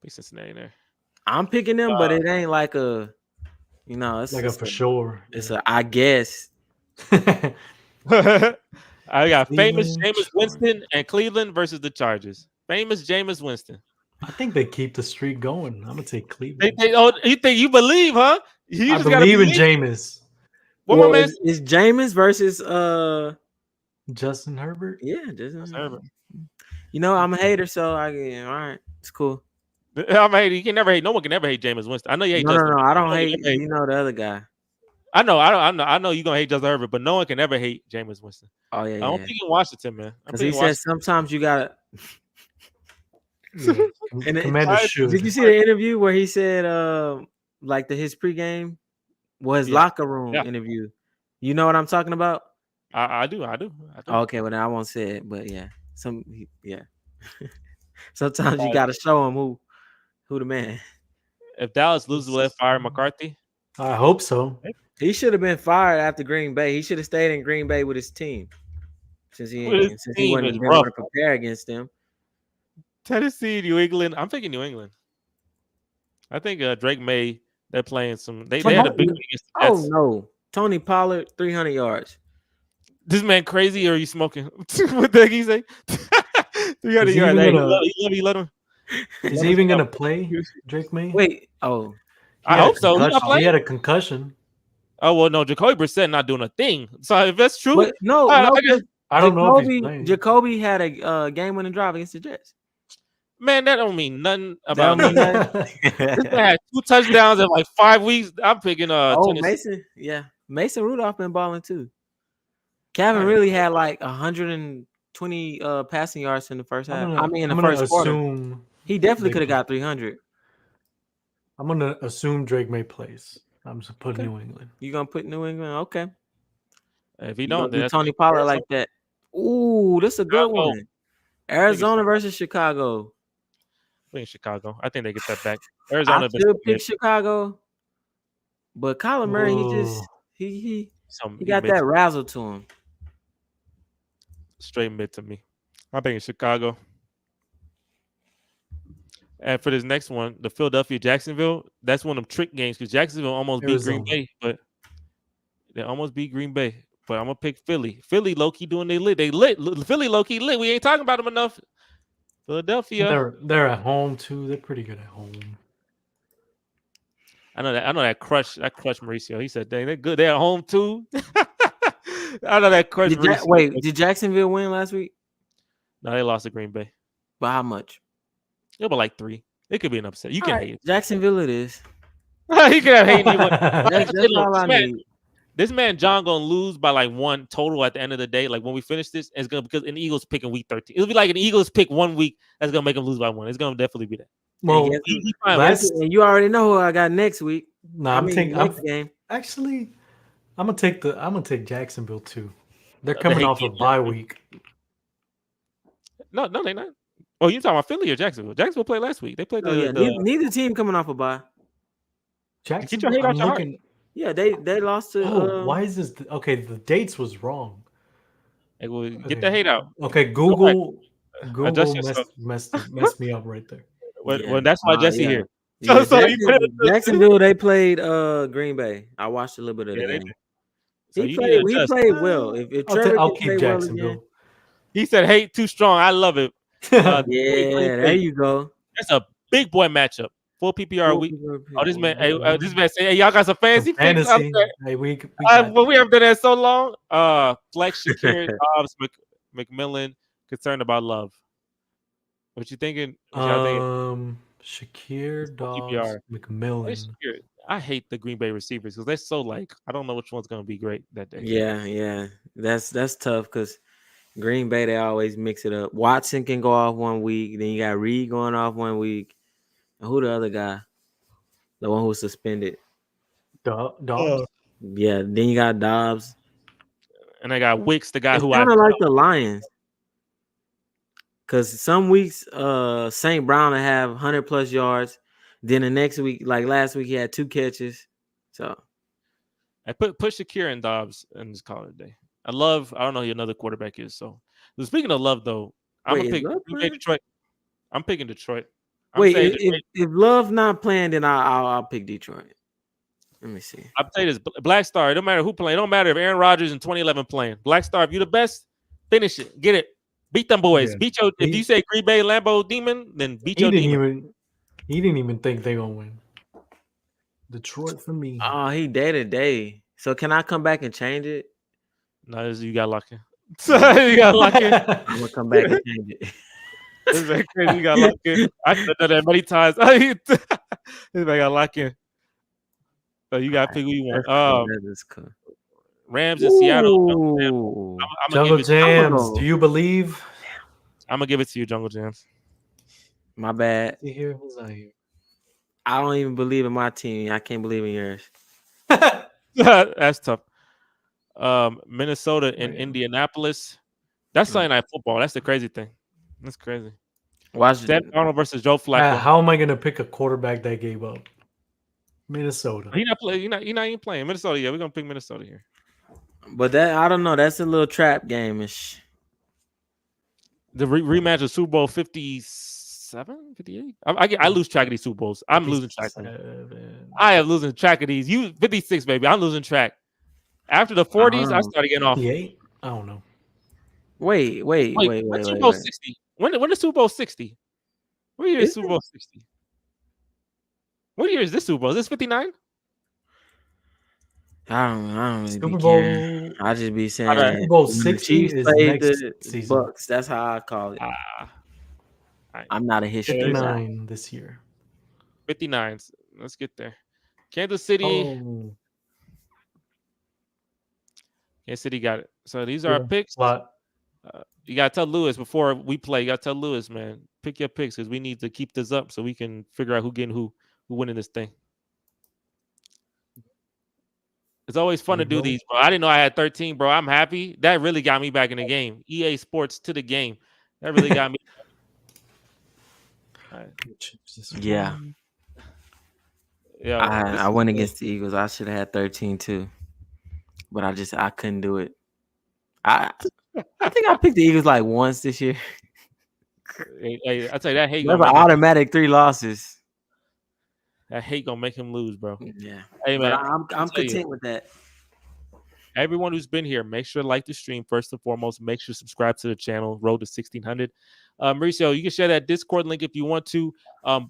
Pick Cincinnati there. I'm picking them, but it ain't like a, it's like a for sure. It's a I guess. I got famous Jameis Winston and Cleveland versus the Chargers. Famous Jameis Winston. I think they keep the streak going. I'm gonna take Cleveland. You think you believe, huh? I believe in Jameis. What man? Is Jameis versus Justin Herbert? Yeah, Justin Herbert. I'm a hater, so all right, it's cool. I'm a hater. You can never hate. No one can ever hate Jameis Winston. I know you hate Justin. No, I don't hate. The other guy. I know you're gonna hate Justin Herbert, but no one can ever hate Jameis Winston. Oh yeah. I don't think in Washington, man. Because he said sometimes you gotta. Commander should. Did you see the interview where he said, like his pregame was locker room interview? You know what I'm talking about? I do. Okay, well then I won't say it, but yeah, sometimes you gotta show him who the man. If Dallas loses, will they fire McCarthy? I hope so. He should have been fired after Green Bay. He should have stayed in Green Bay with his team since he wasn't going to prepare against them. Tennessee, New England. I'm thinking New England. I think Drake May. They're playing some. They had a big. Oh no, Tony Pollard 300 yards. This man crazy, or are you smoking? What the heck he say? 300 yards. Hey, let him. Is he even gonna play, Drake May? Wait. I hope so. He had a concussion. Oh well, no. Jacoby Brissett not doing a thing. So if that's true, I don't know if he's playing. Jacoby had a game-winning drive against the Jets. Man, that don't mean nothing about me. This man had 2 touchdowns in like 5 weeks. I'm picking Tennessee. Mason. Yeah, Mason Rudolph been balling too. Kevin really had like 120 passing yards in the first half. In the first quarter. He definitely could have got 300. I'm gonna assume Drake May plays. I'm just putting New England. You gonna put New England? Okay. If he don't, then Tony Pollard like that. Ooh, this is a good one. Arizona versus Chicago. picking Chicago. I think they get that back. I Arizona been should so pick good. Chicago, but Kyler Murray, Ooh. he Some got mid, that razzle to him. straight mid to me. I'm picking Chicago. And for this next one, the Philadelphia Jacksonville, that's one of them trick games because Jacksonville almost beat Green Arizona. Bay, but they almost beat Green Bay. But I'm gonna pick Philly. Philly low key doing they lit. They lit. Philly low key lit. We ain't talking about them enough. Philadelphia. They're at home too. They're pretty good at home. I know that crush Mauricio. He said, "Dang, they're good. They're at home too." I know that crush Mauricio. Wait, did Jacksonville win last week? No, they lost to Green Bay. By how much? It was like 3. It could be an upset. You can hate it. Jacksonville it is. You can hate me. That's all I need. This man John gonna lose by like 1 total at the end of the day. Like when we finish this, it's gonna because an Eagles pick in week 13. It'll be like an Eagles pick 1 week that's gonna make him lose by 1. It's gonna definitely be that. Well, and you already know who I got next week. I'm game. Actually, I'm gonna take Jacksonville too. They're coming off a bye week. No, they're not. Oh, you talking about Philly or Jacksonville? Jacksonville played last week. They played. Neither team coming off a bye. Jacksonville. I'm looking. Yeah, they lost to. Why is this? Okay, the dates was wrong. Hey, well, get the hate out. Okay, Google messed me up right there. Well, that's why Jesse here. Yeah, Jacksonville, they played Green Bay. I watched a little bit of the game. So he played well. If Trevor I'll keep Jacksonville. Well again, he said hate too strong. I love it. There you go. That's a big boy matchup. Full PPR week. Oh, this man say, hey, y'all got some fantasy picks? Hey, we haven't done that so long. Flex Shakir, Dobbs, McMillan, concerned about love. What you thinking? Shakir, Dobbs, McMillan. I hate the Green Bay receivers because they're so I don't know which one's gonna be great that day. Yeah. That's tough because Green Bay, they always mix it up. Watson can go off 1 week, then you got Reed going off 1 week. And who the other guy? The one who was suspended. Dobbs. Yeah, then you got Dobbs. And I got Wicks, the guy it's who kind of like the Lions. Because some weeks St. Brown will have 100+ yards. Then the next week, like last week, he had 2 catches. So I put Shakir and Dobbs and just call it a day. I don't know who another quarterback is. So speaking of Love, though, I'm gonna pick Detroit. I'm picking Detroit. If Love not playing, then I'll pick Detroit. Let me see. I'll tell you this: Black Star. It don't matter who playing. It don't matter if Aaron Rodgers in 2011 playing. Black Star, if you're the best, finish it. Get it. Beat them boys. Yeah. Beat your. If you say Green Bay Lambeau Demon, then beat your demon. He didn't even think they gonna win. Detroit for me. Oh, he day to day. So can I come back and change it? No, you got lucky. You got lucky. I'm gonna come back and change it. This man crazy. You got lucky. I done that many times. This man got lucky. So you gotta pick who you want. Cool. Rams in Seattle. I'm Jungle Jams. Do you believe? I'm gonna give it to you, Jungle Jams. My bad. He's not here. I don't even believe in my team. I can't believe in yours. That's tough. Minnesota and Indianapolis. That's Sunday Night Football. That's the crazy thing. That's crazy. Watch Sam Darnold versus Joe Flacco. How am I gonna pick a quarterback that gave up? Minnesota. He's not playing. You're not even playing Minnesota. Yeah, we're gonna pick Minnesota here. But that I don't know. That's a little trap game-ish. The rematch of Super Bowl 57, 58. I lose track of these Super Bowls. I'm losing track. I am losing track of these. You 56, baby. I'm losing track. After the 40s, I started getting off. 58? I don't know. Wait. Super Bowl 60. When is Super Bowl 60? What year is Super Bowl 60? What year is this Super Bowl? Is this 59? I don't really Super be Bowl. caring. I just be saying Super Bowl 60 is next season. Bucks. That's how I call it. I'm not a history. 59 this year. 59. Let's get there. Kansas City. Kansas City got it. So these are our picks. You gotta tell Lewis before we play. You gotta tell Lewis, man, pick your picks because we need to keep this up so we can figure out who winning this thing. It's always fun to do these, bro. I didn't know I had 13, bro. I'm happy. That really got me back in the game. EA Sports to the game. That really got me. All right. Yeah. Yeah, I went against the Eagles. I should have had 13 too, but I couldn't do it. I think I picked the Eagles like once this year. Hey, I tell you that hate That's gonna an make him, automatic 3 losses. that hate gonna make him lose, bro. Yeah, Hey but man, I'm tell you, content with that. everyone who's been here, make sure to like the stream first and foremost. Make sure to subscribe to the channel. Road to 1600. Mauricio, you can share that Discord link if you want to.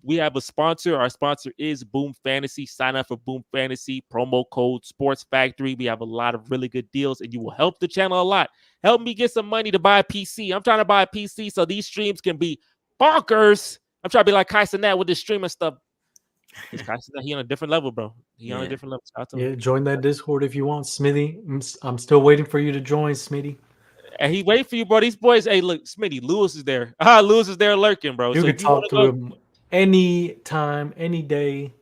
We have a sponsor. Our sponsor is Boom Fantasy. Sign up for Boom Fantasy. Promo code Sports Factory. We have a lot of really good deals, and you will help the channel a lot. Help me get some money to buy a PC. I'm trying to buy a PC so these streams can be bonkers. I'm trying to be like Kai Cenat with this streaming stuff. He on a different level, bro. He on a different level. Shout out to him. Yeah, join that Discord if you want, Smithy. I'm still waiting for you to join, Smitty. And he wait for you, bro. These boys, hey, look, Smitty, Lewis is there. Lewis is there lurking, bro. You So can if you want talk to to go, him any time, any day.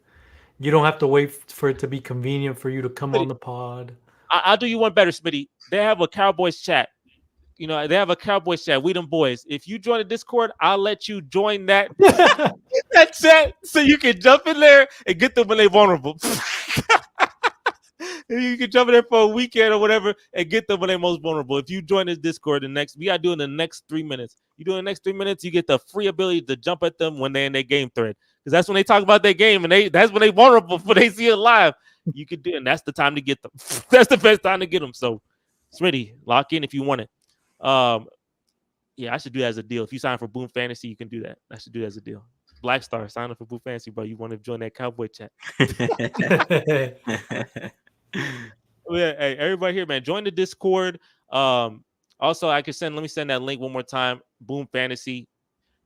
You don't have to wait for it to be convenient for you to come on the pod. I'll do you one better, Smitty. They have a Cowboys chat. You know, they have a Cowboys chat. We them boys. If you join the Discord, I'll let you join that that chat so you can jump in there and get them when they vulnerable. You can jump in there for a weekend or whatever and get them when they're most vulnerable. If you join this Discord, we gotta do in the next 3 minutes. You do in the next 3 minutes, you get the free ability to jump at them when they're in their game thread. Because that's when they talk about their game and that's when they vulnerable when they see it live. You could do, and that's the time to get them. That's the best time to get them. So, Smitty, lock in if you want it. Yeah, I should do that as a deal. If you sign for Boom Fantasy, you can do that. I should do that as a deal. Black Star, sign up for Boom Fantasy, bro. You want to join that Cowboy chat? Yeah, hey, everybody here, man, join the Discord. Also, let me send that link one more time. Boom Fantasy.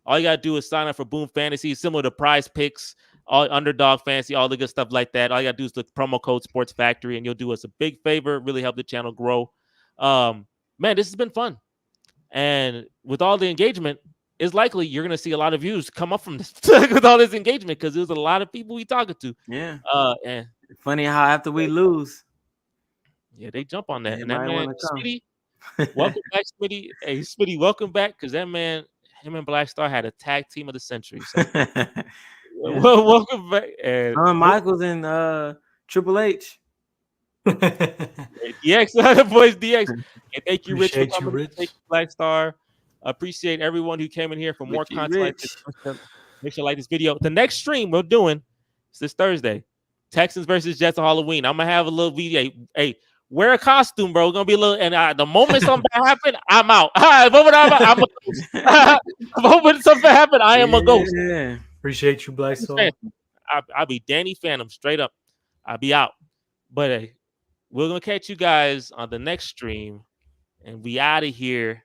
All you gotta do is sign up for Boom Fantasy, similar to Prize Picks, all Underdog Fantasy, all the good stuff like that. All you gotta do is look promo code Sports Factory, and you'll do us a big favor. Really help the channel grow. Man, this has been fun, and with all the engagement, it's likely you're gonna see a lot of views come up from this with all this engagement because there's a lot of people we talking to. Yeah. And funny how after we lose, yeah, they jump on that. And that everybody man, wanna come. Smitty, welcome back, Smitty. Hey, Smitty, welcome back because that man, him and Black Star had a tag team of the century. So, well, welcome back. And Shawn Michaels and Triple H. DX, the boys, DX. And thank you, Rich, for Appreciate you, coming. Rich. Thank you, Black Star. Appreciate everyone who came in here for more Richie content like Rich. this. Make sure you like this video. The next stream we're doing is this Thursday. Texans versus Jets on Halloween. I'm gonna have a little video. Hey, wear a costume, bro. It's gonna be a little. And the moment something happen, I'm out. The moment I'm a ghost. The moment something happen, I am a ghost. Yeah. Appreciate you, Black Star. I'll be Danny Phantom straight up. I'll be out. But hey, we're gonna catch you guys on the next stream, and we out of here.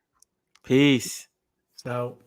Peace. So.